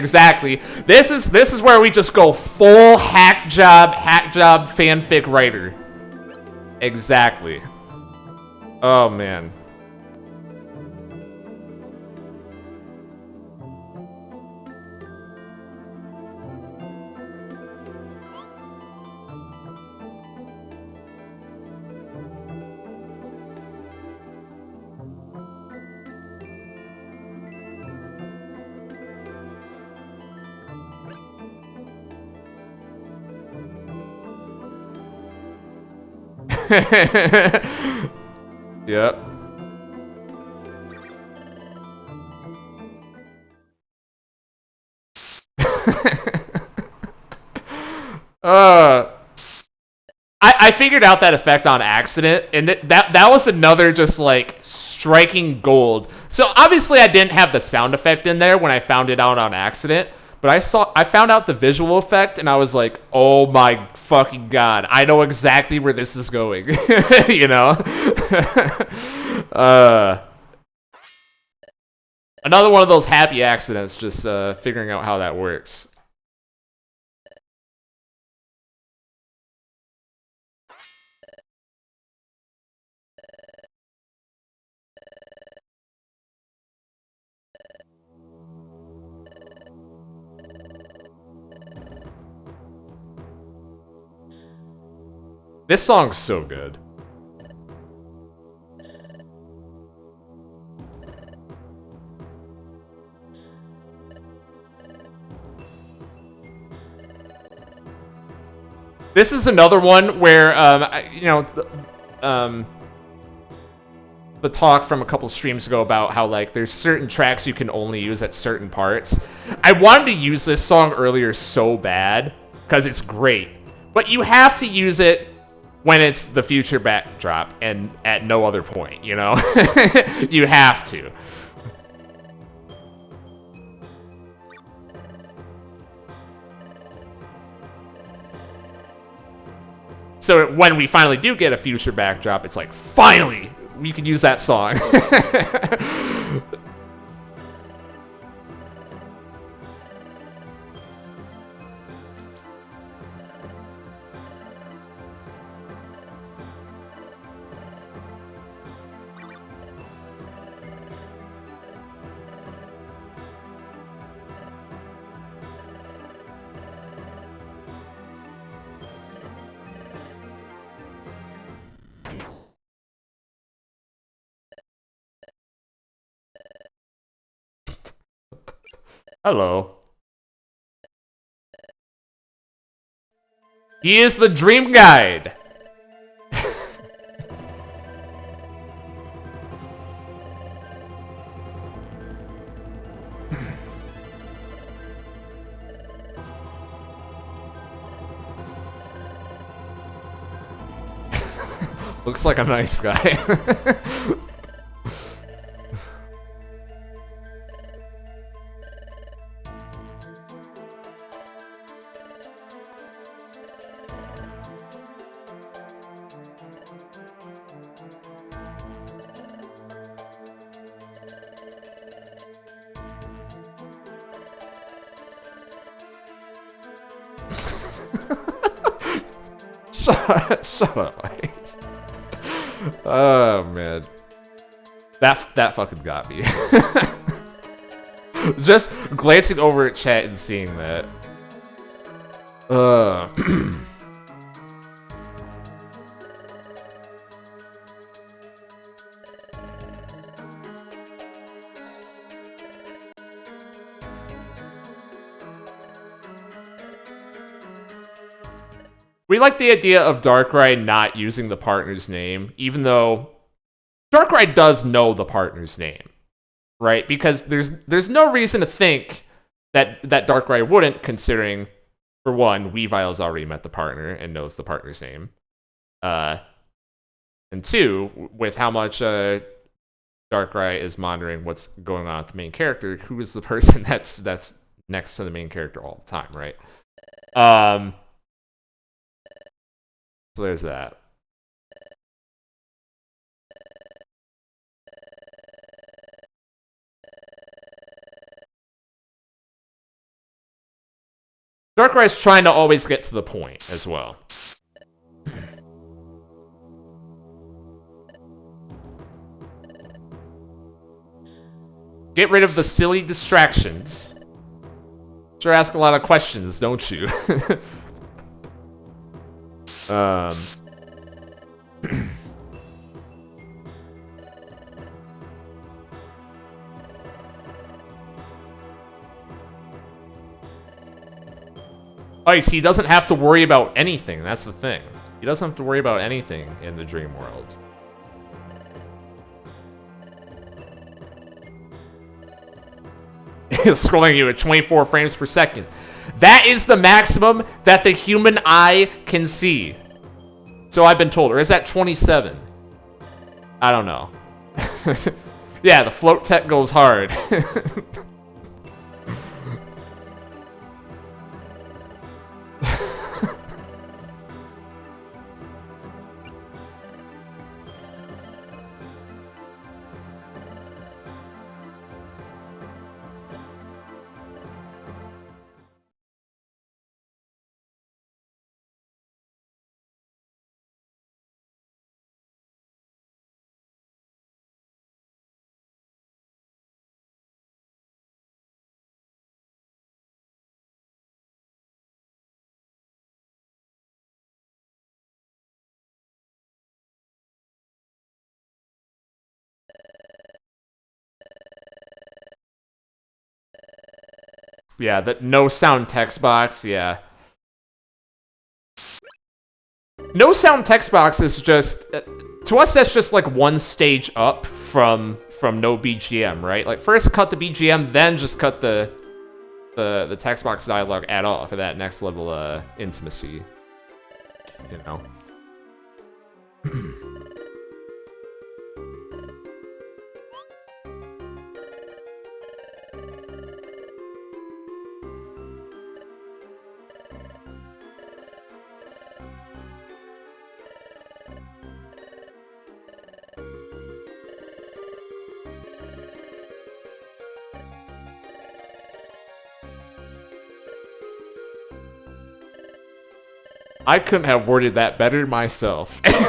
This is where we just go full hack job fanfic writer. Exactly. Oh man. Yep. I figured out that effect on accident, and that was another just like striking gold. So obviously I didn't have the sound effect in there when I found it out on accident, but I found out the visual effect, and I was like, oh my fucking god, I know exactly where this is going. You know? Another one of those happy accidents, just figuring out how that works. This song's so good. This is another one where, you know, the talk from a couple streams ago about how, like, there's certain tracks you can only use at certain parts. I wanted to use this song earlier so bad, because it's great. But you have to use it when it's the future backdrop and at no other point, you know? You have to. So when we finally do get a future backdrop, it's like, finally, we can use that song. Hello. He is the dream guide. Looks like a nice guy. Shut up, Ice. Oh man, that fucking got me. Just glancing over at chat and seeing that. We like the idea of Darkrai not using the partner's name, even though Darkrai does know the partner's name, right? Because there's no reason to think that Darkrai wouldn't, considering, for one, Weavile's already met the partner and knows the partner's name. And two, with how much Darkrai is monitoring what's going on with the main character, who is the person that's next to the main character all the time, right? So there's that. Darkrai's trying to always get to the point as well. Get rid of the silly distractions. Sure ask a lot of questions, don't you? Ice, he doesn't have to worry about anything, that's the thing. He doesn't have to worry about anything in the dream world. Scrolling you at 24 frames per second. That is the maximum that the human eye can see. So I've been told. Or is that 27? I don't know. Yeah, the float tech goes hard. Yeah, the no sound text box, yeah. No sound text box is just, to us that's just like one stage up from no BGM, right? Like first cut the BGM, then just cut the text box dialogue at all for that next level intimacy. You know. I couldn't have worded that better myself. God.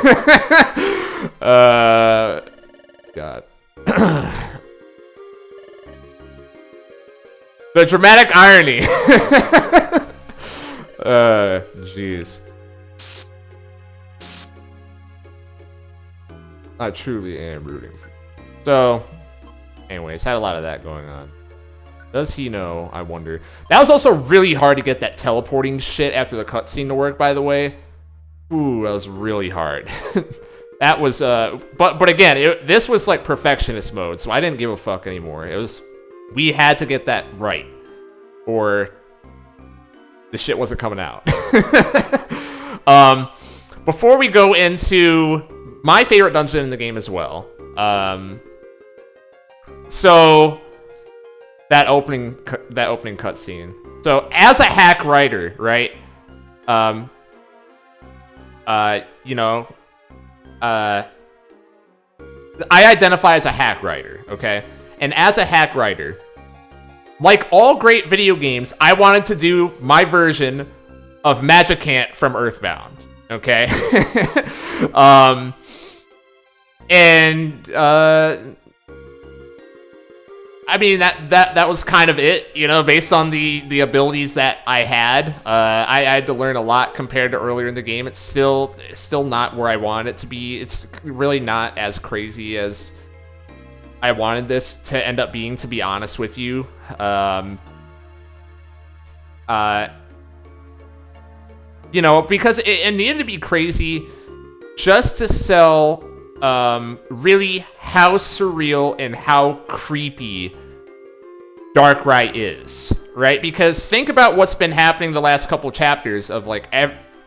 The dramatic irony. Jeez. I truly am rooting for you. So, anyways, had a lot of that going on. Does he know? I wonder. That was also really hard to get that teleporting shit after the cutscene to work, by the way. Ooh, that was really hard. That was, but again, this was like perfectionist mode, so I didn't give a fuck anymore. It was, we had to get that right, or the shit wasn't coming out. Before we go into my favorite dungeon in the game as well, so that opening cutscene. So as a hack writer, right? You know, I identify as a hack writer, okay? And as a hack writer, like all great video games, I wanted to do my version of Magicant from Earthbound, okay? I mean, that was kind of it, you know, based on the abilities that I had. I had to learn a lot compared to earlier in the game. It's still not where I want it to be. It's really not as crazy as I wanted this to end up being, to be honest with you. Yeah, You know, because it needed to be crazy just to sell really how surreal and how creepy Darkrai is, right? Because think about what's been happening the last couple chapters of like,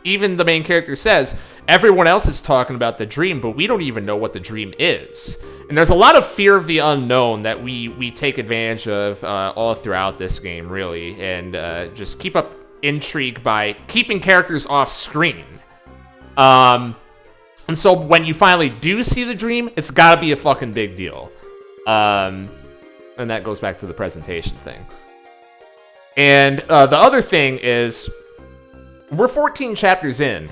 even the main character says, everyone else is talking about the dream, but we don't even know what the dream is. And there's a lot of fear of the unknown that we take advantage of all throughout this game, really, and just keep up intrigue by keeping characters off screen. And so when you finally do see the dream, it's gotta be a fucking big deal. And that goes back to the presentation thing. And the other thing is, we're 14 chapters in.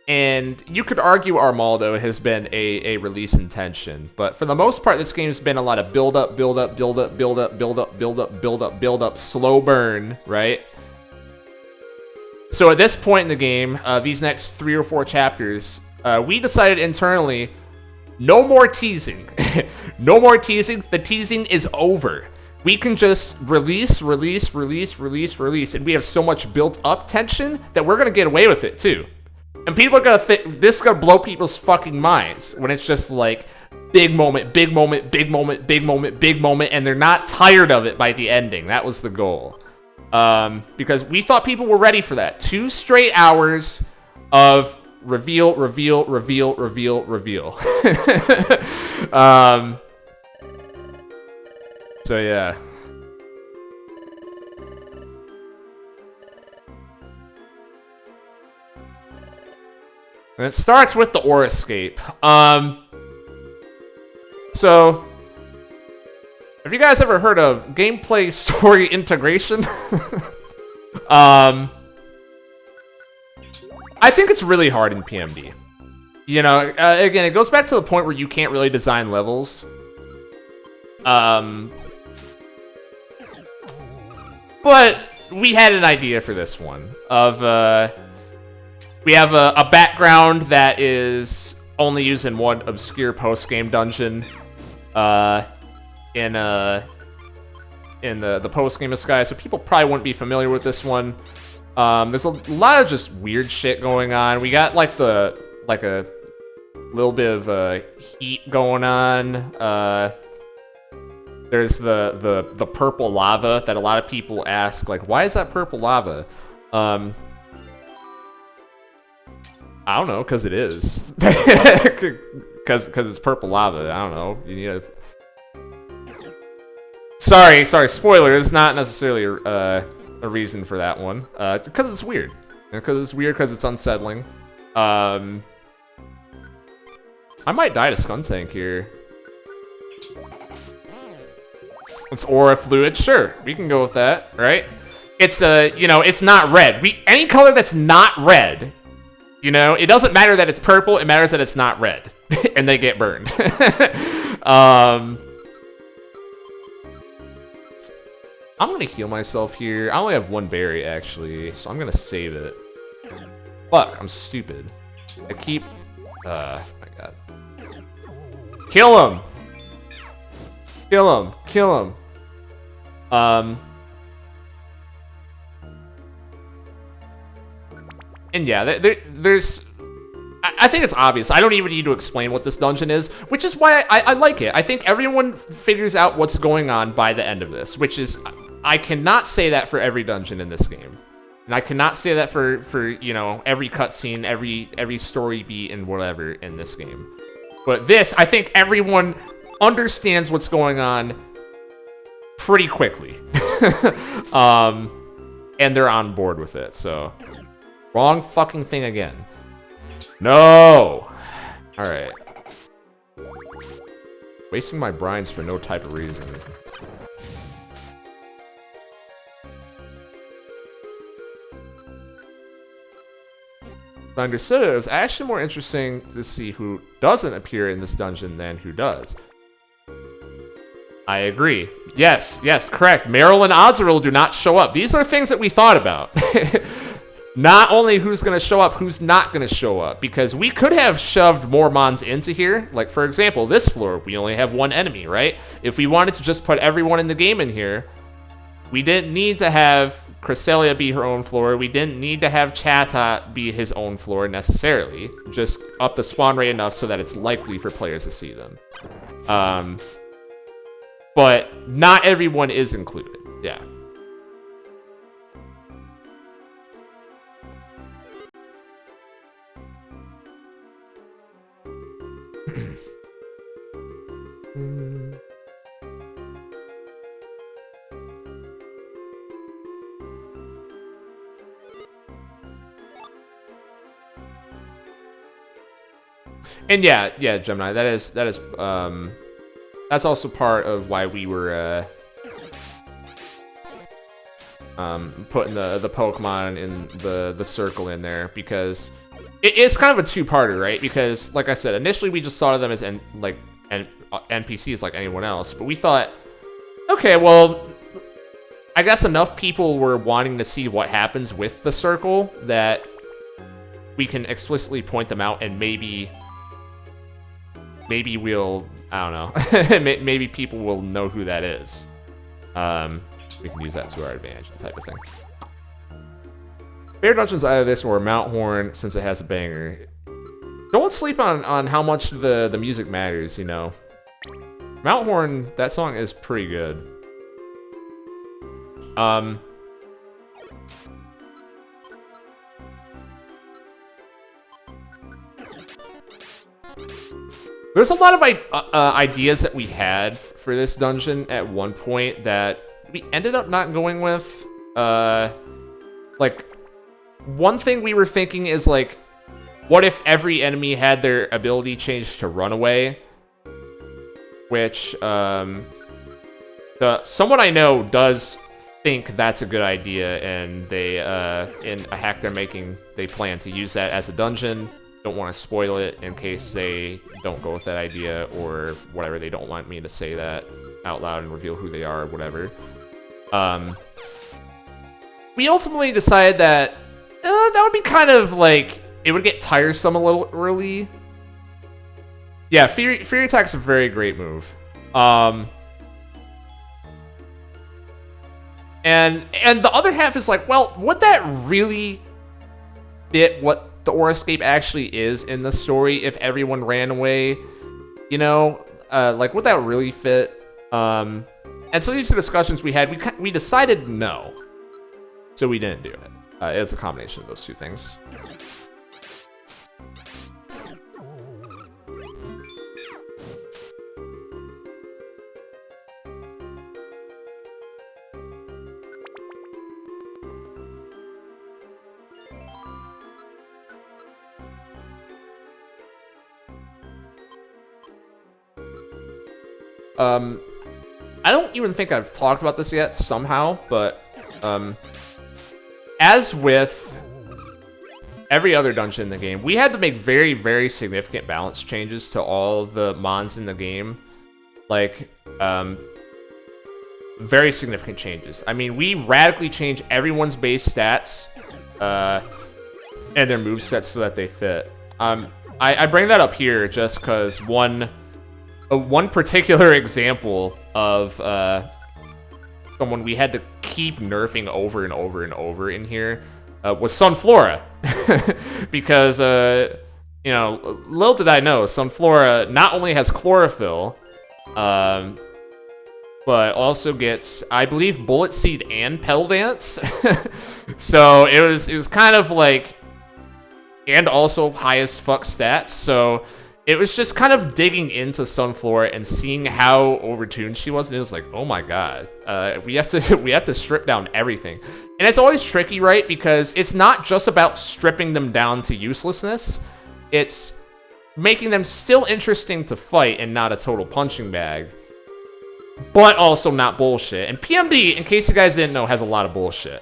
And you could argue Armaldo has been a release intention, but for the most part, this game's been a lot of build up, slow burn, right? So at this point in the game, these next 3 or 4 chapters, we decided internally, no more teasing. No more teasing. The teasing is over. We can just release, and we have so much built up tension that we're gonna get away with it too. And people are gonna think this is gonna blow people's fucking minds when it's just like big moment, and they're not tired of it by the ending. That was the goal. Because we thought people were ready for that. 2 straight hours of reveal. So yeah. And it starts with the Aura Escape. So, have you guys ever heard of gameplay story integration? I think it's really hard in PMD. You know, again, it goes back to the point where you can't really design levels. But we had an idea for this one of we have a background that is only used in one obscure post-game dungeon in the post-game of Sky, so people probably wouldn't be familiar with this one. There's a lot of just weird shit going on. We got like a little bit of heat going on. There's the purple lava that a lot of people ask, like, why is that purple lava? I don't know, because it is. Because it's purple lava. I don't know. You need a... Sorry, spoiler. It's not necessarily a reason for that one. Because it's weird. Because it's weird, because it's unsettling. I might die to Skuntank here. It's aura fluid. Sure, we can go with that, right? It's you know, it's not red. Any color that's not red, you know, it doesn't matter that it's purple. It matters that it's not red, and they get burned. I'm gonna heal myself here. I only have 1 berry actually, so I'm gonna save it. Fuck, I'm stupid. I keep. My God. Kill him. Kill him. And yeah, there's... I think it's obvious. I don't even need to explain what this dungeon is, which is why I like it. I think everyone figures out what's going on by the end of this, which is... I cannot say that for every dungeon in this game. And I cannot say that for you know, every cutscene, every story beat, and whatever in this game. But this, I think everyone understands what's going on pretty quickly. And they're on board with it, so... Wrong fucking thing again. No! Alright. Wasting my brines for no type of reason. I understood it. It was actually more interesting to see who doesn't appear in this dungeon than who does. I agree. Yes, correct. Meryl and Azrael do not show up. These are things that we thought about. Not only who's going to show up, who's not going to show up. Because we could have shoved more mons into here. Like, for example, this floor, we only have 1 enemy, right? If we wanted to just put everyone in the game in here, we didn't need to have Cresselia be her own floor. We didn't need to have Chatot be his own floor necessarily. Just up the spawn rate enough so that it's likely for players to see them. But not everyone is included. Yeah. And yeah, Gemini, that's also part of why we were putting the Pokemon in the circle in there, because it's kind of a two-parter, right? Because like I said, initially we just thought of them as NPCs like anyone else, but we thought, okay, well, I guess enough people were wanting to see what happens with the circle that we can explicitly point them out, and maybe we'll, I don't know, maybe people will know who that is. We can use that to our advantage, type of thing. Favorite dungeons either this or Mount Horn, since it has a banger. Don't sleep on how much the music matters, you know. Mount Horn, that song is pretty good. There's a lot of ideas that we had for this dungeon at one point that we ended up not going with. Like, one thing we were thinking is, like, what if every enemy had their ability changed to Runaway? Which, someone I know does think that's a good idea, and they, in a hack they're making, they plan to use that as a dungeon. Don't want to spoil it in case they don't go with that idea or whatever. They don't want me to say that out loud and reveal who they are or whatever. We ultimately decided that that would be kind of like, it would get tiresome a little early. Yeah, Fury Attack's a very great move. And the other half is like, well, would that really fit what the Aura Escape actually is in the story if everyone ran away? You know, like, would that really fit? And so these are discussions we had. We decided no, so we didn't do it. It was a combination of those two things. I don't even think I've talked about this yet somehow, but as with every other dungeon in the game, we had to make very, very significant balance changes to all the mons in the game. Like, very significant changes. I mean, we radically changed everyone's base stats and their movesets so that they fit. I bring that up here just because one particular example of someone we had to keep nerfing over and over and over in here was Sunflora. Because, you know, little did I know, Sunflora not only has chlorophyll, but also gets, I believe, Bullet Seed and Petal Dance. So it was kind of like, and also highest fuck stats, so it was just kind of digging into Sunflora and seeing how overtuned she was, and it was like, oh my god, we have to strip down everything. And it's always tricky, right? Because it's not just about stripping them down to uselessness, it's making them still interesting to fight and not a total punching bag, but also not bullshit. And PMD, in case you guys didn't know, has a lot of bullshit.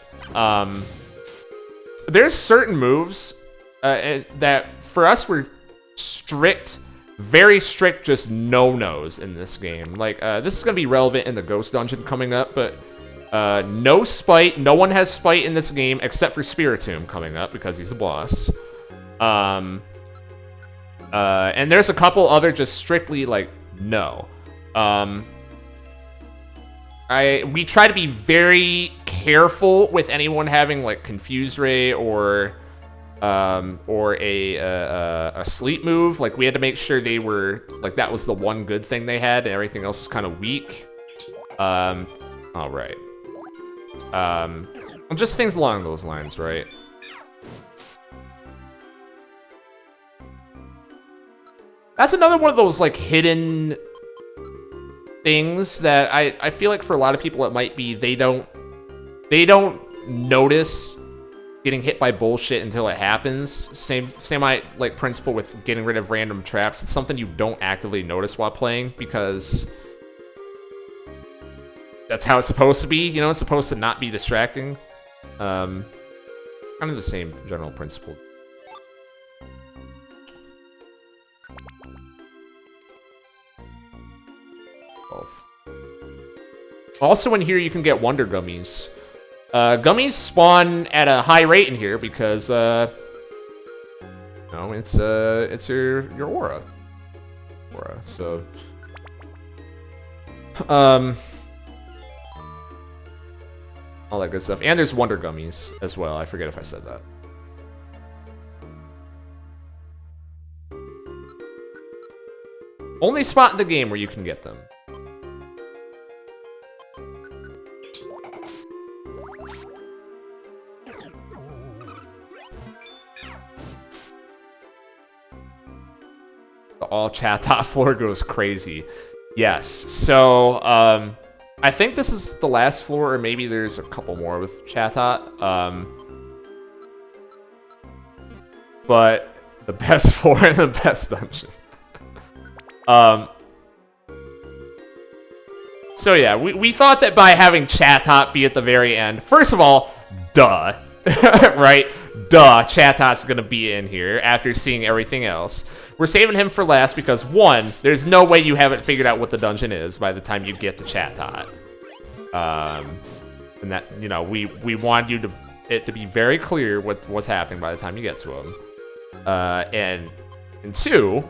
There's certain moves that for us were strict, very strict, just no-nos in this game. Like, this is going to be relevant in the Ghost Dungeon coming up, but no Spite. No one has Spite in this game except for Spiritomb coming up because he's a boss. And there's a couple other just strictly, like, no. We try to be very careful with anyone having like Confuse Ray or a sleep move. Like we had to make sure they were like that was the one good thing they had, and everything else was kind of weak. All right. Just things along those lines, right? That's another one of those like hidden things that I feel like for a lot of people it might be they don't notice getting hit by bullshit until it happens. Same like principle with getting rid of random traps. It's something you don't actively notice while playing because that's how it's supposed to be. You know, it's supposed to not be distracting. Kind of the same general principle. Also in here you can get Wonder Gummies. Gummies spawn at a high rate in here because, no, it's your aura. So, all that good stuff. And there's Wonder Gummies as well. I forget if I said that. Only spot in the game where you can get them. The all chat top floor goes crazy. Yes. So, I think this is the last floor, or maybe there's a couple more with Chatot. But the best floor and the best dungeon. So yeah, we thought that by having Chatot be at the very end, first of all, duh, right? Duh, Chatot's gonna be in here after seeing everything else. We're saving him for last because, one, there's no way you haven't figured out what the dungeon is by the time you get to Chatot. And that, you know, we wanted it to be very clear what's happening by the time you get to him. And two,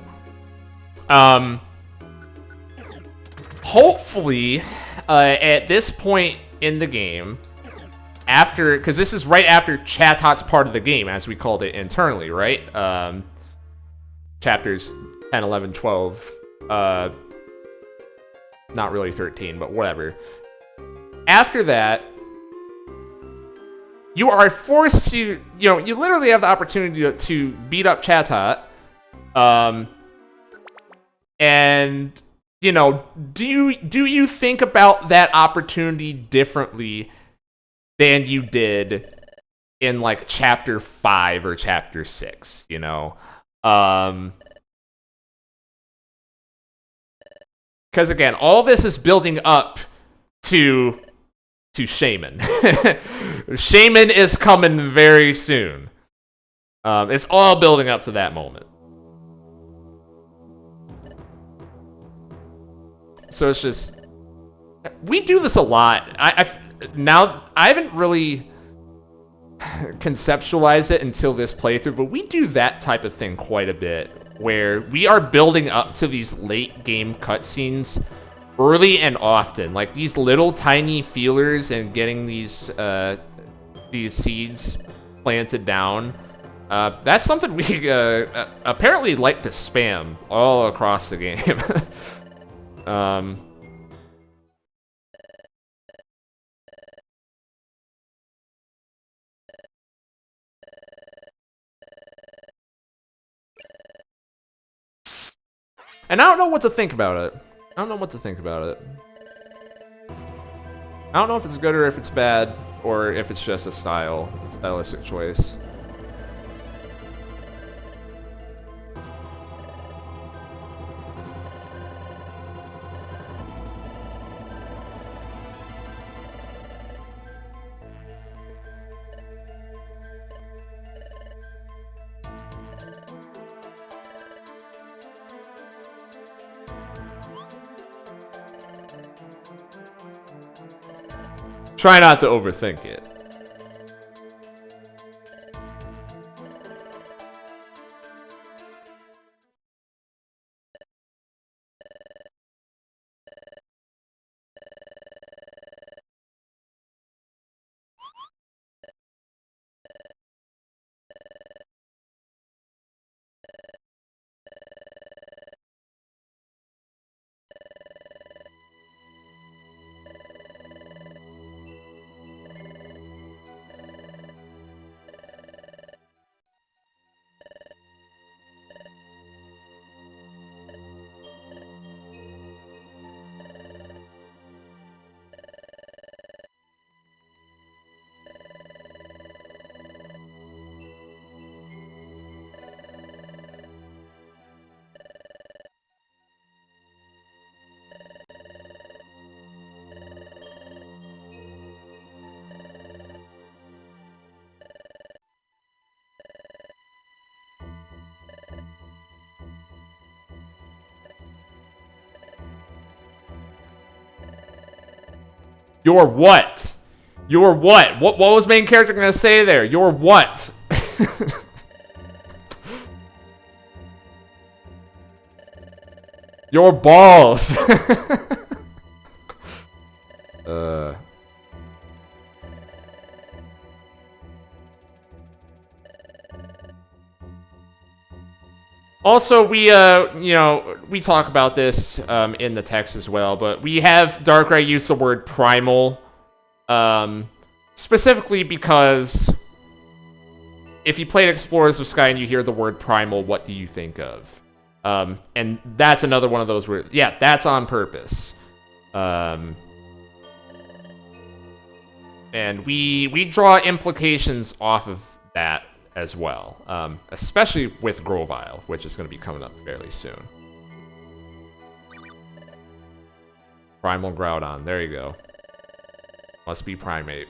hopefully, at this point in the game, because this is right after Chatot's part of the game, as we called it internally, right? Chapters 10, 11, 12, not really 13, but whatever. After that, you are forced to, you literally have the opportunity to beat up Chatot, and, do you think about that opportunity differently than you did in, like, Chapter 5 or Chapter 6, Because, again, all this is building up to Shaman. Shaman is coming very soon. It's all building up to that moment. So it's just... We do this a lot. I haven't really conceptualized it until this playthrough, but we do that type of thing quite a bit, where we are building up to these late game cutscenes early and often, like these little tiny feelers and getting these seeds planted down. That's something we apparently like to spam all across the game. And I don't know what to think about it. I don't know if it's good or if it's bad, or if it's just a stylistic choice. Try not to overthink it. You're what? You're what? What was main character gonna say there? You're what? Your balls. Also, we, you know, we talk about this in the text as well, but we have Darkrai use the word primal, specifically because if you played Explorers of Sky and you hear the word primal, what do you think of? And that's another one of those where, yeah, that's on purpose. And we draw implications off of that as well, especially with Grovyle, which is going to be coming up fairly soon. Primal Groudon, there you go. Must be Primate.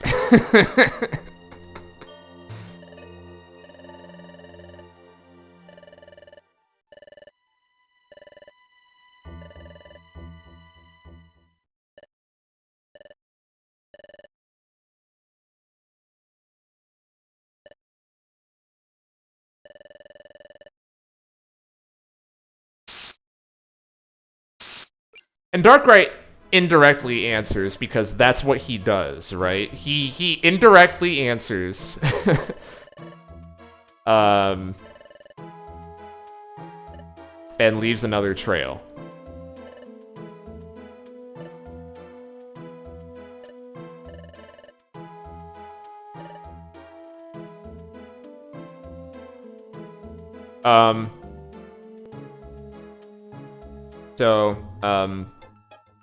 And Darkrai indirectly answers because that's what he does, right? He indirectly answers. And leaves another trail.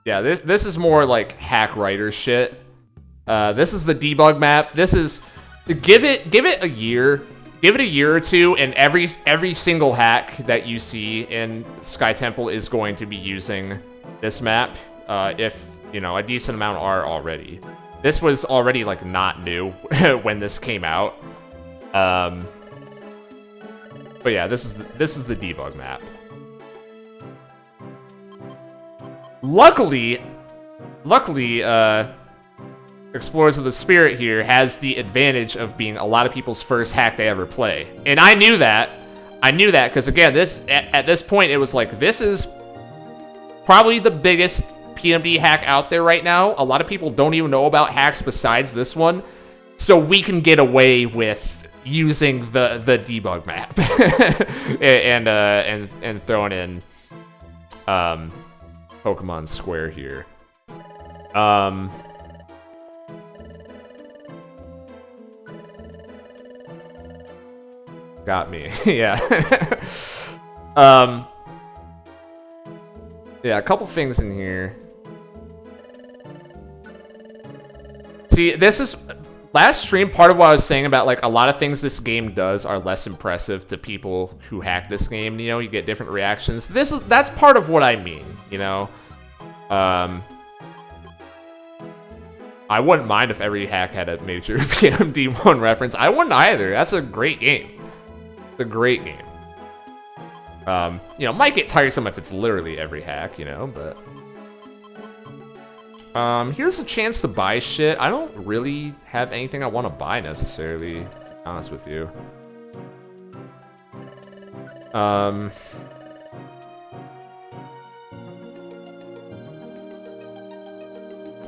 Yeah, this is more like hack writer shit. This is the debug map. This is give it a year. Give it a year or two, and every single hack that you see in Sky Temple is going to be using this map. If you know, a decent amount are already. This was already like not new when this came out. But yeah, this is the debug map. Luckily, Explorers of the Spirit here has the advantage of being a lot of people's first hack they ever play. And I knew that. Because, again, at this point, it was like, this is probably the biggest PMD hack out there right now. A lot of people don't even know about hacks besides this one. So we can get away with using the debug map. and throwing in Pokemon Square here. Got me. Yeah. Yeah, a couple things in here. See, this is last stream, part of what I was saying about like a lot of things this game does are less impressive to people who hack this game. You know, you get different reactions. That's part of what I mean, you know. I wounn't mind if every hack had a major PMD1 reference. I wouldn't either. That's a great game. It's a great game. You know, might get tiresome if it's literally every hack, you know, but here's a chance to buy shit. I don't really have anything I want to buy necessarily, to be honest with you.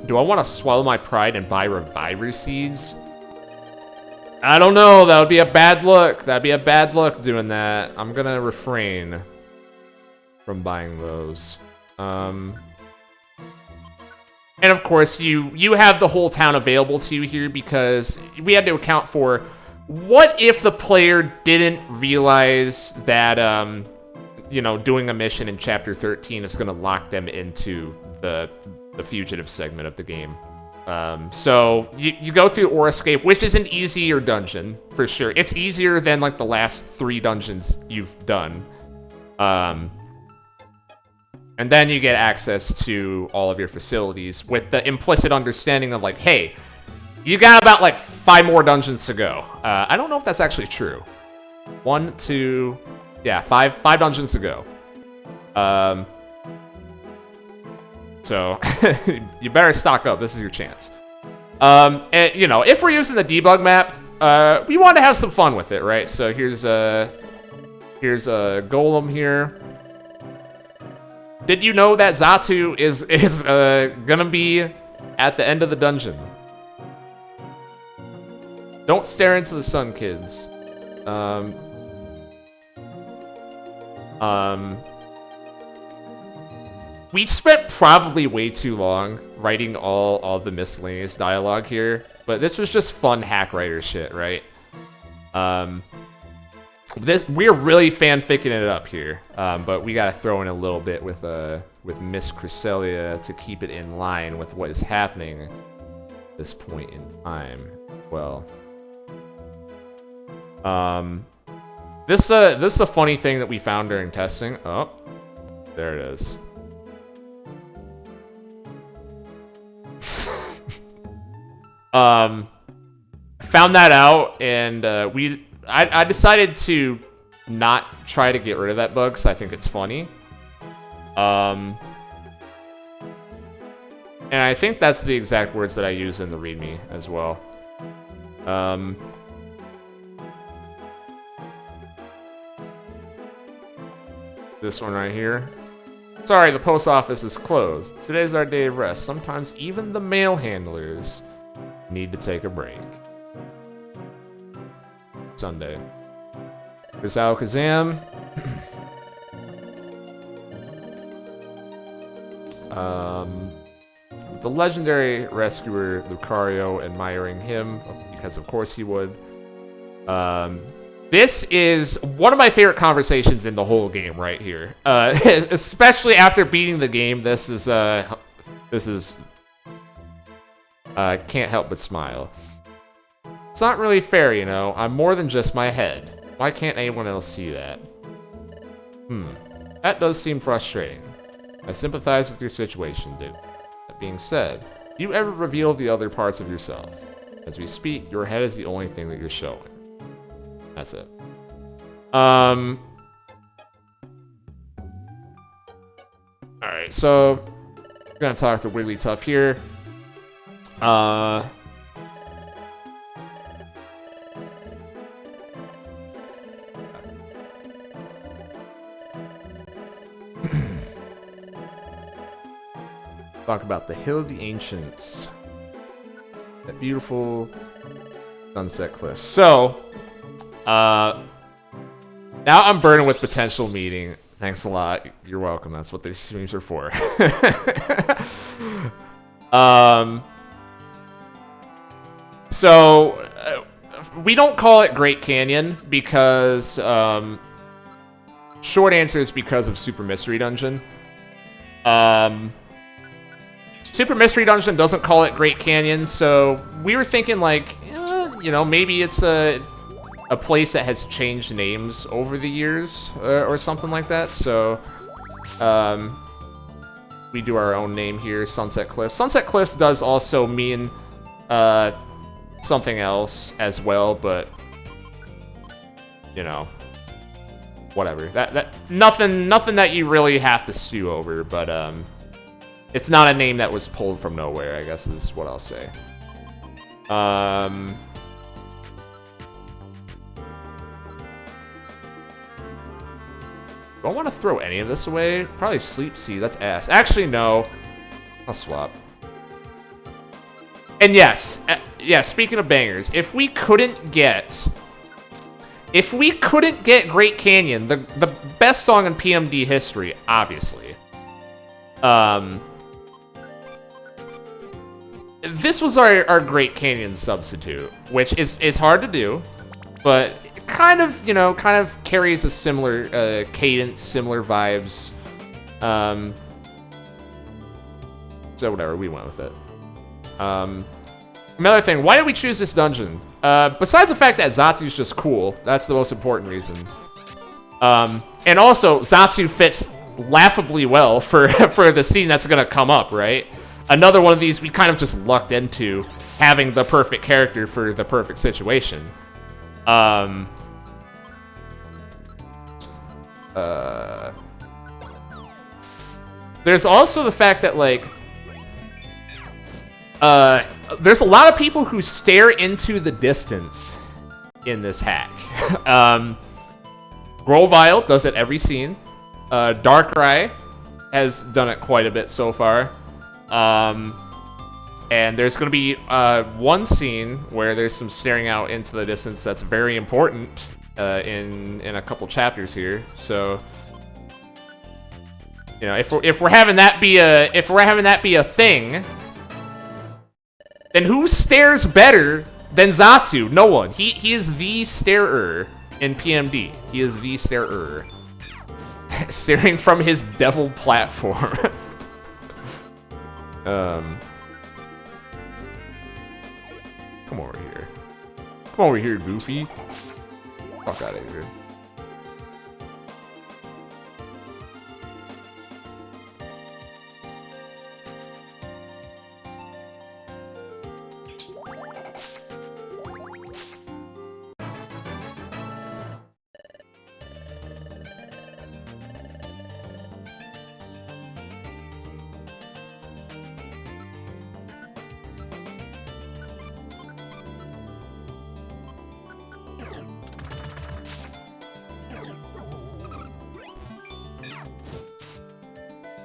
Do I want to swallow my pride and buy Reviver Seeds? I don't know. That would be a bad look. That'd be a bad look doing that. I'm gonna refrain from buying those. And of course, you have the whole town available to you here because we had to account for what if the player didn't realize that, you know, doing a mission in Chapter 13 is going to lock them into the fugitive segment of the game. So you go through Orascape, which is an easier dungeon, for sure. It's easier than, like, the last 3 dungeons you've done. And then you get access to all of your facilities with the implicit understanding of, like, hey, you got about, like, 5 more dungeons to go. I don't know if that's actually true. 1, 2... Yeah, 5 dungeons to go. So, you better stock up. This is your chance. And, you know, if we're using the debug map, we want to have some fun with it, right? So here's a golem here. Did you know that Xatu is gonna be at the end of the dungeon? Don't stare into the sun, kids. We spent probably way too long writing all the miscellaneous dialogue here, but this was just fun hack writer shit, right? We're really fanficking it up here, but we gotta throw in a little bit with Miss Cresselia to keep it in line with what is happening at this point in time. Well, this is a funny thing that we found during testing. Oh, there it is. Found that out, and I decided to not try to get rid of that bug because I think it's funny. And I think that's the exact words that I use in the README as well. This one right here. Sorry, the post office is closed. Today's our day of rest. Sometimes even the mail handlers need to take a break. Sunday. There's Alakazam. The legendary rescuer Lucario, admiring him, because of course he would. This is one of my favorite conversations in the whole game right here. Especially after beating the game, this is can't help but smile. It's not really fair, you know. I'm more than just my head. Why can't anyone else see that? That does seem frustrating. I sympathize with your situation, dude. That being said, do you ever reveal the other parts of yourself? As we speak, your head is the only thing that you're showing. That's it. Alright, so we're gonna talk to Wigglytuff here. Talk about the Hill of the Ancients. That beautiful sunset cliff. So, now I'm burdened with potential meeting. Thanks a lot. You're welcome. That's what these streams are for. So, we don't call it Great Canyon because, short answer is because of Super Mystery Dungeon. Super Mystery Dungeon doesn't call it Great Canyon, so we were thinking like, you know, maybe it's a place that has changed names over the years or something like that. So we do our own name here, Sunset Cliffs. Sunset Cliffs does also mean something else as well, but you know, whatever. That nothing that you really have to stew over, but it's not a name that was pulled from nowhere, I guess is what I'll say. Do I want to throw any of this away? Probably Sleep Seed, that's ass. Actually, no. I'll swap. And yes, speaking of bangers, if we couldn't get Great Canyon, the best song in PMD history, obviously. This was our Great Canyon substitute, which is hard to do, but kind of carries a similar cadence, similar vibes. So whatever, we went with it. Another thing, why did we choose this dungeon? Besides the fact that Xatu's just cool, that's the most important reason. And also, Xatu fits laughably well for the scene that's gonna come up, right? Another one of these we kind of just lucked into having the perfect character for the perfect situation. There's also the fact that, like, there's a lot of people who stare into the distance in this hack. Grovile does it every scene. Darkrai has done it quite a bit so far. And there's going to be one scene where there's some staring out into the distance that's very important in a couple chapters here. So, you know, if we're having that be a thing, then who stares better than Xatu? No one. He is the starer in PMD. He is the starer. Staring from his devil platform. Come over here. Come over here, Goofy. Fuck out of here.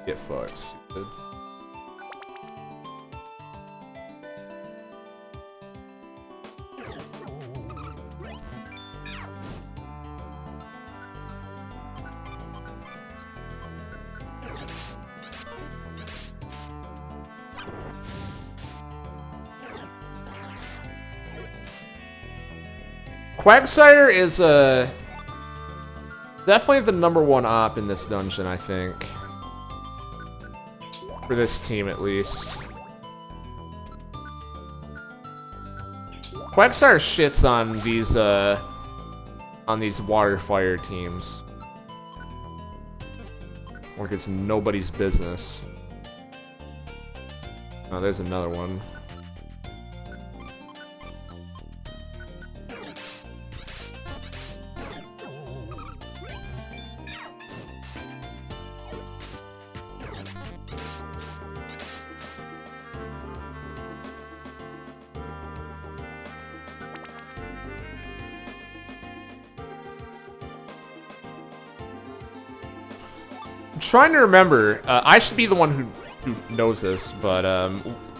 Get fucked, stupid. Quagsire is definitely the #1 op in this dungeon, I think. For this team, at least. Quagsire shits on these water fire teams. Like it's nobody's business. Oh, there's another one. Trying to remember. I should be the one who knows this, but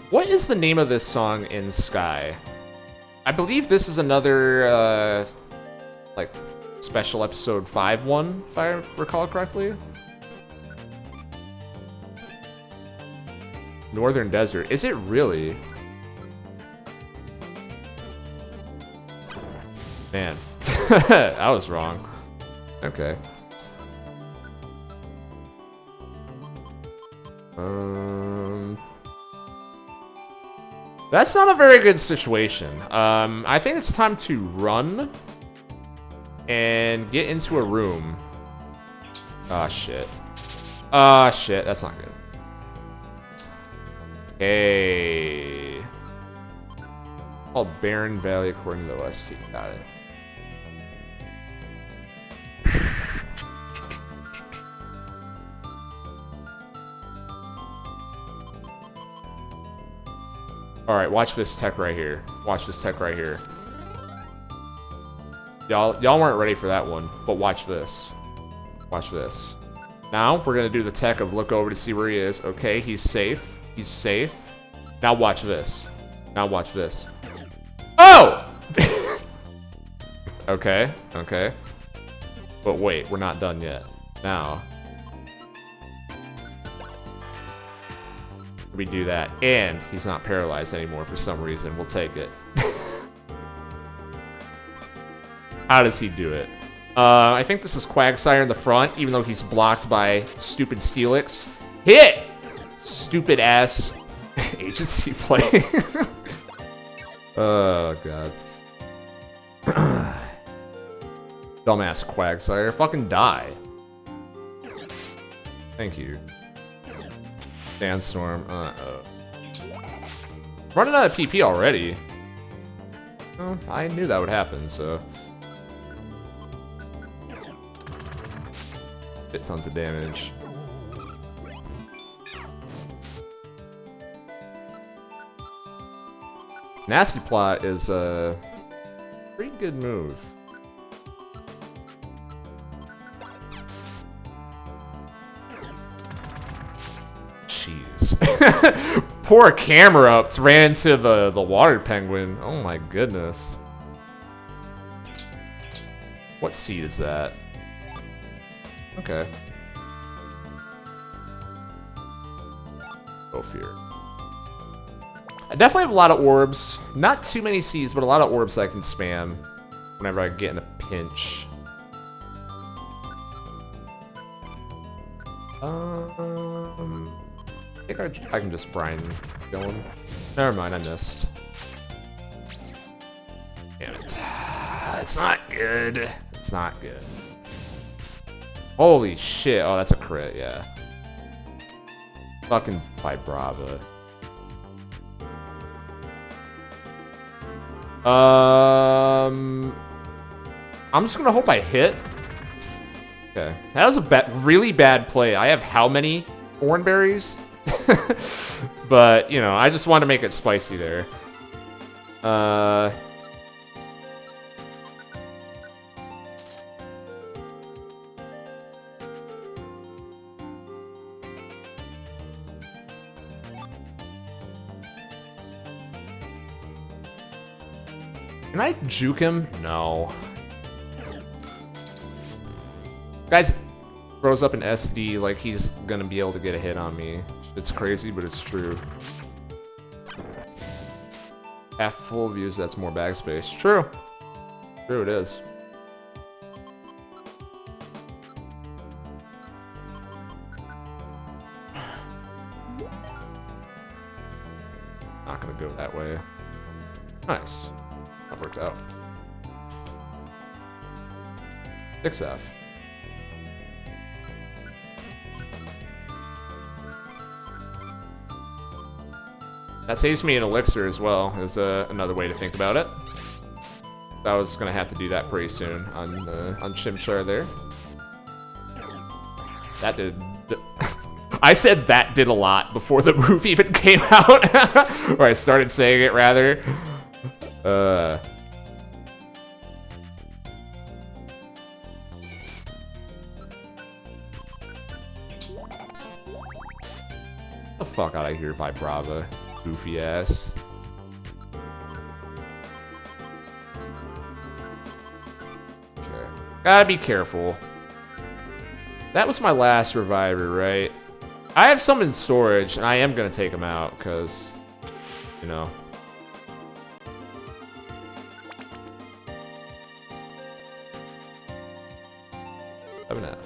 what is the name of this song in Sky? I believe this is another like special episode 5-1, if I recall correctly. Northern Desert. Is it really? Man, I was wrong. Okay. That's not a very good situation. I think it's time to run and get into a room. Ah, shit. Ah, shit. That's not good. Hey. Called Barren Valley according to the West. Got it. Alright, watch this tech right here. Watch this tech right here. Y'all weren't ready for that one, but watch this. Watch this. Now, we're gonna do the tech of look over to see where he is. Okay, he's safe. He's safe. Now watch this. Now watch this. Oh! Okay, okay. But wait, we're not done yet. Now. We do that, and he's not paralyzed anymore for some reason. We'll take it. How does he do it? I think this is Quagsire in the front, even though he's blocked by stupid Steelix. Hit! Stupid ass agency play. Oh, God. Dumbass Quagsire. Fucking die. Thank you. Sandstorm. Uh-oh. Running out of PP already. Oh, I knew that would happen, so... Did tons of damage. Nasty Plot is a pretty good move. Jeez. Poor camera ups ran into the water penguin. Oh my goodness. What seed is that? Okay. Ophir. I definitely have a lot of orbs. Not too many seeds, but a lot of orbs that I can spam whenever I get in a pinch. I think I can just brine going. Never mind, I missed. Damn it. It's not good. It's not good. Holy shit. Oh, that's a crit, yeah. Fucking Vibrava. I'm just gonna hope I hit. Okay. That was a really bad play. I have how many Thornberries? But, you know, I just wanted to make it spicy there. Can I juke him? No. Guys throws up an SD like he's gonna be able to get a hit on me. It's crazy, but it's true. Half full views, that's more bag space. True. True, it is. Not gonna go that way. Nice. That worked out. 6F. That saves me an elixir as well, is another way to think about it. I was gonna have to do that pretty soon on Chimchar there. That did... I said that did a lot before the move even came out. Or I started saying it, rather. What the fuck out of here, Vibrava. Goofy ass. Okay. Gotta be careful. That was my last reviver, right? I have some in storage, and I am gonna take them out, because, you know. F.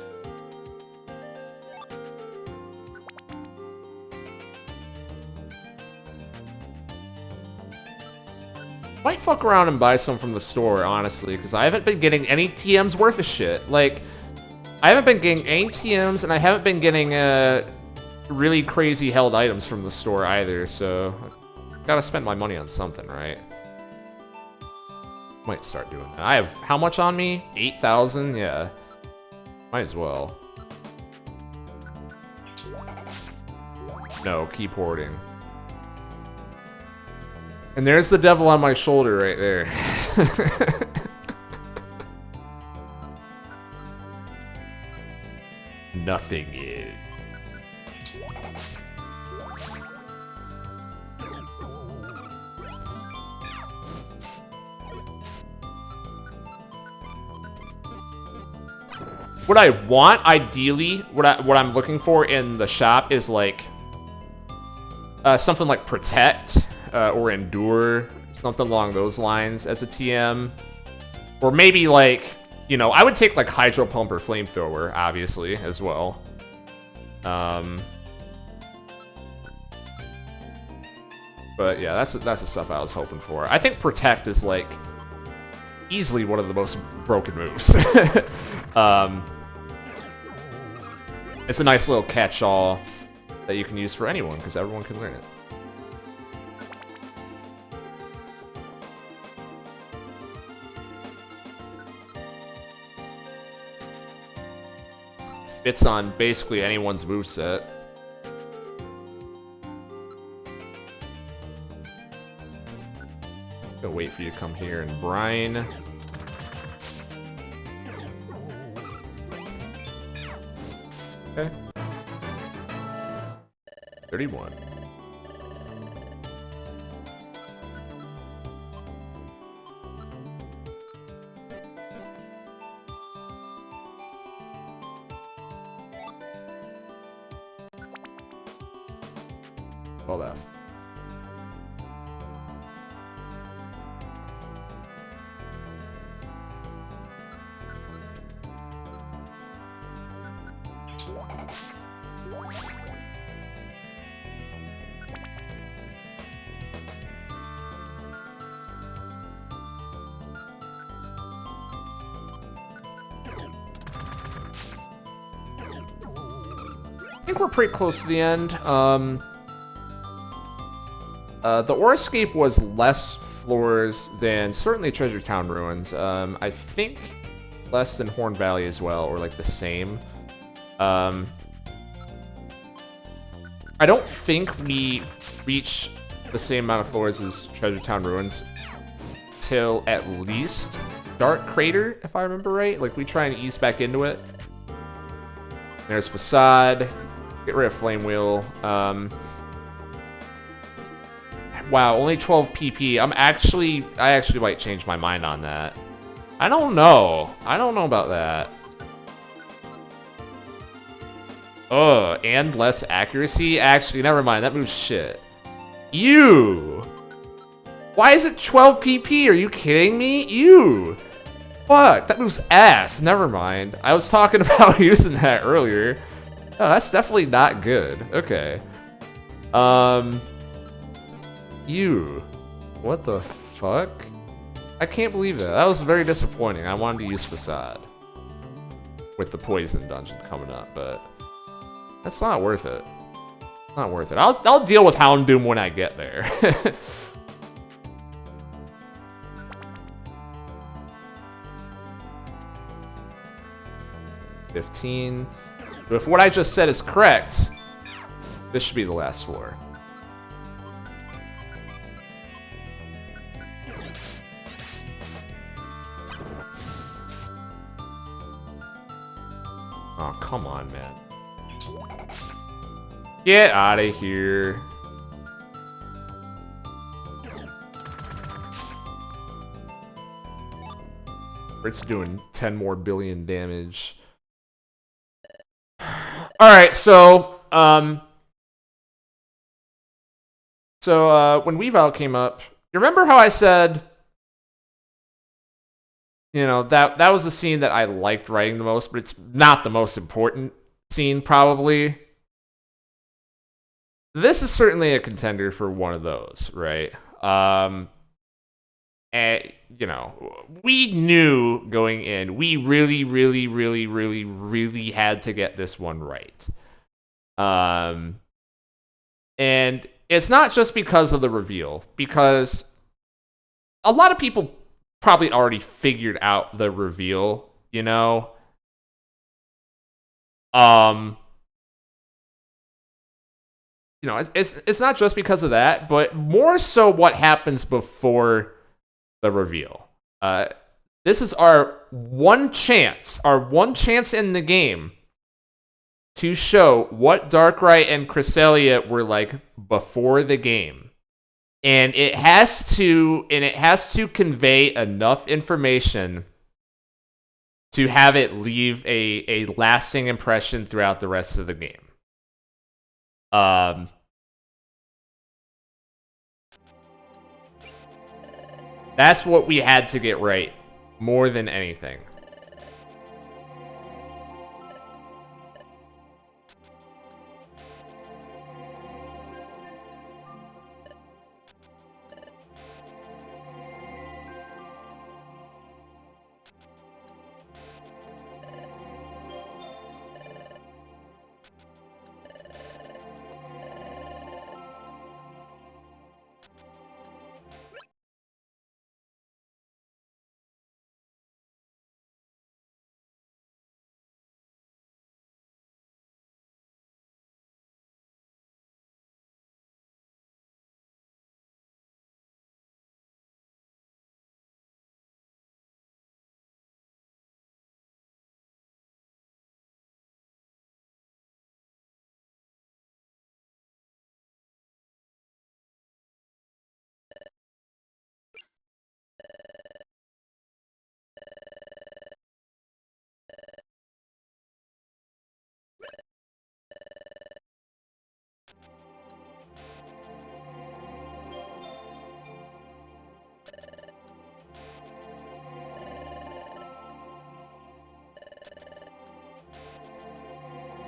Might fuck around and buy some from the store, honestly, because I haven't been getting any TMs worth of shit. Like, I haven't been getting any TMs, and I haven't been getting really crazy held items from the store either, so I gotta spend my money on something, right? Might start doing that. I have how much on me? 8,000? Yeah. Might as well. No, keep hoarding. And there's the devil on my shoulder right there. Nothing is. What I want, ideally, what I'm looking for in the shop is like something like Protect. Or Endure, something along those lines as a TM. Or maybe like, you know, I would take like Hydro Pump or Flamethrower, obviously, as well. But yeah, that's the stuff I was hoping for. I think Protect is like easily one of the most broken moves. It's a nice little catch-all that you can use for anyone, because everyone can learn it. Fits on basically anyone's moveset. wait for you to come here and brine. Okay. 31. All that. I think we're pretty close to the end. The Orascape was less floors than certainly Treasure Town Ruins. I think less than Horn Valley as well, or like the same. I don't think we reach the same amount of floors as Treasure Town Ruins till at least Dark Crater, if I remember right. Like, we try and ease back into it. There's Facade. Get rid of Flame Wheel. Wow, only 12 PP. I actually might change my mind on that. I don't know. I don't know about that. Ugh, and less accuracy? Actually, never mind. That moves shit. Ew. Why is it 12 PP? Are you kidding me? Ew. Fuck, that moves ass. Never mind. I was talking about using that earlier. Oh, that's definitely not good. Okay. Ew. What the fuck? I can't believe that. That was very disappointing. I wanted to use Facade with the Poison Dungeon coming up, but that's not worth it. Not worth it. I'll deal with Houndoom when I get there. 15. But if what I just said is correct, this should be the last floor. Oh, come on, man. Get out of here. It's doing 10 more billion damage. Alright, so when Weavile came up, you remember how I said, you know, that was the scene that I liked writing the most, but it's not the most important scene, probably. This is certainly a contender for one of those, right? And, you know, we knew going in, we really had to get this one right. And it's not just because of the reveal, because a lot of people probably already figured out the reveal, you know? You know, it's not just because of that, but more so what happens before the reveal. This is our one chance in the game to show what Darkrai and Cresselia were like before the game. And it has to convey enough information to have it leave a lasting impression throughout the rest of the game. That's what we had to get right, more than anything.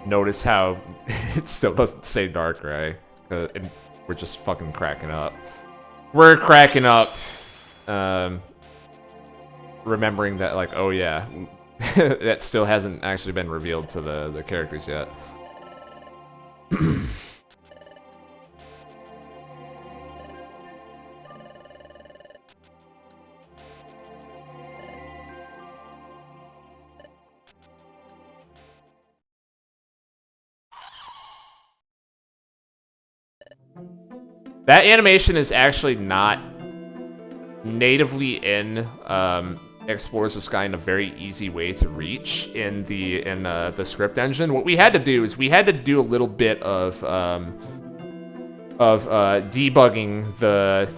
notice how it still doesn't say dark gray. And we're just fucking cracking up. We're cracking up. Remembering that, like, oh yeah, that still hasn't actually been revealed to the characters yet. That animation is actually not natively in Explorers of Sky in a very easy way to reach in the script engine. What we had to do is we had to do a little bit of debugging the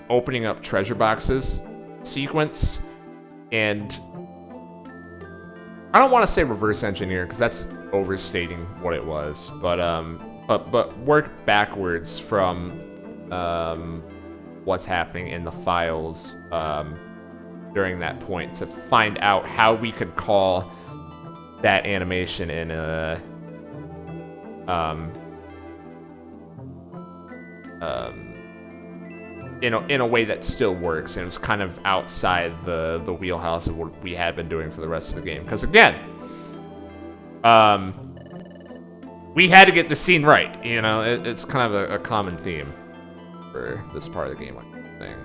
opening up treasure boxes sequence, and I don't want to say reverse engineer because that's overstating what it was, but work backwards from what's happening in the files during that point to find out how we could call that animation in a in a way that still works, and it was kind of outside the wheelhouse of what we had been doing for the rest of the game. Because again, we had to get the scene right. You know, it's kind of a common theme for this part of the game, I think.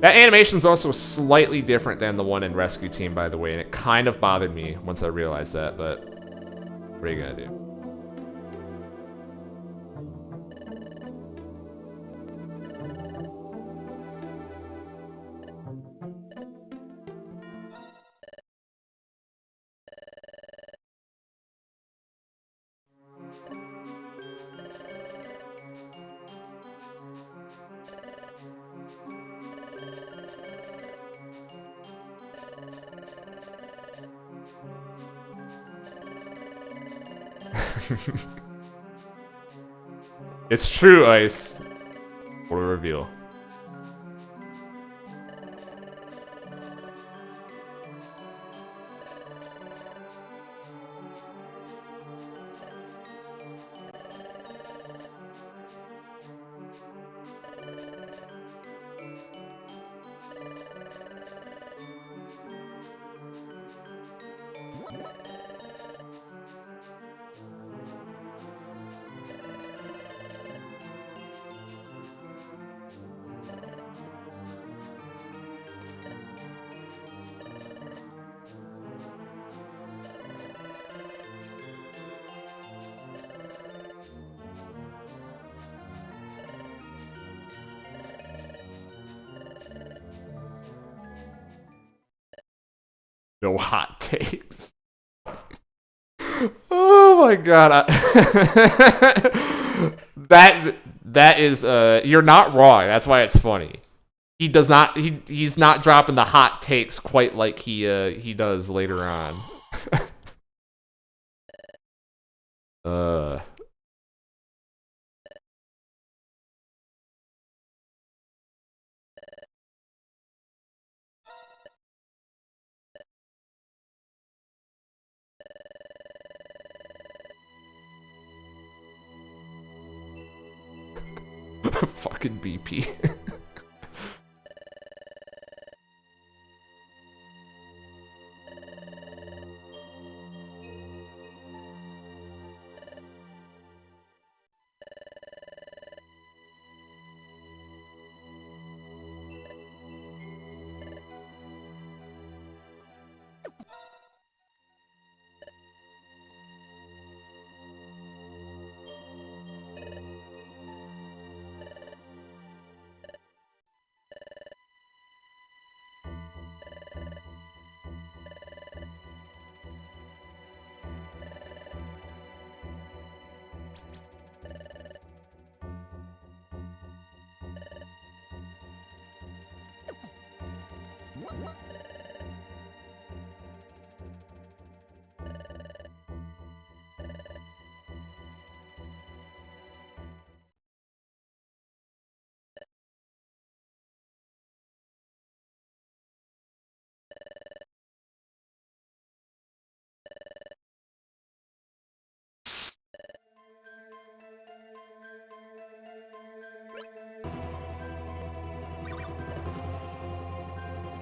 That animation's also slightly different than the one in Rescue Team, by the way, and it kind of bothered me once I realized that, but what are you gonna do? It's true, Ice. What a reveal. No hot takes. Oh my god. That is you're not wrong. That's why it's funny. He does not he's not dropping the hot takes quite like he does later on. uh fucking BP.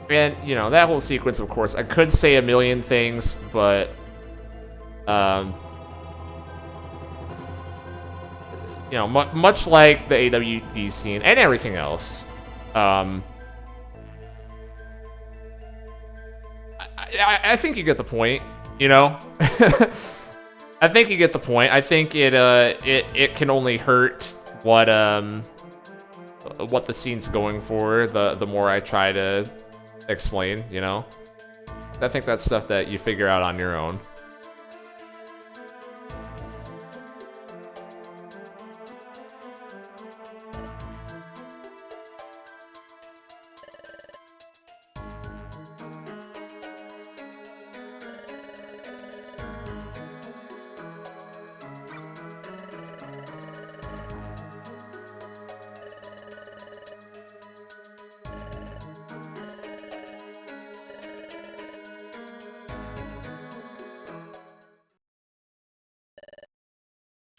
And, you know, that whole sequence, of course, I could say a million things, but, you know, much like the AWD scene and everything else, I think you get the point, you know? I think you get the point. I think it can only hurt what the scene's going for, the more I try to explain, you know? I think that's stuff that you figure out on your own.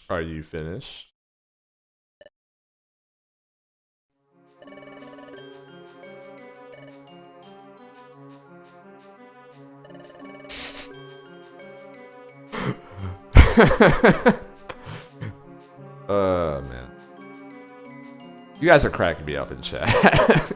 Are you finished? Man. You guys are cracking me up in chat.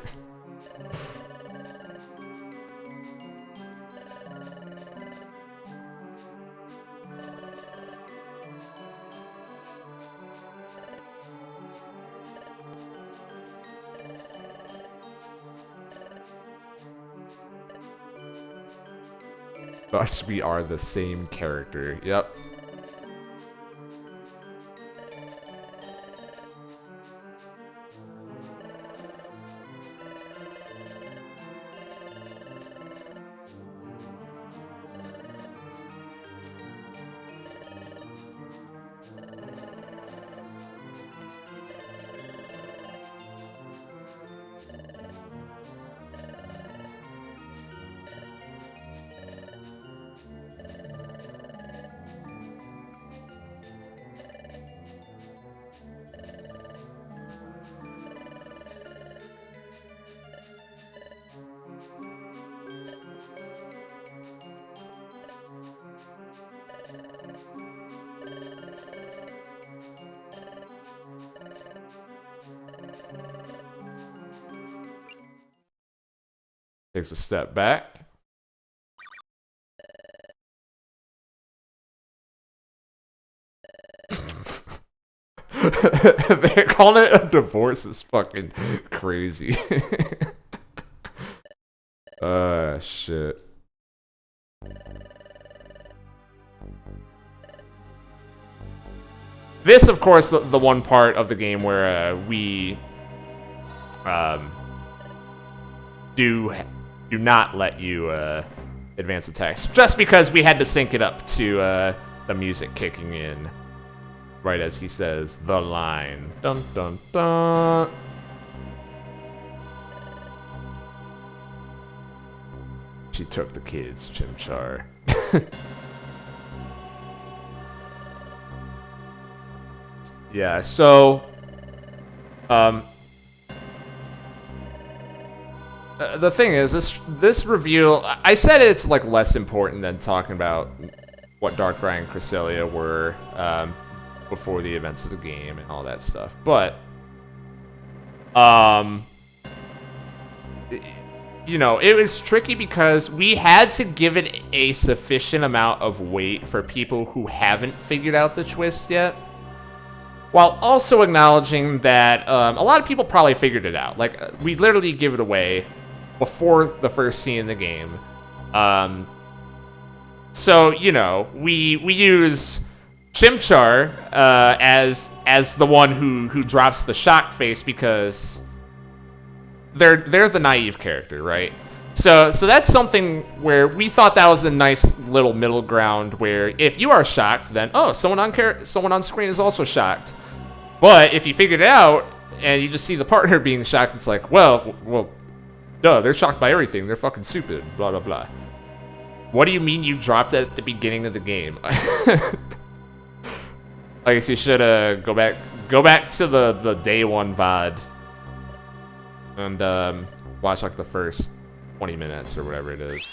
Thus, we are the same character. Yep. Takes a step back. They're calling it a divorce is fucking crazy. Shit. This, of course, the one part of the game where we do not let you advance attacks, just because we had to sync it up to the music kicking in right as he says the line. Dun dun dun. She took the kids, Chimchar. Yeah, so the thing is, this reveal, I said it's like less important than talking about what Darkrai and Cresselia were before the events of the game and all that stuff. But you know, it was tricky because we had to give it a sufficient amount of weight for people who haven't figured out the twist yet, while also acknowledging that a lot of people probably figured it out. Like, we literally give it away before the first scene in the game. So, you know, we use Chimchar as the one who drops the shocked face because they're the naive character, right? So that's something where we thought that was a nice little middle ground where if you are shocked, then someone on screen is also shocked. But if you figured it out and you just see the partner being shocked, it's like, well, duh, they're shocked by everything. They're fucking stupid. Blah blah blah. What do you mean you dropped it at the beginning of the game? I guess you should go back to the day one VOD and watch like the first 20 minutes or whatever it is.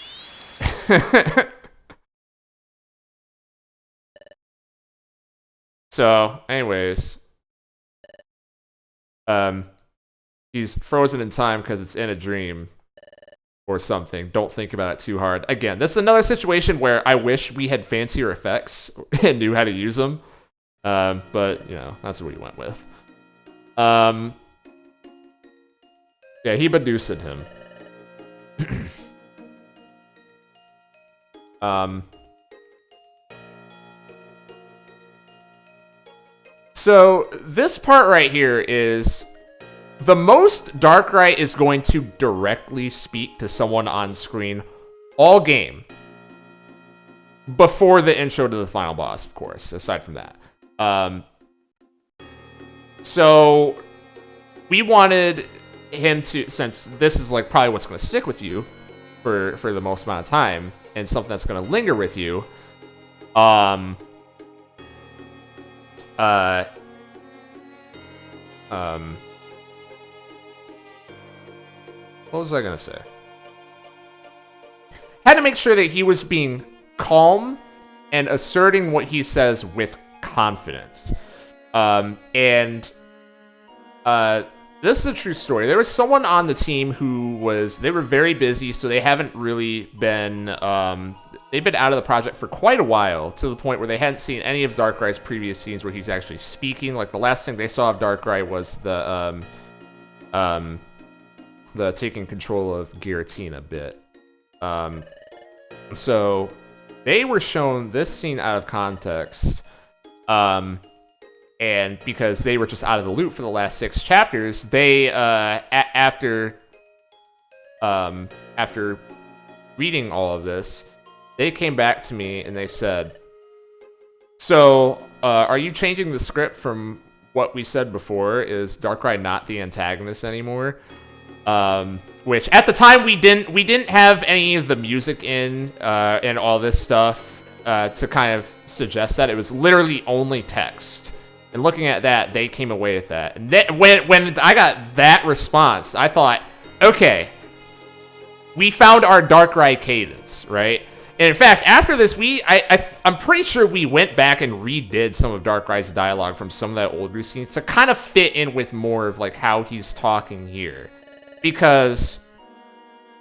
So, anyways, he's frozen in time because it's in a dream or something. Don't think about it too hard. Again, this is another situation where I wish we had fancier effects and knew how to use them. But, you know, that's what we went with. Yeah, he Badused him. So this part right here is the most Darkrai is going to directly speak to someone on screen all game. Before the intro to the final boss, of course, aside from that. So we wanted him to, since this is like probably what's going to stick with you for the most amount of time, and something that's going to linger with you, what was I going to say? Had to make sure that he was being calm and asserting what he says with confidence. This is a true story. There was someone on the team who they were very busy, so they haven't really been, they've been out of the project for quite a while, to the point where they hadn't seen any of Darkrai's previous scenes where he's actually speaking. Like, the last thing they saw of Darkrai was the taking control of Giratina bit. So they were shown this scene out of context, and because they were just out of the loop for the last 6 chapters, they after reading all of this, they came back to me and they said, "So, are you changing the script from what we said before? Is Darkrai not the antagonist anymore?" Which at the time we didn't have any of the music in and all this stuff to kind of suggest that. It was literally only text. And looking at that, they came away with that. And when I got that response, I thought, okay, we found our Darkrai cadence, right? And in fact, after this, I'm pretty sure we went back and redid some of Darkrai's dialogue from some of that older scenes to kind of fit in with more of like how he's talking here. Because,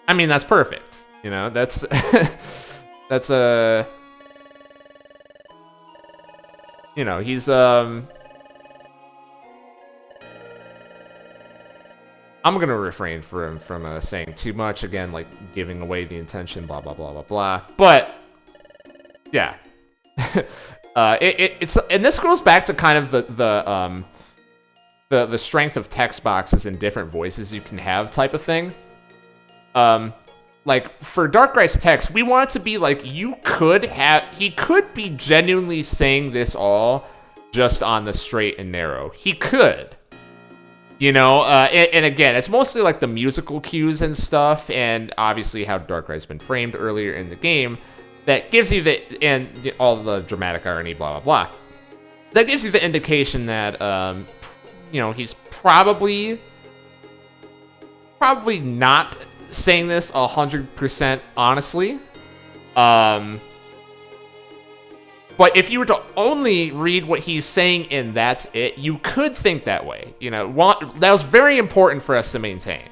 I mean, that's perfect. You know, that's that's a, you know, he's I'm gonna refrain from saying too much again, like giving away the intention, blah blah blah blah blah. But yeah, it's and this goes back to kind of the strength of text boxes and different voices you can have type of thing. Like for Darkrai's text, we want it to be like he could be genuinely saying this all just on the straight and narrow. He could. You know, and again, it's mostly like the musical cues and stuff, and obviously how Darkrai's been framed earlier in the game, that gives you and all the dramatic irony, blah, blah, blah. That gives you the indication that, you know, he's probably not saying this 100% honestly. But if you were to only read what he's saying and that's it, you could think that way. You know, that was very important for us to maintain.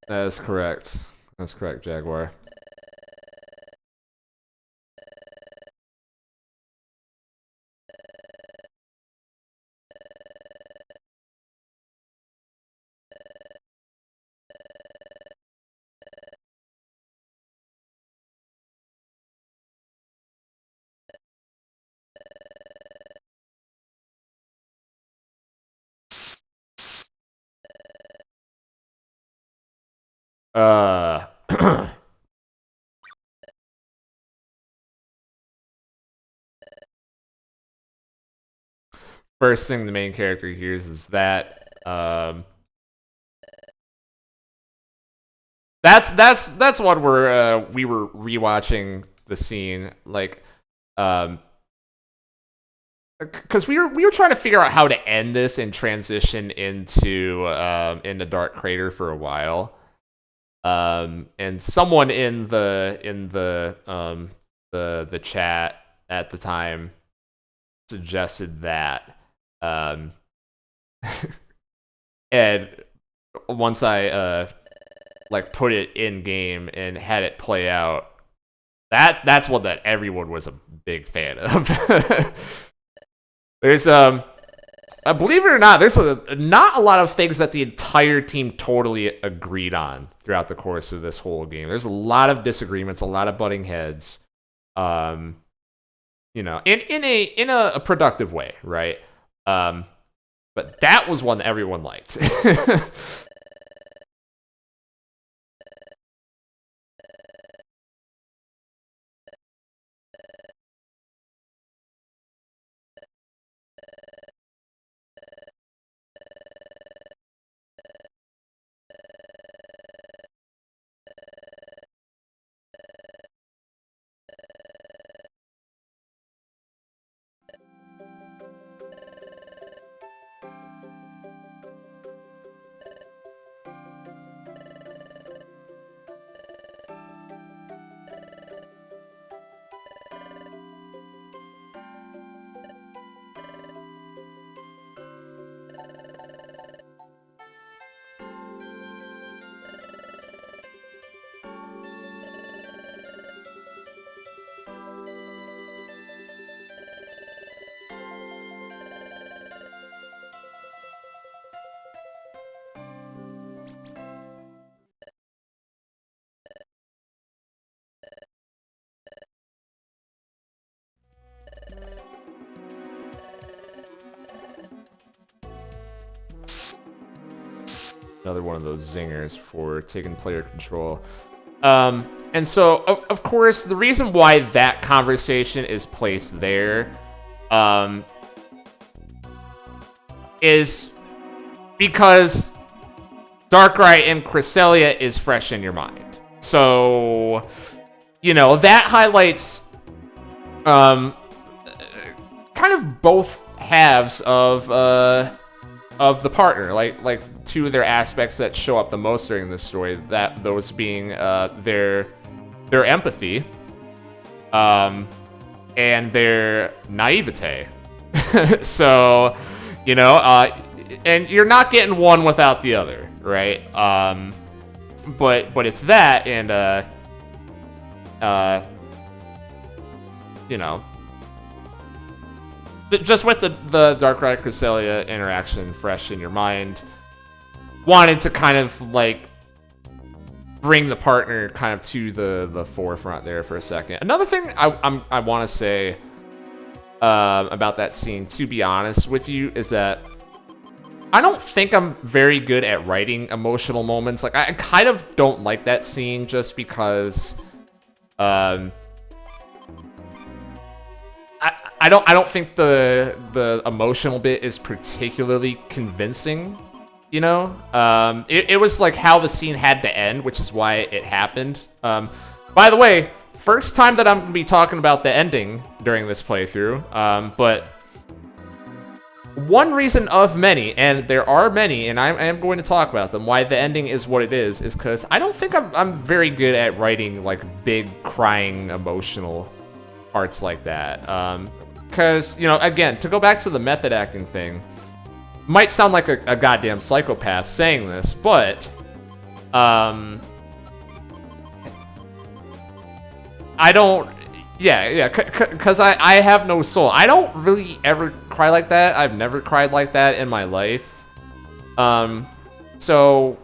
That is correct. That's correct, Jaguar. First thing the main character hears is that. That's what we were rewatching the scene, like, because we were trying to figure out how to end this and transition into Dark Crater for a while. And someone in the chat at the time suggested that. And once I like put it in game and had it play out, that's one that everyone was a big fan of. There's believe it or not, there's not a lot of things that the entire team totally agreed on throughout the course of this whole game. There's a lot of disagreements, a lot of butting heads, in a productive way, right? But that was one that everyone liked. Another one of those zingers for taking player control. And so, of course, the reason why that conversation is placed there is because Darkrai and Cresselia is fresh in your mind. So, that highlights kind of both halves of the partner, like two of their aspects that show up the most during this story. That those being their empathy, and their naivete. So, and you're not getting one without the other, right? But it's that, and just with the Darkrai Cresselia interaction fresh in your mind, wanted to kind of like bring the partner kind of to the forefront there for a second. Another thing I want to say about that scene, to be honest with you, is that I don't think I'm very good at writing emotional moments. Like, I kind of don't like that scene just because I don't think the emotional bit is particularly convincing, It was like how the scene had to end, which is why it happened. By the way, first time that I'm going to be talking about the ending during this playthrough, but one reason of many, and there are many, and I am going to talk about them, why the ending is what it is because I don't think I'm very good at writing like big crying emotional parts like that. Because, again, to go back to the method acting thing, might sound like a goddamn psychopath saying this, but I don't. Yeah, because I have no soul. I don't really ever cry like that. I've never cried like that in my life. So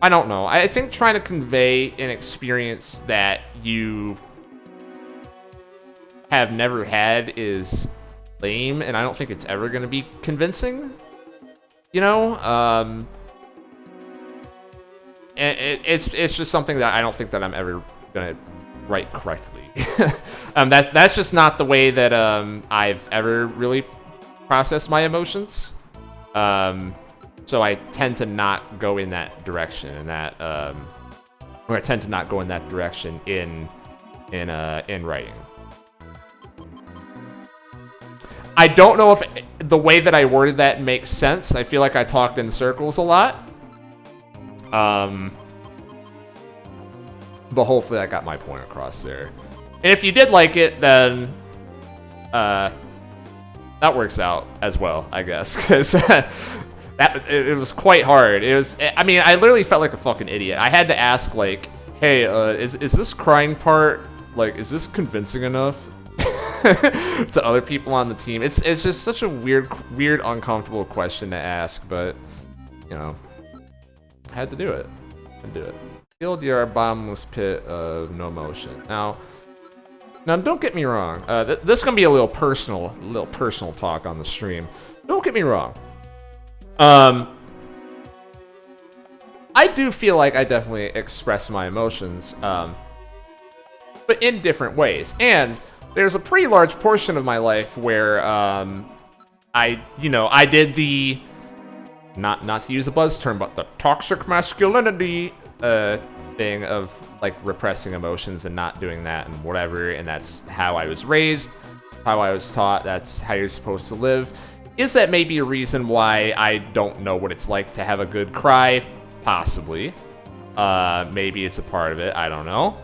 I don't know. I think trying to convey an experience that you have never had is lame, and I don't think it's ever going to be convincing. You know, and it's just something that I don't think that I'm ever going to write correctly. That's just not the way that I've ever really processed my emotions. So I tend to not go in that direction, and or I tend to not go in that direction in writing. I don't know if the way that I worded that makes sense. I feel like I talked in circles a lot. But hopefully I got my point across there. And if you did like it, then that works out as well, I guess, because it was quite hard. I mean, I literally felt like a fucking idiot. I had to ask, like, hey, is this crying part, like, is this convincing enough to other people on the team? It's just such a weird, uncomfortable question to ask, but, you know, I had to do it. Build your bottomless pit of no motion. Now, don't get me wrong. This is gonna be a little personal talk on the stream. Don't get me wrong. I do feel like I definitely express my emotions, but in different ways. And there's a pretty large portion of my life where I did the not to use a buzz term, but the toxic masculinity thing of like repressing emotions and not doing that and whatever. And that's how I was raised, how I was taught. That's how you're supposed to live. Is that maybe a reason why I don't know what it's like to have a good cry? Possibly. Maybe it's a part of it. I don't know.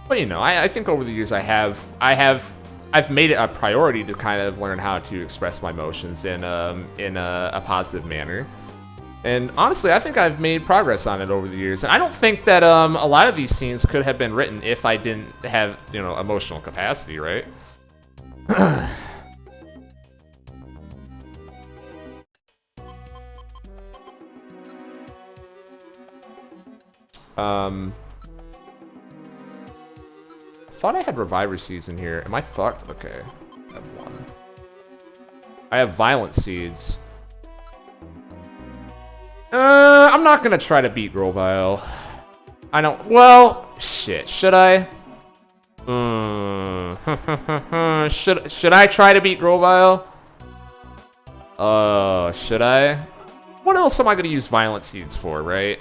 But you know, I think over the years I've made it a priority to kind of learn how to express my emotions in a positive manner. And honestly, I think I've made progress on it over the years. And I don't think that a lot of these scenes could have been written if I didn't have, emotional capacity, right? Thought I had Reviver Seeds in here. Am I fucked? Okay. I have one. I have Violent Seeds. I'm not gonna try to beat Grovile. I don't... Well, shit. Should I? Should I try to beat Grovile? Should I? What else am I gonna use Violent Seeds for, right?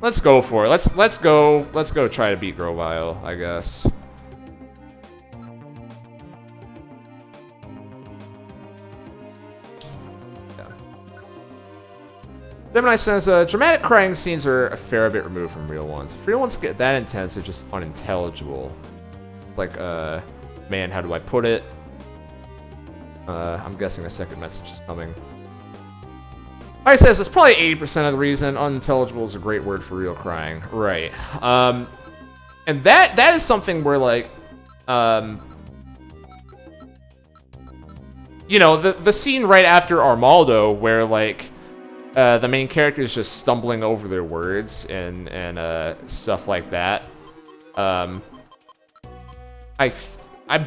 Let's go for it. Let's go try to beat Grovile, I guess. Gemini says, dramatic crying scenes are a fair bit removed from real ones. If real ones get that intense, they're just unintelligible. Like, man, how do I put it? I'm guessing a second message is coming. Like I says, it's probably 80% of the reason. Unintelligible is a great word for real crying. Right. And that is something where, like, the scene right after Armaldo, where, like, the main character is just stumbling over their words and stuff like that. I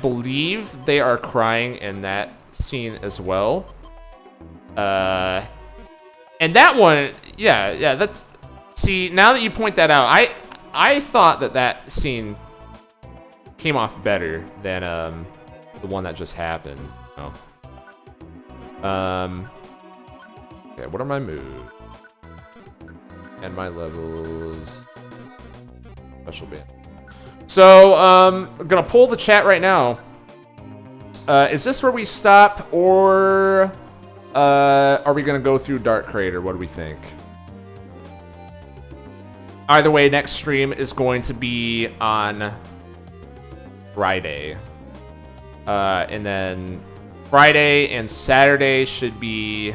believe they are crying in that scene as well. And that one, yeah, that's... See, now that you point that out, I thought that scene came off better than the one that just happened. Okay, what are my moves? And my levels. Special band. So, I'm gonna pull the chat right now. Is this where we stop, or are we gonna go through Dark Crater? What do we think? Either way, next stream is going to be on Friday. And then Friday and Saturday should be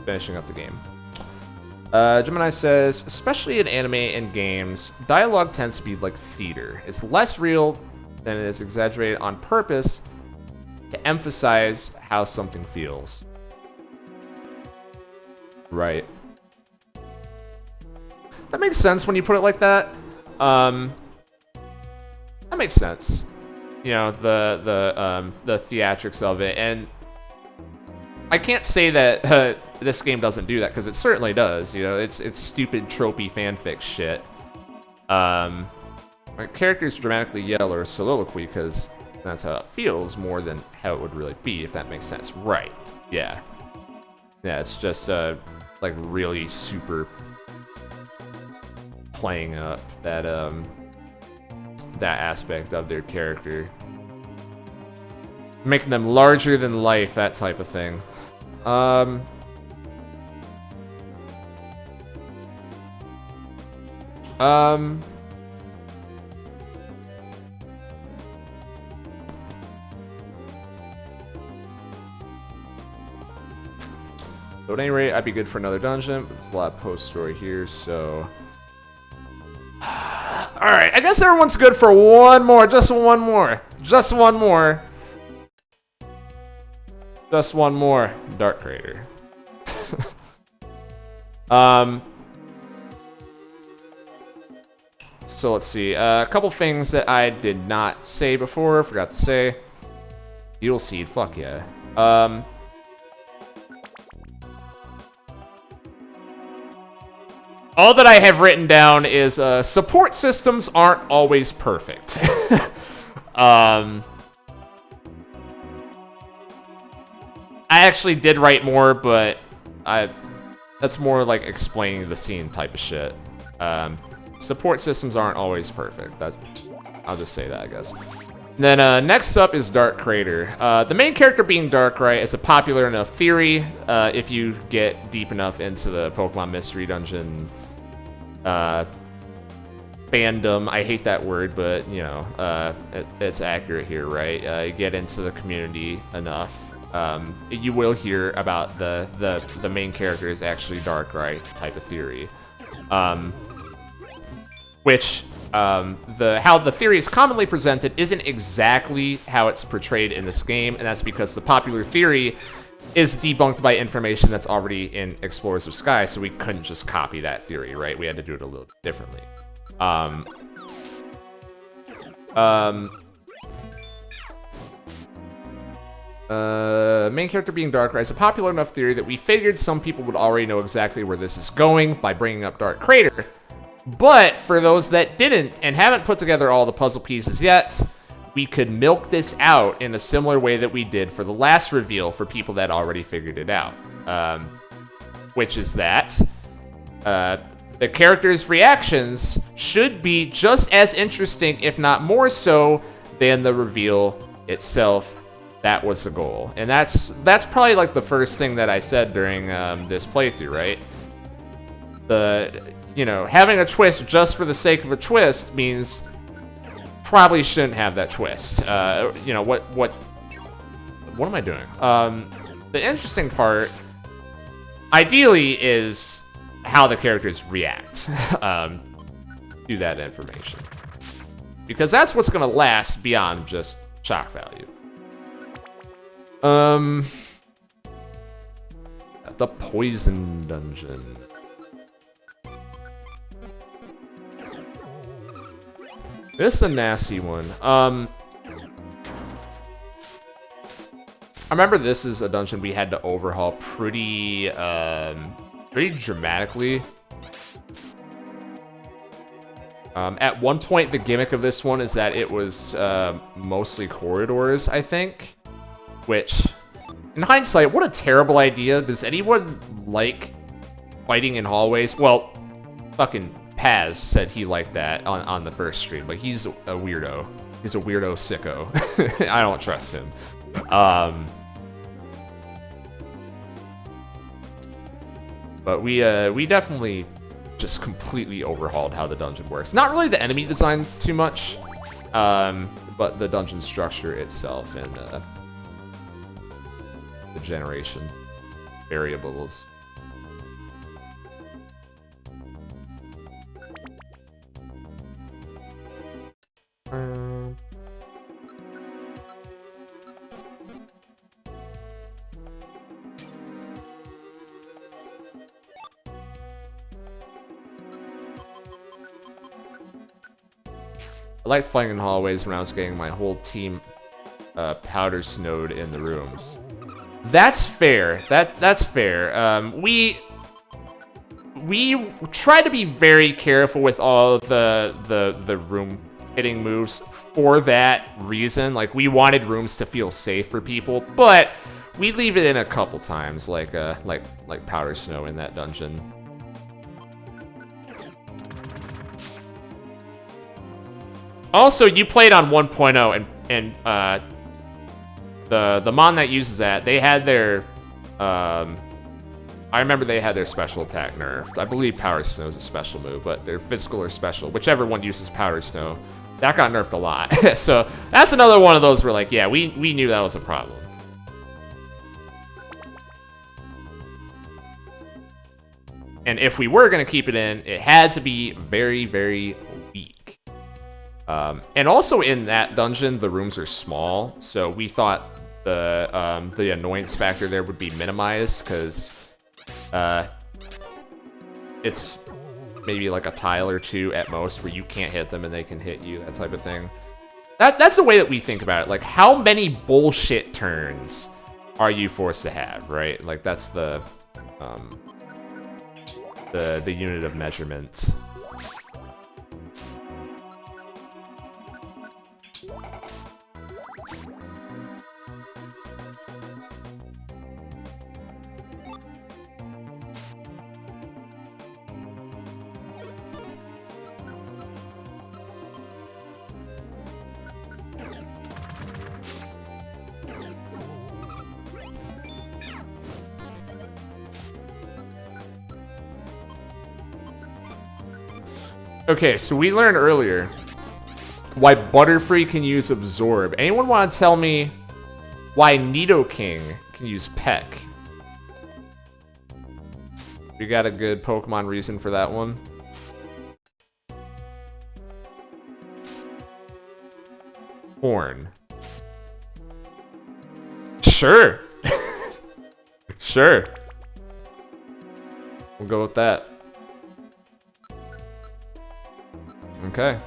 finishing up the game. Gemini says, especially in anime and games, dialogue tends to be like theater. It's less real than it is exaggerated on purpose to emphasize how something feels. Right. That makes sense when you put it like that. That makes sense. You know, the theatrics of it, and I can't say that this game doesn't do that, because it certainly does. You know, it's stupid tropey fanfic shit. Like, characters dramatically yell or soliloquy because that's how it feels more than how it would really be, if that makes sense. Right? Yeah. Yeah, it's just like really super playing up that that aspect of their character, making them larger than life, that type of thing. So at any rate, I'd be good for another dungeon, but there's a lot of post-story here, so... Alright, I guess everyone's good for one more, just one more. Just one more. Just one more. Dark Crater. So let's see. A couple things that I did not say before, forgot to say. Beetle Seed, fuck yeah. All that I have written down is support systems aren't always perfect. I actually did write more, but that's more like explaining the scene type of shit. Support systems aren't always perfect. I'll just say that, I guess. Then next up is Dark Crater. The main character being Darkrai is a popular enough theory if you get deep enough into the Pokemon Mystery Dungeon fandom. I hate that word, but you know, it's accurate here, right? You get into the community enough, you will hear about the main character is actually Darkrai type of theory, which how the theory is commonly presented isn't exactly how it's portrayed in this game, and that's because the popular theory is debunked by information that's already in Explorers of Sky, so we couldn't just copy that theory, right? We had to do it a little differently. Main character being Darkrai is a popular enough theory that we figured some people would already know exactly where this is going by bringing up Dark Crater. But for those that didn't and haven't put together all the puzzle pieces yet, we could milk this out in a similar way that we did for the last reveal for people that already figured it out. Which is that the characters' reactions should be just as interesting, if not more so, than the reveal itself. That was the goal. And that's probably like the first thing that I said during this playthrough, right? You know, having a twist just for the sake of a twist means probably shouldn't have that twist. You know, what am I doing? The interesting part, ideally, is how the characters react to that information. Because that's what's going to last beyond just shock value. The Poison Dungeon. This is a nasty one. I remember this is a dungeon we had to overhaul pretty dramatically. At one point, the gimmick of this one is that it was mostly corridors, I think. Which, in hindsight, what a terrible idea. Does anyone like fighting in hallways? Well, fucking Paz said he liked that on the first stream, but he's a weirdo. He's a weirdo sicko. I don't trust him. But we definitely just completely overhauled how the dungeon works. Not really the enemy design too much, but the dungeon structure itself and the generation variables. I liked playing in hallways when I was getting my whole team powder snowed in the rooms. That's fair. That's fair. We try to be very careful with all of the room hitting moves for that reason. Like, we wanted rooms to feel safe for people, but we leave it in a couple times, like powder snow in that dungeon. Also, you played on 1.0, and the mon that uses that, they had their I remember they had their special attack nerfed. I believe Powder Snow is a special move, but their physical or special, whichever one uses Powder Snow, that got nerfed a lot. So that's another one of those where, like, yeah, we knew that was a problem. And if we were going to keep it in, it had to be very, very weak. And also in that dungeon, the rooms are small, so we thought the annoyance factor there would be minimized, because it's maybe like a tile or two at most where you can't hit them and they can hit you, that type of thing. That's the way that we think about it. Like, how many bullshit turns are you forced to have, right? Like, that's the unit of measurement. Okay, so we learned earlier why Butterfree can use Absorb. Anyone want to tell me why Nidoking can use Peck? You got a good Pokemon reason for that one? Horn. Sure. Sure. We'll go with that. Okay.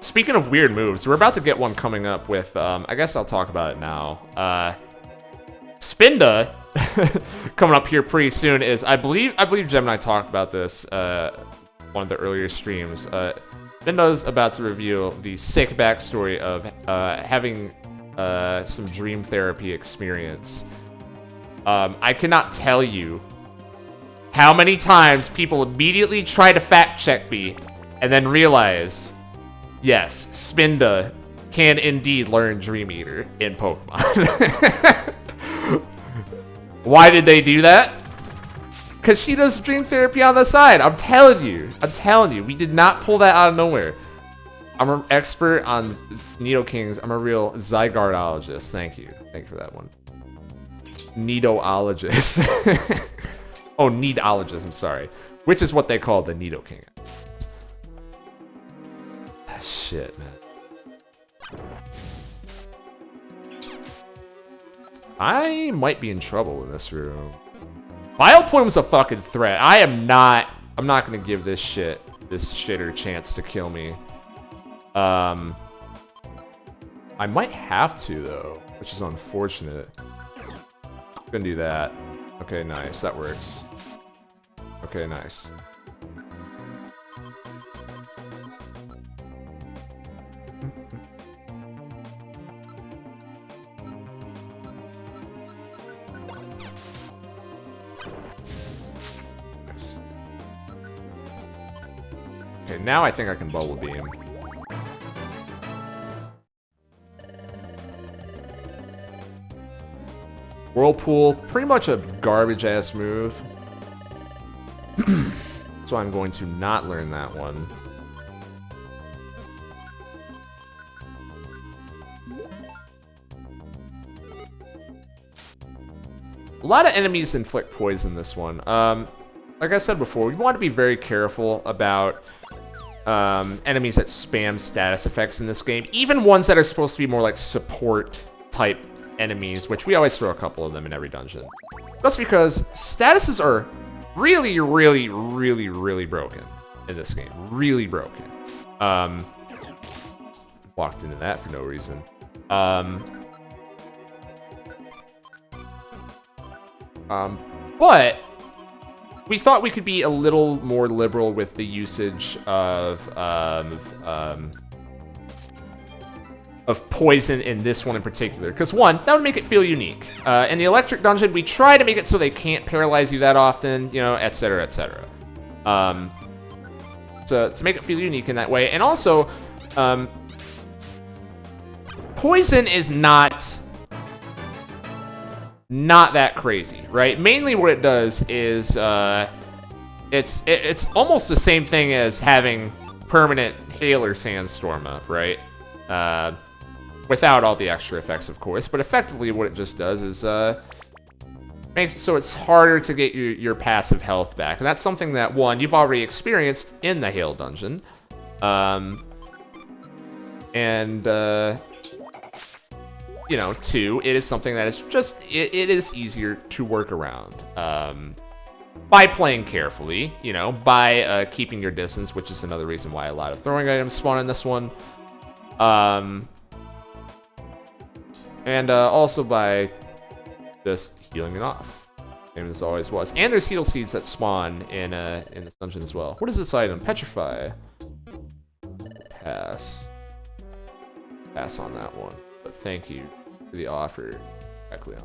Speaking of weird moves, we're about to get one coming up with, I guess I'll talk about it now. Spinda, coming up here pretty soon, is, I believe Gemini talked about this, one of the earlier streams. Spinda's about to reveal the sick backstory of having some dream therapy experience. I cannot tell you how many times people immediately try to fact check me and then realize, yes, Spinda can indeed learn Dream Eater in Pokemon. Why did they do that? Because she does dream therapy on the side. I'm telling you, we did not pull that out of nowhere. I'm an expert on Nidokings. I'm a real Zygardeologist. Thank you for that one. Nidoologist. Oh, Nidologist, I'm sorry. Which is what they call the Nidoking. Shit, man. I might be in trouble in this room. Vileplume's a fucking threat. I'm not gonna give this shitter chance to kill me. I might have to, though, which is unfortunate. I'm gonna do that. Okay, nice. That works. Okay, nice. Nice. Okay, now I think I can Bubble Beam. Whirlpool, pretty much a garbage-ass move. So I'm going to not learn that one. A lot of enemies inflict poison this one. like I said before, we want to be very careful about enemies that spam status effects in this game, even ones that are supposed to be more like support type enemies, which we always throw a couple of them in every dungeon. That's because statuses are really, really, really, really broken in this game. Really broken. Walked into that for no reason. But we thought we could be a little more liberal with the usage of poison in this one in particular. Because one, that would make it feel unique. In the electric dungeon, we try to make it so they can't paralyze you that often, you know, etc., etc. So to make it feel unique in that way. And also, poison is not that crazy, right? Mainly what it does is it's almost the same thing as having permanent hail or sandstorm up, right? Without all the extra effects, of course, but effectively what it just does is makes it so it's harder to get your passive health back. And that's something that, one, you've already experienced in the hail dungeon. You know, two, it is something that is just, it is easier to work around. By playing carefully, you know, by keeping your distance, which is another reason why a lot of throwing items spawn in this one. And also by just healing it off, same as always was. And there's heal seeds that spawn in this dungeon as well. What is this item? Petrify. Pass on that one. But thank you for the offer, Ekleon.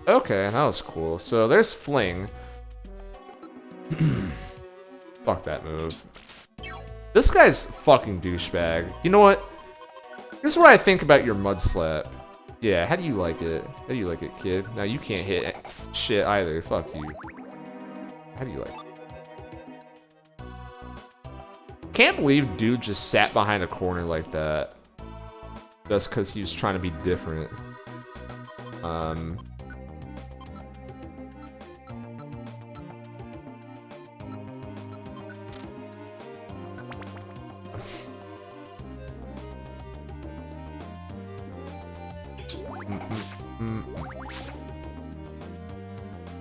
Okay, that was cool. So there's Fling. Fuck that move. This guy's fucking douchebag. You know what? Here's what I think about your mud slap. Yeah, how do you like it? How do you like it, kid? Now you can't hit shit either. Fuck you. How do you like it? Can't believe dude just sat behind a corner like that. Just because he was trying to be different.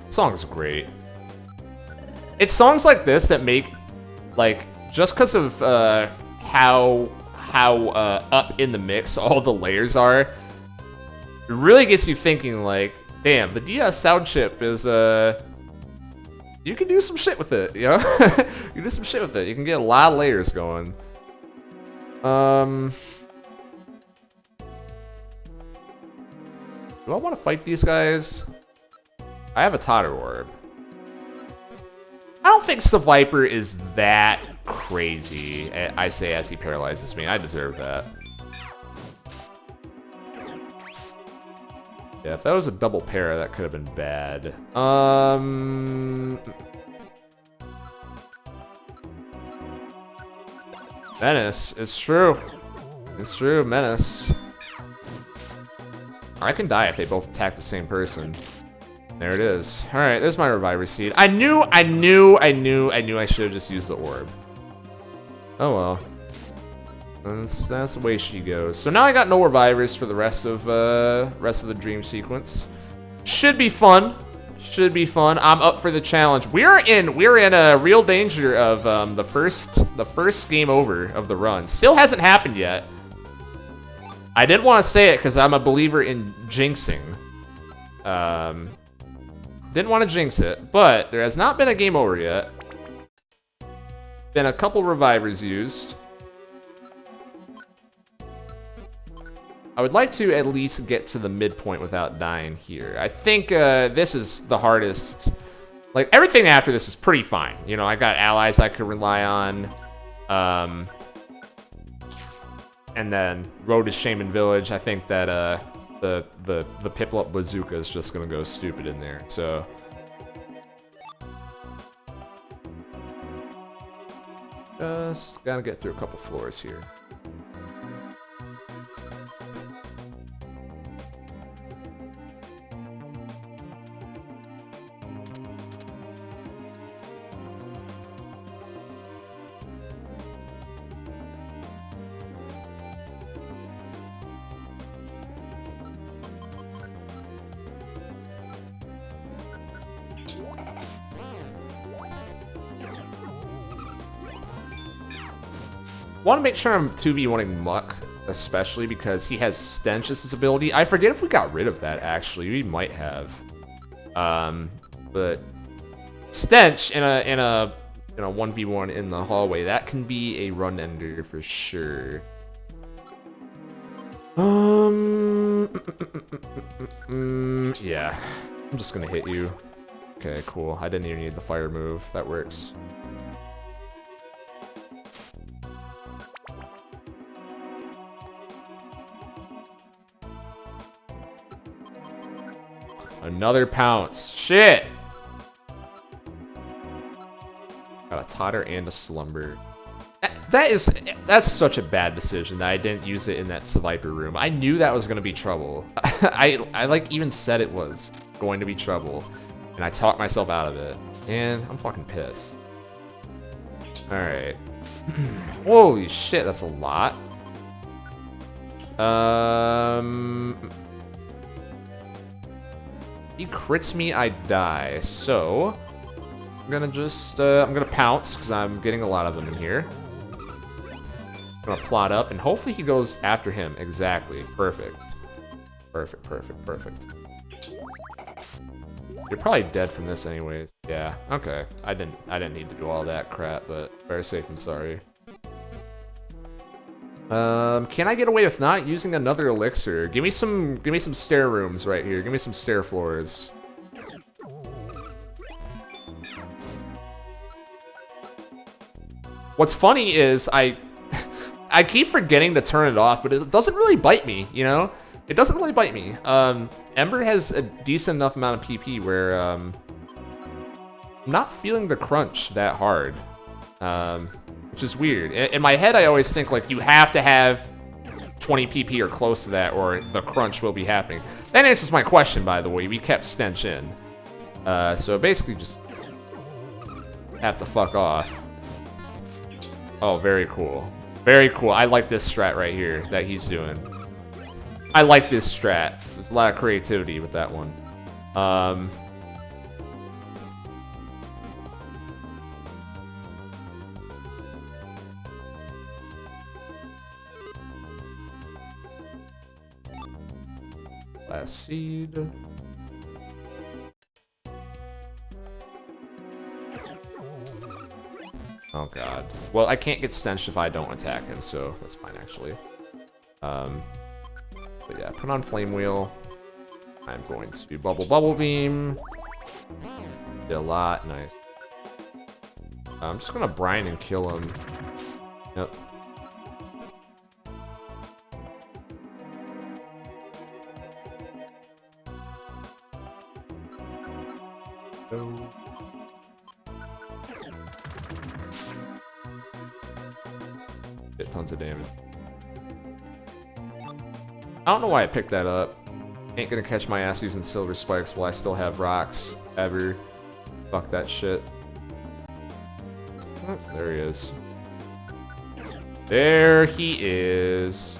Song's great. It's songs like this that make, like, just because of how up in the mix all the layers are, it really gets you thinking, like, damn, the DS sound chip is you can do some shit with it, you know? You can do some shit with it. You can get a lot of layers going. Do I want to fight these guys? I have a Totter Orb. I don't think the Viper is that crazy, I say as he paralyzes me. I deserve that. Yeah, if that was a double para, that could have been bad. Menace. It's true. It's true, Menace. I can die if they both attack the same person. There it is. Alright, there's my Reviver Seed. I knew I should have just used the orb. Oh well. That's the way she goes. So now I got no revivers for the rest of the dream sequence. Should be fun. Should be fun. I'm up for the challenge. We're in a real danger of the first game over of the run. Still hasn't happened yet. I didn't want to say it because I'm a believer in jinxing. Didn't want to jinx it, but there has not been a game over yet. Been a couple revivers used. I would like to at least get to the midpoint without dying here. I think this is the hardest. Like, everything after this is pretty fine. You know, I got allies I could rely on. And then Road to Shaman Village. I think that the Piplup Bazooka is just gonna go stupid in there. So just gotta get through a couple floors here. Want to make sure I'm 2v1ing Muck, especially because he has Stench as his ability. I forget if we got rid of that, actually. We might have. But Stench in a 1v1 in the hallway, that can be a run ender for sure. Yeah. I'm just gonna hit you. Okay, cool. I didn't even need the fire move. That works. Another pounce. Shit! Got a totter and a slumber. That's such a bad decision that I didn't use it in that Viper room. I knew that was gonna be trouble. I like even said it was going to be trouble, and I talked myself out of it. And I'm fucking pissed. All right. Holy shit, that's a lot. He crits me, I die. So I'm gonna just I'm gonna pounce because I'm getting a lot of them in here. I'm gonna plot up, and hopefully he goes after him. Exactly. Perfect. Perfect, perfect, perfect. You're probably dead from this anyways. Yeah, okay. I didn't need to do all that crap, but better safe than sorry. Can I get away with not using another elixir? Give me some stair rooms right here. Give me some stair floors. What's funny is I keep forgetting to turn it off, but it doesn't really bite me, you know? It doesn't really bite me. Ember has a decent enough amount of PP where I'm not feeling the crunch that hard, which is weird. In my head, I always think like you have to have 20 PP or close to that, or the crunch will be happening. That answers my question, by the way. We kept Stench in, so basically just have to fuck off. Oh, very cool. Very cool. I like this strat right here that he's doing. I like this strat. There's a lot of creativity with that one. Last seed. Oh god. Well, I can't get stenched if I don't attack him, so that's fine actually. But yeah, put on Flame Wheel. I'm going to Bubble Beam. Did a lot, nice. I'm just gonna brine and kill him. Yep. Go. Did tons of damage. I don't know why I picked that up. Ain't gonna catch my ass using silver spikes while I still have rocks. Ever. Fuck that shit. Oh, there he is. There he is.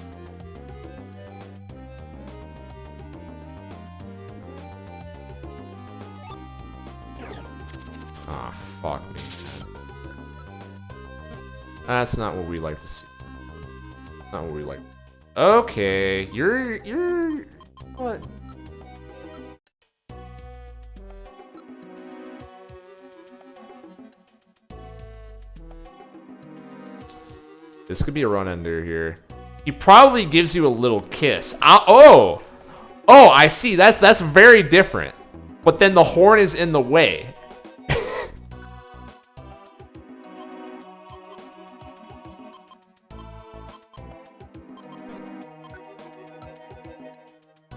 Ah, fuck me. That's not what we like to see. Not what we like. Okay, you're what? This could be a run ender here. He probably gives you a little kiss. Oh, I see. That's very different. But then the horn is in the way.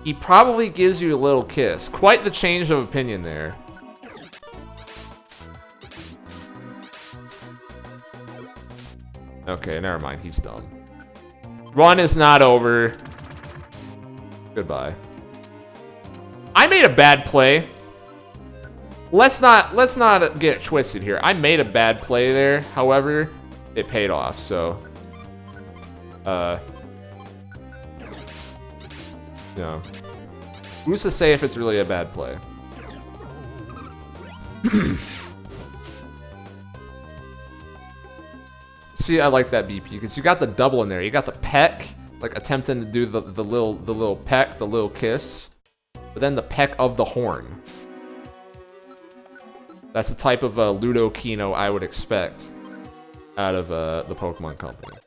He probably gives you a little kiss. Quite the change of opinion there. Okay, never mind. He's dumb. Run is not over. Goodbye. I made a bad play. Let's not get it twisted here. I made a bad play there. However, it paid off. So, you know, who's to say if it's really a bad play? See, I like that BP because you got the double in there. You got the peck, like attempting to do the little peck, the little kiss, but then the peck of the horn. That's the type of Ludo Kino I would expect out of the Pokemon Company.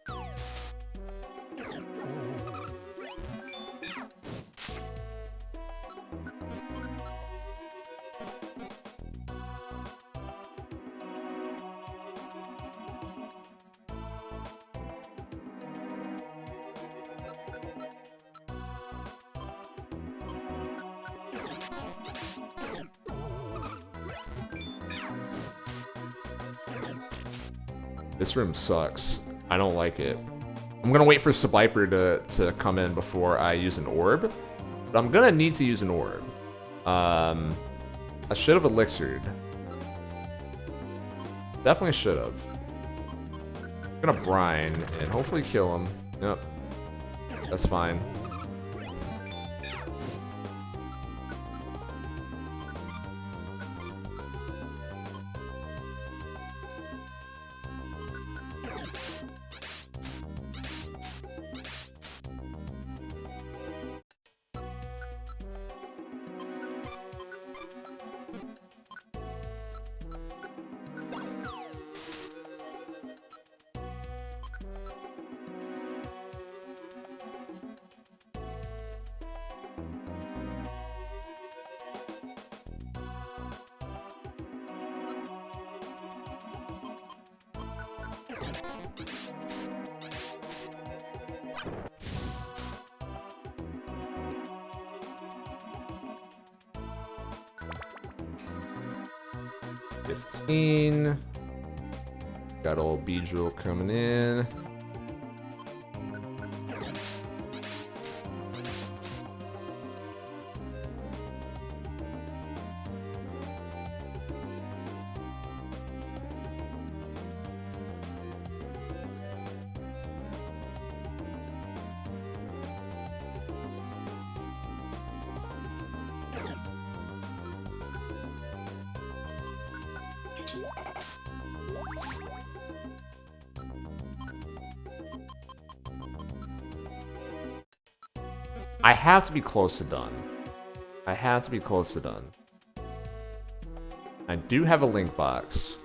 This room sucks. I don't like it. I'm gonna wait for Subiper to come in before I use an orb. But I'm gonna need to use an orb. I should have elixired. Definitely should have. I'm gonna brine and hopefully kill him. Yep. That's fine. Got old Beedrill coming in. I have to be close to done. I have to be close to done. I do have a link box.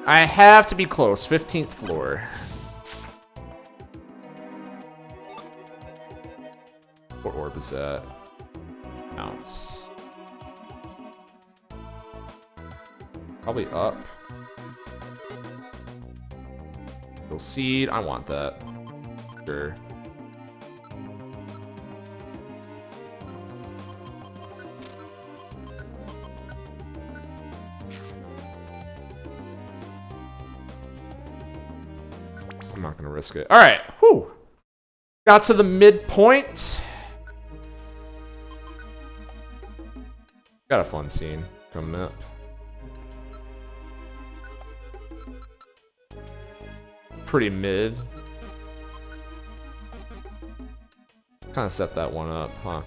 I have to be close. 15th floor. What orb is that? Ounce. Probably up. Little seed. I want that. Sure. I'm not gonna risk it. All right. Whew. Got to the midpoint. Got a fun scene coming up. Pretty mid. Kind of set that one up, huh?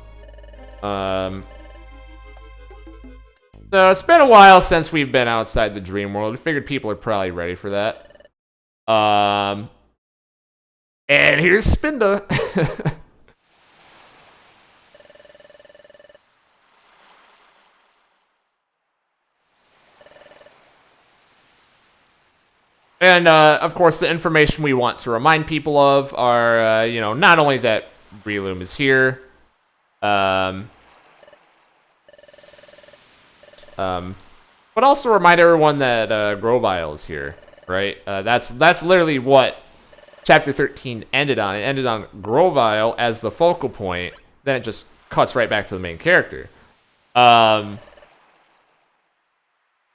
So it's been a while since we've been outside the dream world. I figured people are probably ready for that. And here's Spinda. And, of course, the information we want to remind people of are, you know, not only that Breloom is here, but also remind everyone that Grovyle is here, right? That's literally what Chapter 13 ended on. It ended on Grovyle as the focal point, then it just cuts right back to the main character.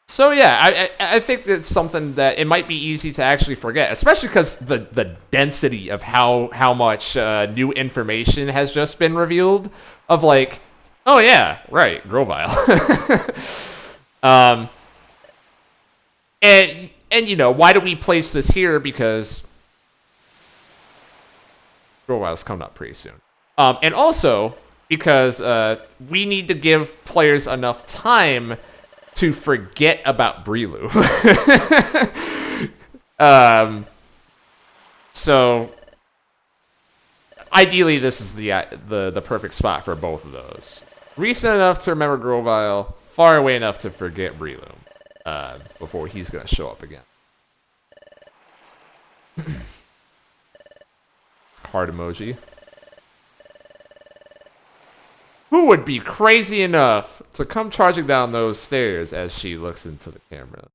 So yeah, I think it's something that it might be easy to actually forget, especially because the density of how much new information has just been revealed. Of like, oh yeah, right, Grovyle. And you know, why do we place this here? Because Growile's coming up pretty soon. And also, because we need to give players enough time to forget about Breelu. So, ideally, this is the perfect spot for both of those. Recent enough to remember Grovyle, far away enough to forget Breelu before he's going to show up again. Heart emoji. Who would be crazy enough to come charging down those stairs as she looks into the camera?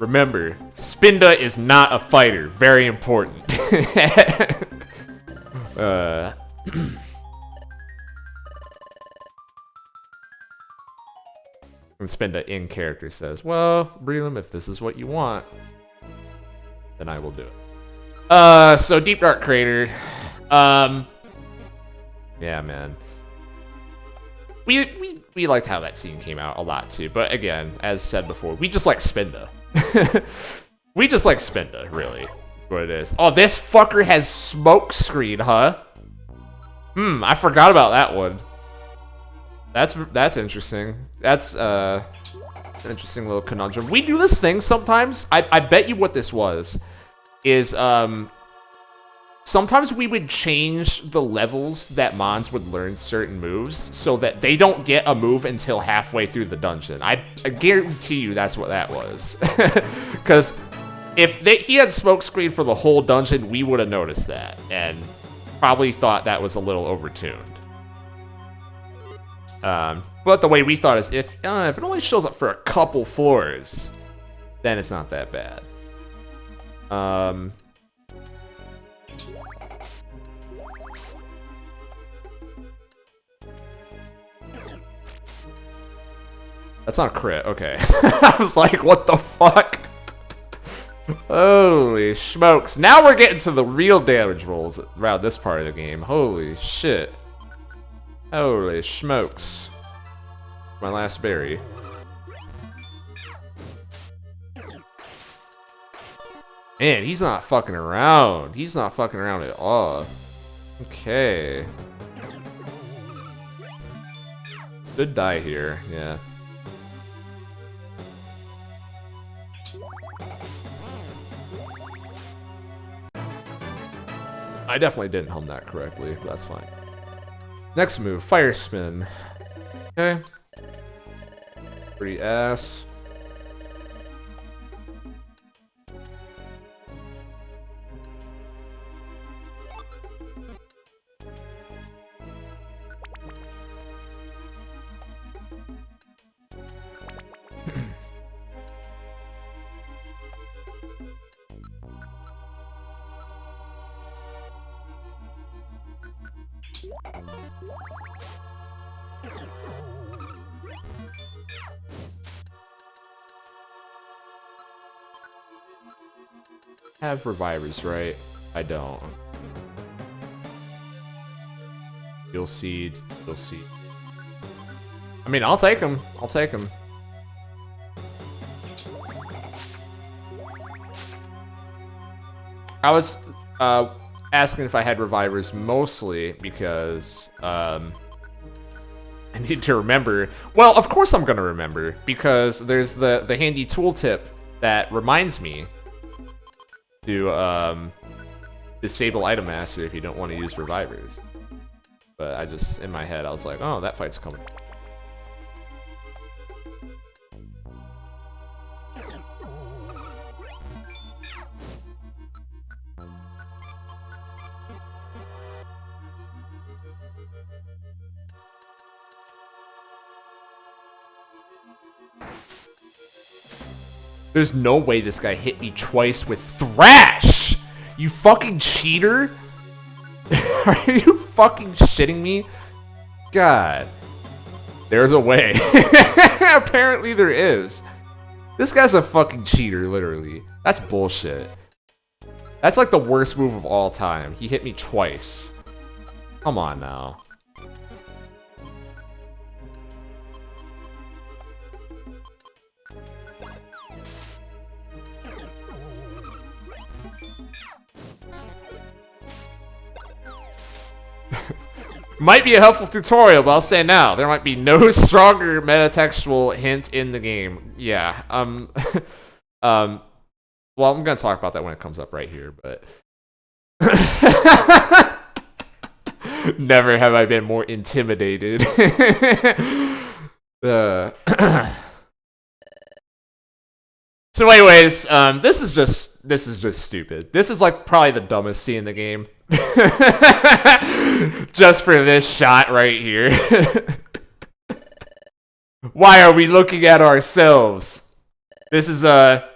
Remember, Spinda is not a fighter. Very important. And Spinda in character says, well, Breelum, if this is what you want, then I will do it. So Deep Dark Crater. Yeah, man. We liked how that scene came out a lot too, but again, as said before, we just like Spinda. We just like Spinda, really. What it is. Oh, this fucker has smoke screen, huh? I forgot about that one. That's interesting. That's an interesting little conundrum. We do this thing sometimes. I bet you what this was is sometimes we would change the levels that Mons would learn certain moves so that they don't get a move until halfway through the dungeon. I guarantee you that's what that was. Because if he had smokescreen for the whole dungeon, we would have noticed that and probably thought that was a little overtuned. But the way we thought is if it only shows up for a couple floors, then it's not that bad. That's not a crit, okay. I was like, what the fuck? Holy smokes. Now we're getting to the real damage rolls around this part of the game. Holy shit. Holy smokes. My last berry. Man, he's not fucking around. He's not fucking around at all. Okay. Should die here, yeah. I definitely didn't hum that correctly, but that's fine. Next move, Fire Spin. Okay. Pretty ass. Have revivers, right? I don't. You'll see. You'll see. I mean, I'll take him. I'll take him. I was asking if I had revivers mostly because I need to remember. Well, of course I'm gonna remember because there's the handy tooltip that reminds me to disable item master if you don't want to use revivers. But I just in my head I was like, oh, that fight's coming. There's no way this guy hit me twice with Thrash! You fucking cheater! Are you fucking shitting me? God. There's a way. Apparently there is. This guy's a fucking cheater, literally. That's bullshit. That's like the worst move of all time. He hit me twice. Come on now. Might be a helpful tutorial, but I'll say now, there might be no stronger metatextual hint in the game. Yeah, well, I'm gonna talk about that when it comes up right here, but... Never have I been more intimidated. So anyways, this is just stupid. This is like probably the dumbest scene in the game. Just for this shot right here. Why are we looking at ourselves? This is a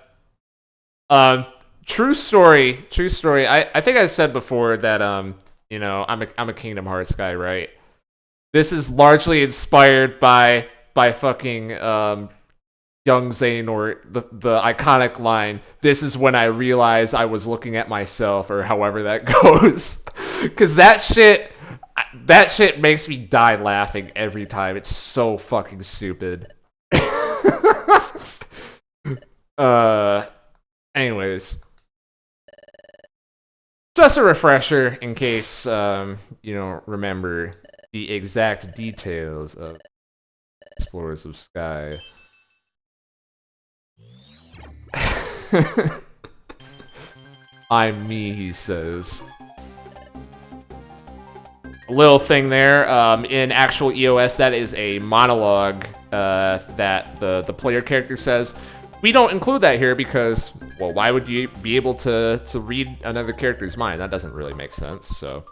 true story. True story. I think I said before that you know, I'm a Kingdom Hearts guy, right? This is largely inspired by fucking Young Zane, or the iconic line, "This is when I realized I was looking at myself," or however that goes. Because that shit makes me die laughing every time. It's so fucking stupid. Anyways, just a refresher in case you don't remember the exact details of Explorers of Sky. I'm me, he says. A little thing there, in actual EOS, that is a monologue that the player character says. We don't include that here because, well, why would you be able to read another character's mind? That doesn't really make sense, so...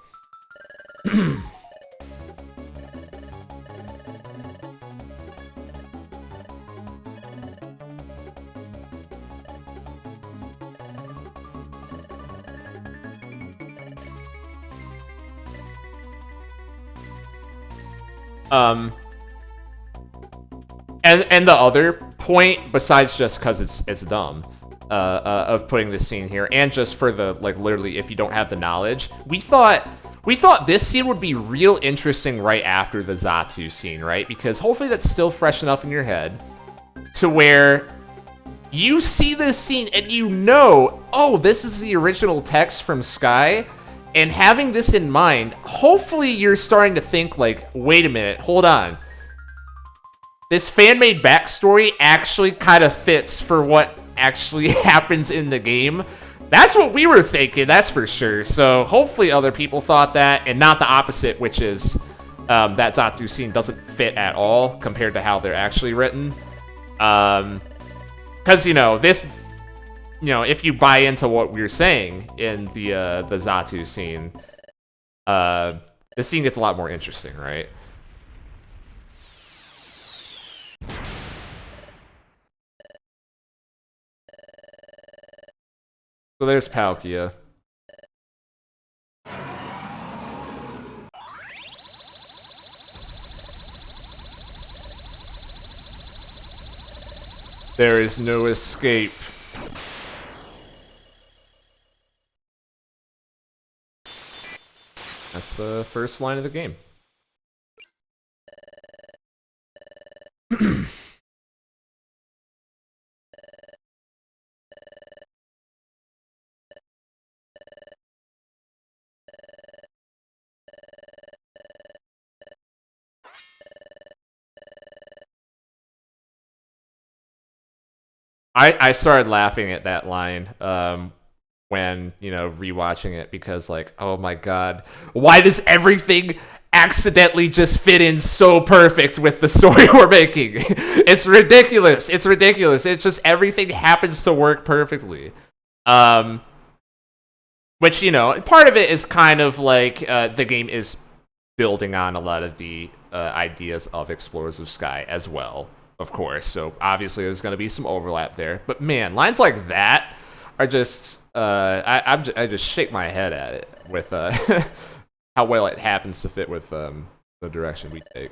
And the other point, besides just because it's dumb, of putting this scene here, and just for the, like, literally, if you don't have the knowledge, we thought this scene would be real interesting right after the Xatu scene, right? Because hopefully that's still fresh enough in your head to where you see this scene and you know, oh, this is the original text from Sky. And having this in mind, hopefully you're starting to think like, wait a minute, hold on. This fan-made backstory actually kind of fits for what actually happens in the game. That's what we were thinking, that's for sure. So hopefully other people thought that, and not the opposite, which is that Xatu scene doesn't fit at all compared to how they're actually written. Because, you know, this... You know, if you buy into what we're saying in the Xatu scene, the scene gets a lot more interesting, right? So there's Palkia. There is no escape. That's the first line of the game. I started laughing at that line when, you know, rewatching it because, like, oh my god, why does everything accidentally just fit in so perfect with the story we're making? It's ridiculous. It's ridiculous. It's just everything happens to work perfectly. Um, which, you know, part of it is kind of like the game is building on a lot of the ideas of Explorers of Sky as well, of course. So obviously there's going to be some overlap there. But man, lines like that are just I just shake my head at it with how well it happens to fit with the direction we take.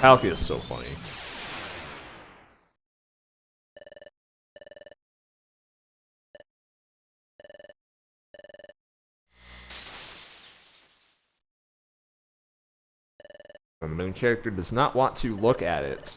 Palkia is so funny. The main character does not want to look at it.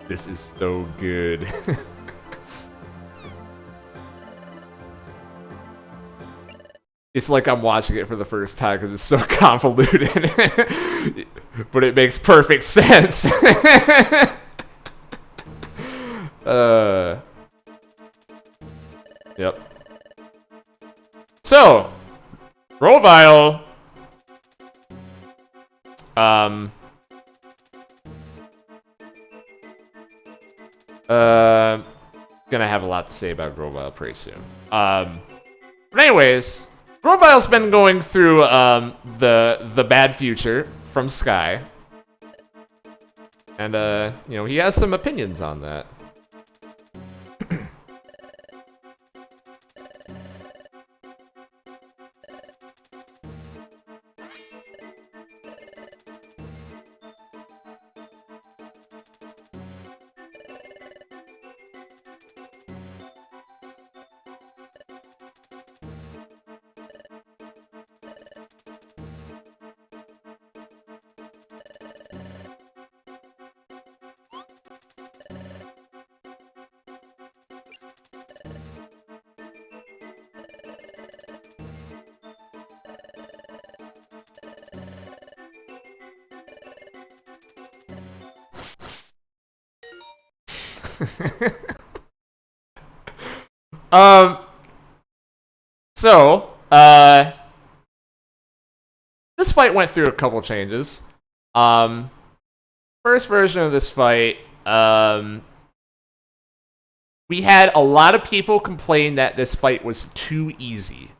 This is so good. It's like I'm watching it for the first time because it's so convoluted. But it makes perfect sense. Yep. So, Grovyle. Gonna have a lot to say about Grovyle pretty soon. But anyways, Grovyle's been going through the bad future from Sky, and you know, he has some opinions on that. So, this fight went through a couple changes. First version of this fight, we had a lot of people complain that this fight was too easy.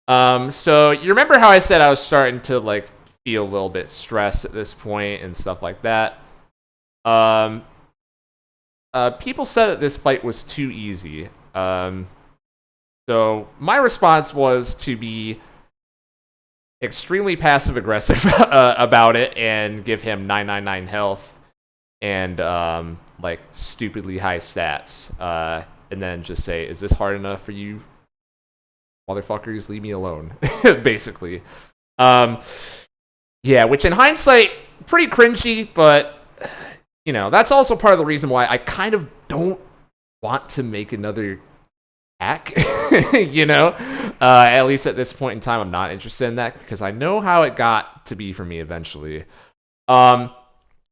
So you remember how I said I was starting to like feel a little bit stressed at this point and stuff like that. People said that this fight was too easy. So my response was to be extremely passive aggressive about it and give him 999 health and like stupidly high stats, and then just say, "Is this hard enough for you, motherfuckers? Leave me alone." Basically, yeah. Which in hindsight pretty cringy, but you know, that's also part of the reason why I kind of don't want to make another hack. You know, at least at this point in time, I'm not interested in that because I know how it got to be for me eventually.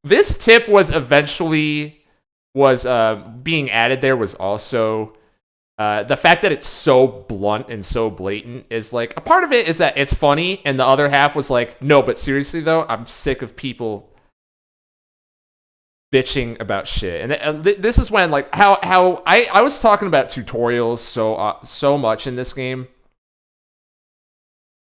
This tip was eventually being added. There was also the fact that it's so blunt and so blatant is like a part of it is that it's funny, and the other half was like, no, but seriously though, I'm sick of people bitching about shit. And this is when like how I was talking about tutorials so much in this game.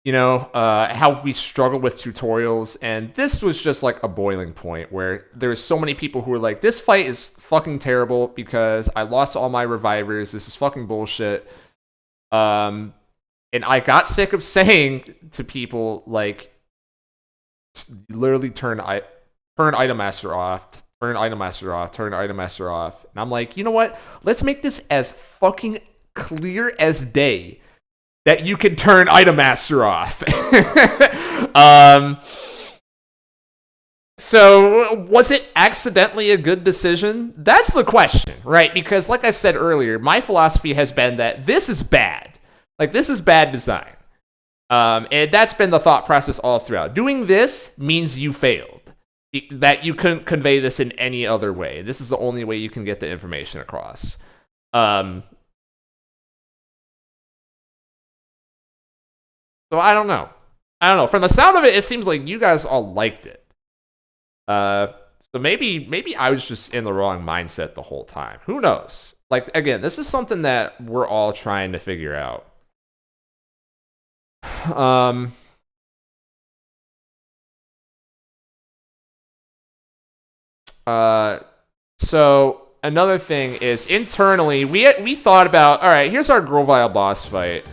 You know, how we struggle with tutorials, and this was just like a boiling point where there's so many people who are like, this fight is fucking terrible because I lost all my revivers. This is fucking bullshit. And I got sick of saying to people like, literally turn item master off, turn item master off, turn item master off. And I'm like, you know what? Let's make this as fucking clear as day that you can turn item master off. So was it accidentally a good decision? That's the question, right? Because like I said earlier, my philosophy has been that this is bad. Like, this is bad design. And that's been the thought process all throughout. Doing this means you failed. That you couldn't convey this in any other way. This is the only way you can get the information across. So I don't know. From the sound of it, it seems like you guys all liked it. So maybe I was just in the wrong mindset the whole time. Who knows? Like, again, this is something that we're all trying to figure out. So another thing is internally, we thought about, all right, here's our Grovile boss fight.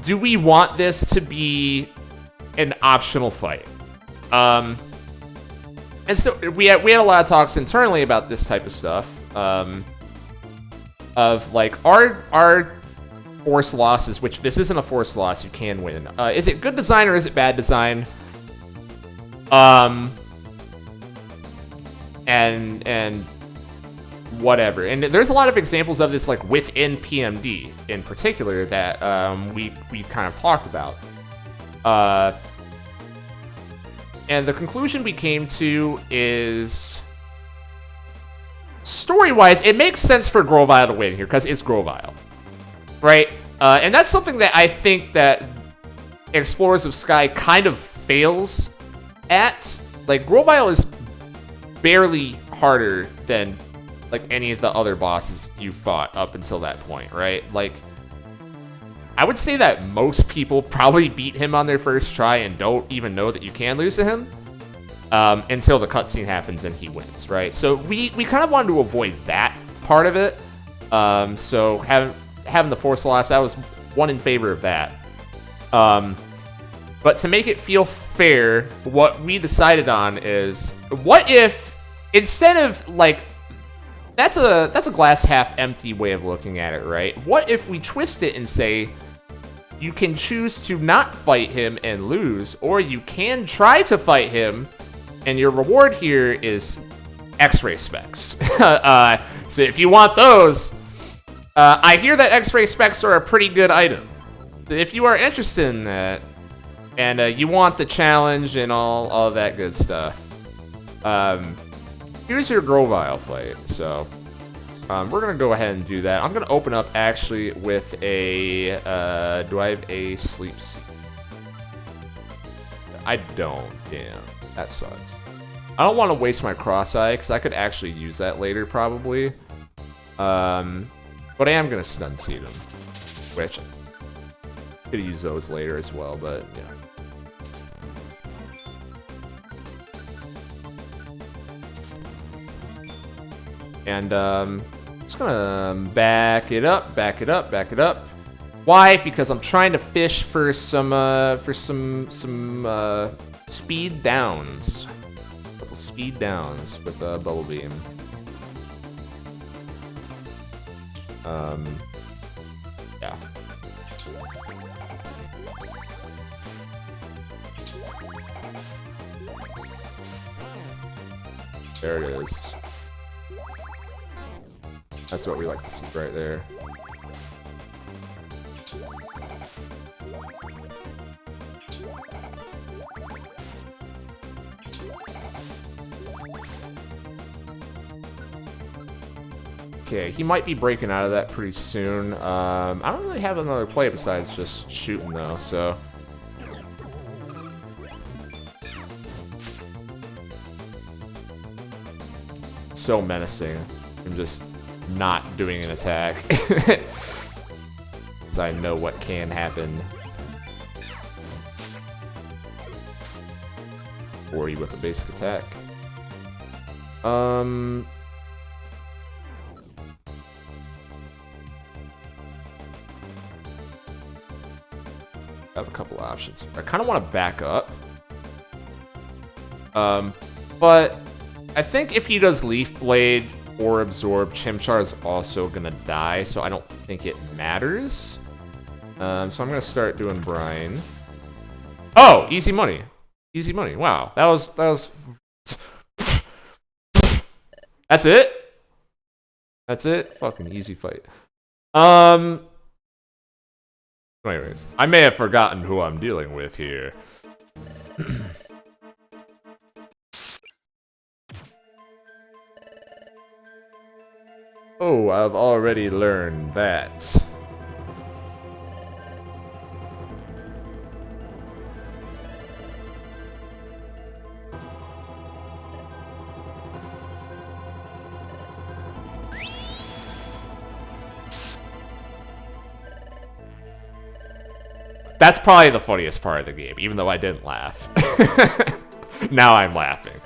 Do we want this to be an optional fight? And so we had a lot of talks internally about this type of stuff. Of like, our forced losses, which this isn't a forced loss, you can win. Is it good design or is it bad design? And whatever. And there's a lot of examples of this, like within PMD in particular, that we kind of talked about. And the conclusion we came to is, story-wise, it makes sense for Grovile to win here because it's Grovile, right? And that's something that I think that Explorers of Sky kind of fails at. Like, Grovile is barely harder than like any of the other bosses you fought up until that point, right? Like, I would say that most people probably beat him on their first try and don't even know that you can lose to him until the cutscene happens and he wins, right? So we kind of wanted to avoid that part of it. So having the force loss, I was one in favor of that. But to make it feel fair, what we decided on is, what if instead of like, that's a glass half empty way of looking at it, right? What if we twist it and say, you can choose to not fight him and lose, or you can try to fight him, and your reward here is X-ray specs. So if you want those, I hear that X-ray specs are a pretty good item. If you are interested in that, and you want the challenge and all of that good stuff, here's your Grovile fight. So we're going to go ahead and do that. I'm going to open up actually with a, do I have a sleep suit? I don't. Damn, that sucks. I don't want to waste my cross-eye because I could actually use that later probably. But I am going to stun seed him, which I could use those later as well, but yeah. And just gonna back it up. Why? Because I'm trying to fish for some speed downs. A couple speed downs with Bubble Beam. Yeah. There it is. That's what we like to see right there. Okay, he might be breaking out of that pretty soon. I don't really have another play besides just shooting though, so... So menacing. I'm just not doing an attack. Because I know what can happen. Or you with a basic attack. I have a couple options. I kind of want to back up. But I think if he does Leaf Blade or Absorb, Chimchar is also going to die, so I don't think it matters. So I'm going to start doing Brine. Oh, easy money. Easy money. Wow. That was... That's it? That's it? Fucking easy fight. Anyways, I may have forgotten who I'm dealing with here. Oh, I've already learned that. That's probably the funniest part of the game, even though I didn't laugh. Now I'm laughing.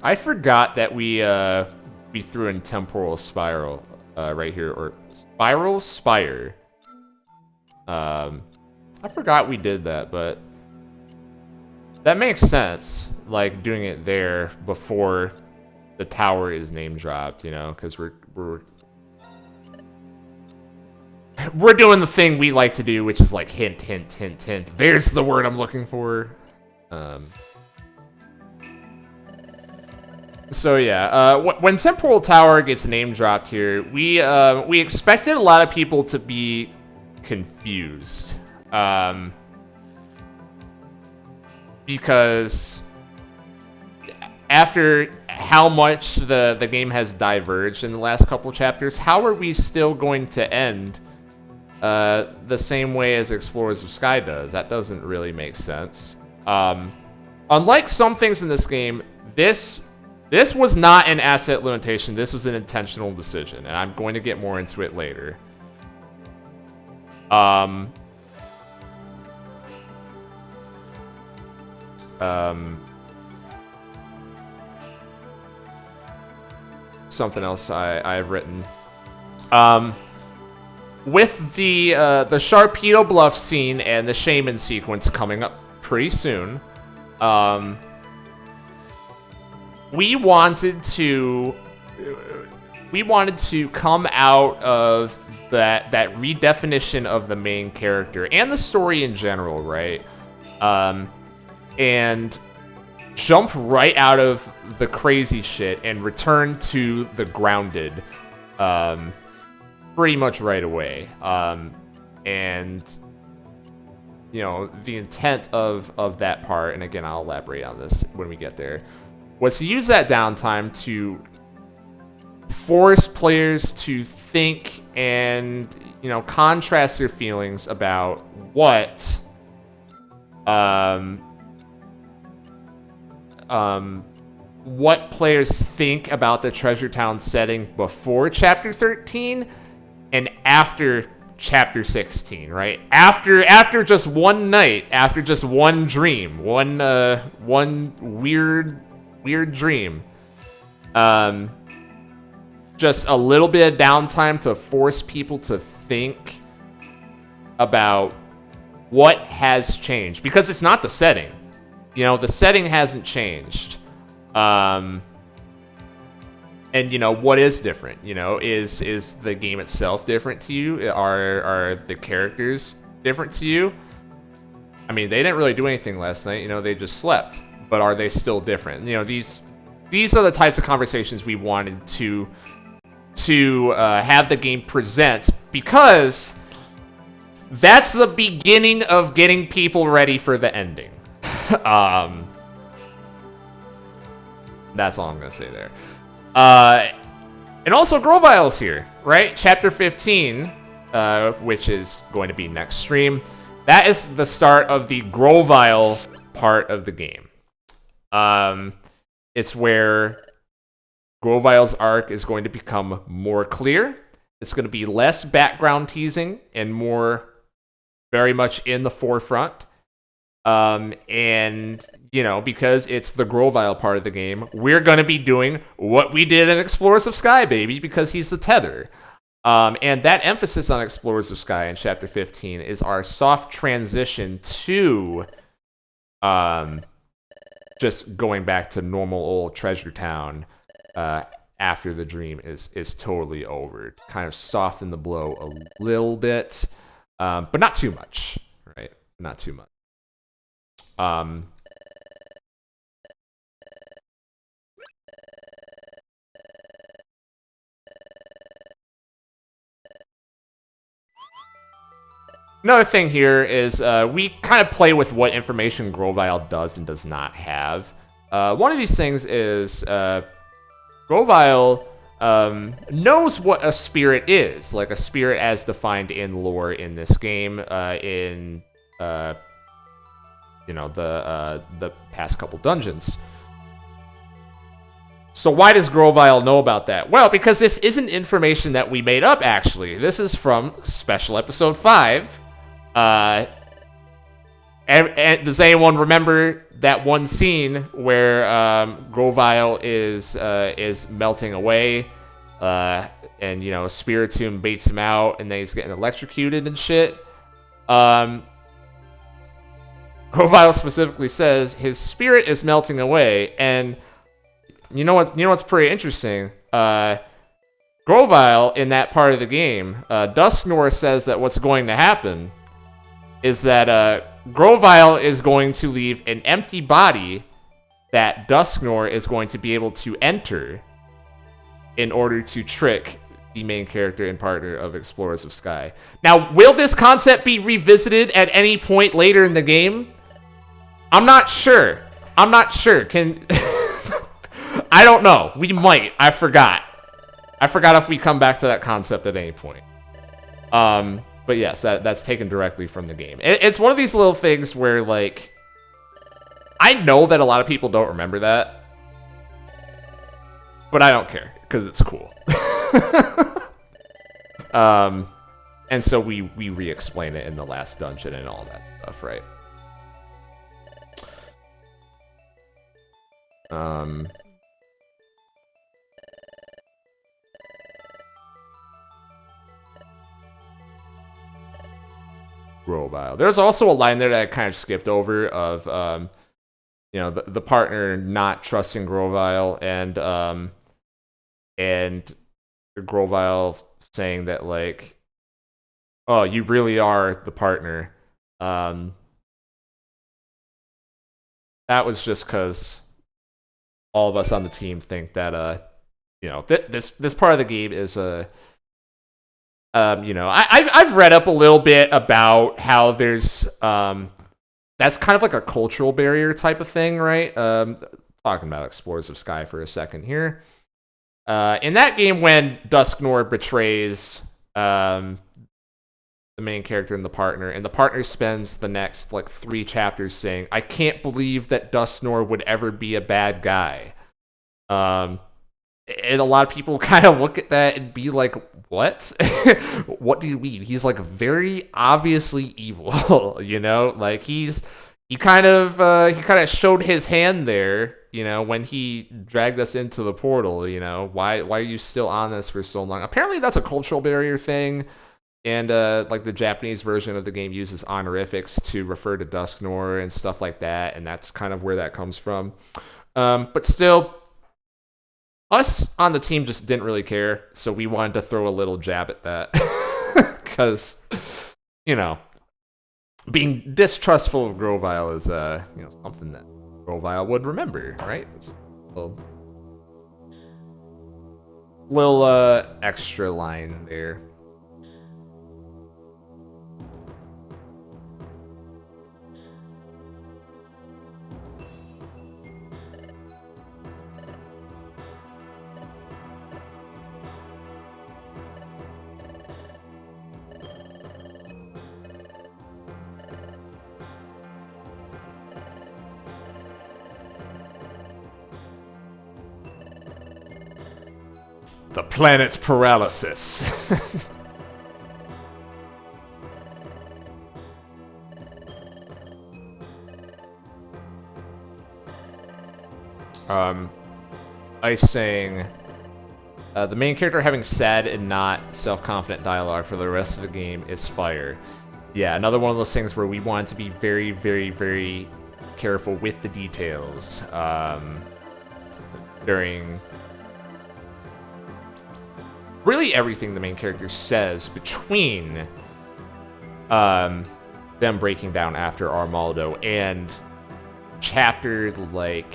I forgot that we threw in Temporal Spiral right here, or Spiral Spire. I forgot we did that, but that makes sense. Like doing it there before the tower is name dropped, you know, because we're doing the thing we like to do, which is like hint, hint, hint, hint. There's the word I'm looking for. So yeah, when Temporal Tower gets name dropped here, we expected a lot of people to be confused, because after how much the game has diverged in the last couple chapters, how are we still going to end the same way as Explorers of Sky does? That doesn't really make sense. Unlike some things in this game, this was not an asset limitation. This was an intentional decision, and I'm going to get more into it later. Something else I've written. With the Sharpedo Bluff scene and the Shaman sequence coming up pretty soon. We wanted to come out of that redefinition of the main character and the story in general, right? And jump right out of the crazy shit and return to the grounded pretty much right away. And you know, the intent of that part, and again, I'll elaborate on this when we get there, was to use that downtime to force players to think and, you know, contrast their feelings about what players think about the Treasure Town setting before Chapter 13 and after Chapter 16, right? After just one night, after just one dream, one weird dream. Just a little bit of downtime to force people to think about what has changed, because it's not the setting. You know, the setting hasn't changed. And, you know, what is different? You know, is the game itself different to you? Are the characters different to you? I mean, they didn't really do anything last night. You know, they just slept. But are they still different? You know, these are the types of conversations we wanted to have the game present, because that's the beginning of getting people ready for the ending. That's all I'm going to say there. And also, Grovile's here, right? Chapter 15, which is going to be next stream. That is the start of the Grovile part of the game. It's where Grovile's arc is going to become more clear. It's going to be less background teasing and more very much in the forefront. And, you know, because it's the Grovile part of the game, we're going to be doing what we did in Explorers of Sky, baby, because he's the tether. And that emphasis on Explorers of Sky in Chapter 15 is our soft transition to just going back to normal old Treasure Town after the dream is totally over. Kind of soften the blow a little bit, but not too much, right? Not too much. Another thing here is we kind of play with what information Grovile does and does not have. One of these things is Grovile knows what a spirit is, like a spirit as defined in lore in this game, in you know, the past couple dungeons. So why does Grovile know about that? Well, because this isn't information that we made up, actually. This is from Special Episode 5. And does anyone remember that one scene where Grovile is melting away, and, you know, Spiritomb baits him out, and then he's getting electrocuted and shit? Grovile specifically says his spirit is melting away, and you know what's pretty interesting? Grovile, in that part of the game, Dusknor says that what's going to happen is that Grovile is going to leave an empty body that Dusknor is going to be able to enter in order to trick the main character and partner of Explorers of Sky. Now, will this concept be revisited at any point later in the game? I'm not sure. Can I don't know. We might. I forgot if we come back to that concept at any point. But yes, that's taken directly from the game. It's one of these little things where, like, I know that a lot of people don't remember that, but I don't care because it's cool. And so we re-explain it in the last dungeon and all that stuff, right? Grovile. There's also a line there that I kind of skipped over of the partner not trusting Grovile and Grovile saying that like, oh, you really are the partner. That was just because all of us on the team think that this part of the game is I've read up a little bit about how there's that's kind of like a cultural barrier type of thing, right? Talking about Explorers of Sky for a second here. In that game, when Dusknor betrays the main character and the partner spends the next like 3 chapters saying, "I can't believe that Dusknor would ever be a bad guy." And a lot of people kind of look at that and be like, "What? What do you mean? He's like very obviously evil, you know? Like he kind of showed his hand there, you know, when he dragged us into the portal, you know. Why are you still on this for so long?" Apparently that's a cultural barrier thing. And like the Japanese version of the game uses honorifics to refer to Dusknor and stuff like that, and that's kind of where that comes from. But still, us on the team just didn't really care, so we wanted to throw a little jab at that. Because, you know, being distrustful of Grovile is something that Grovile would remember, right? A little extra line there. The planet's paralysis. Ice saying, the main character having sad and not self-confident dialogue for the rest of the game is fire. Yeah, another one of those things where we want to be very, very, very careful with the details during really everything the main character says between them breaking down after Armaldo and chapter like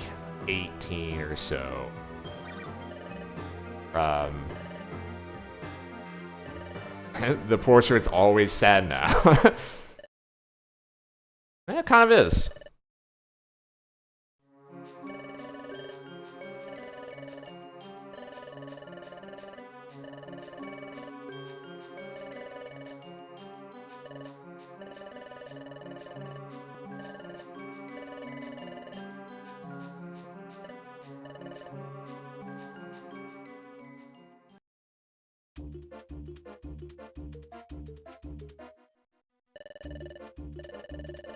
18 or so. The portrait's always sad now. Yeah, it kind of is.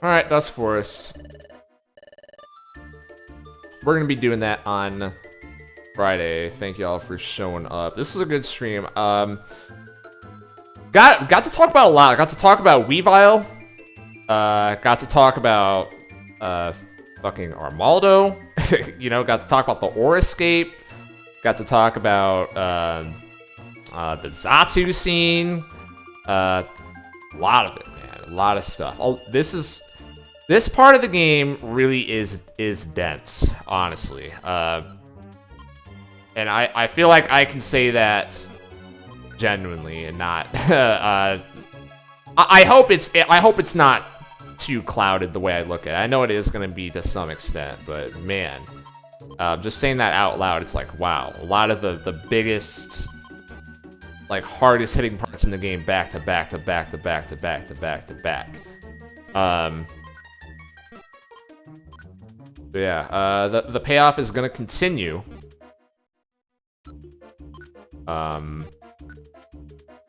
Alright, Dusk Forest. We're going to be doing that on Friday. Thank you all for showing up. This is a good stream. Got to talk about a lot. I got to talk about Weavile. Got to talk about fucking Armaldo. You know, got to talk about the Ore Escape. Got to talk about the Zatu scene. A lot of it, man. A lot of stuff. This part of the game really is dense, honestly. And I feel like I can say that genuinely and not. I hope it's not too clouded the way I look at it. I know it is going to be to some extent, but man, just saying that out loud, it's like, wow, a lot of the biggest, like, hardest hitting parts in the game back to back to back to back to back to back to back. Yeah, the payoff is gonna continue.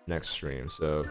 Next stream, so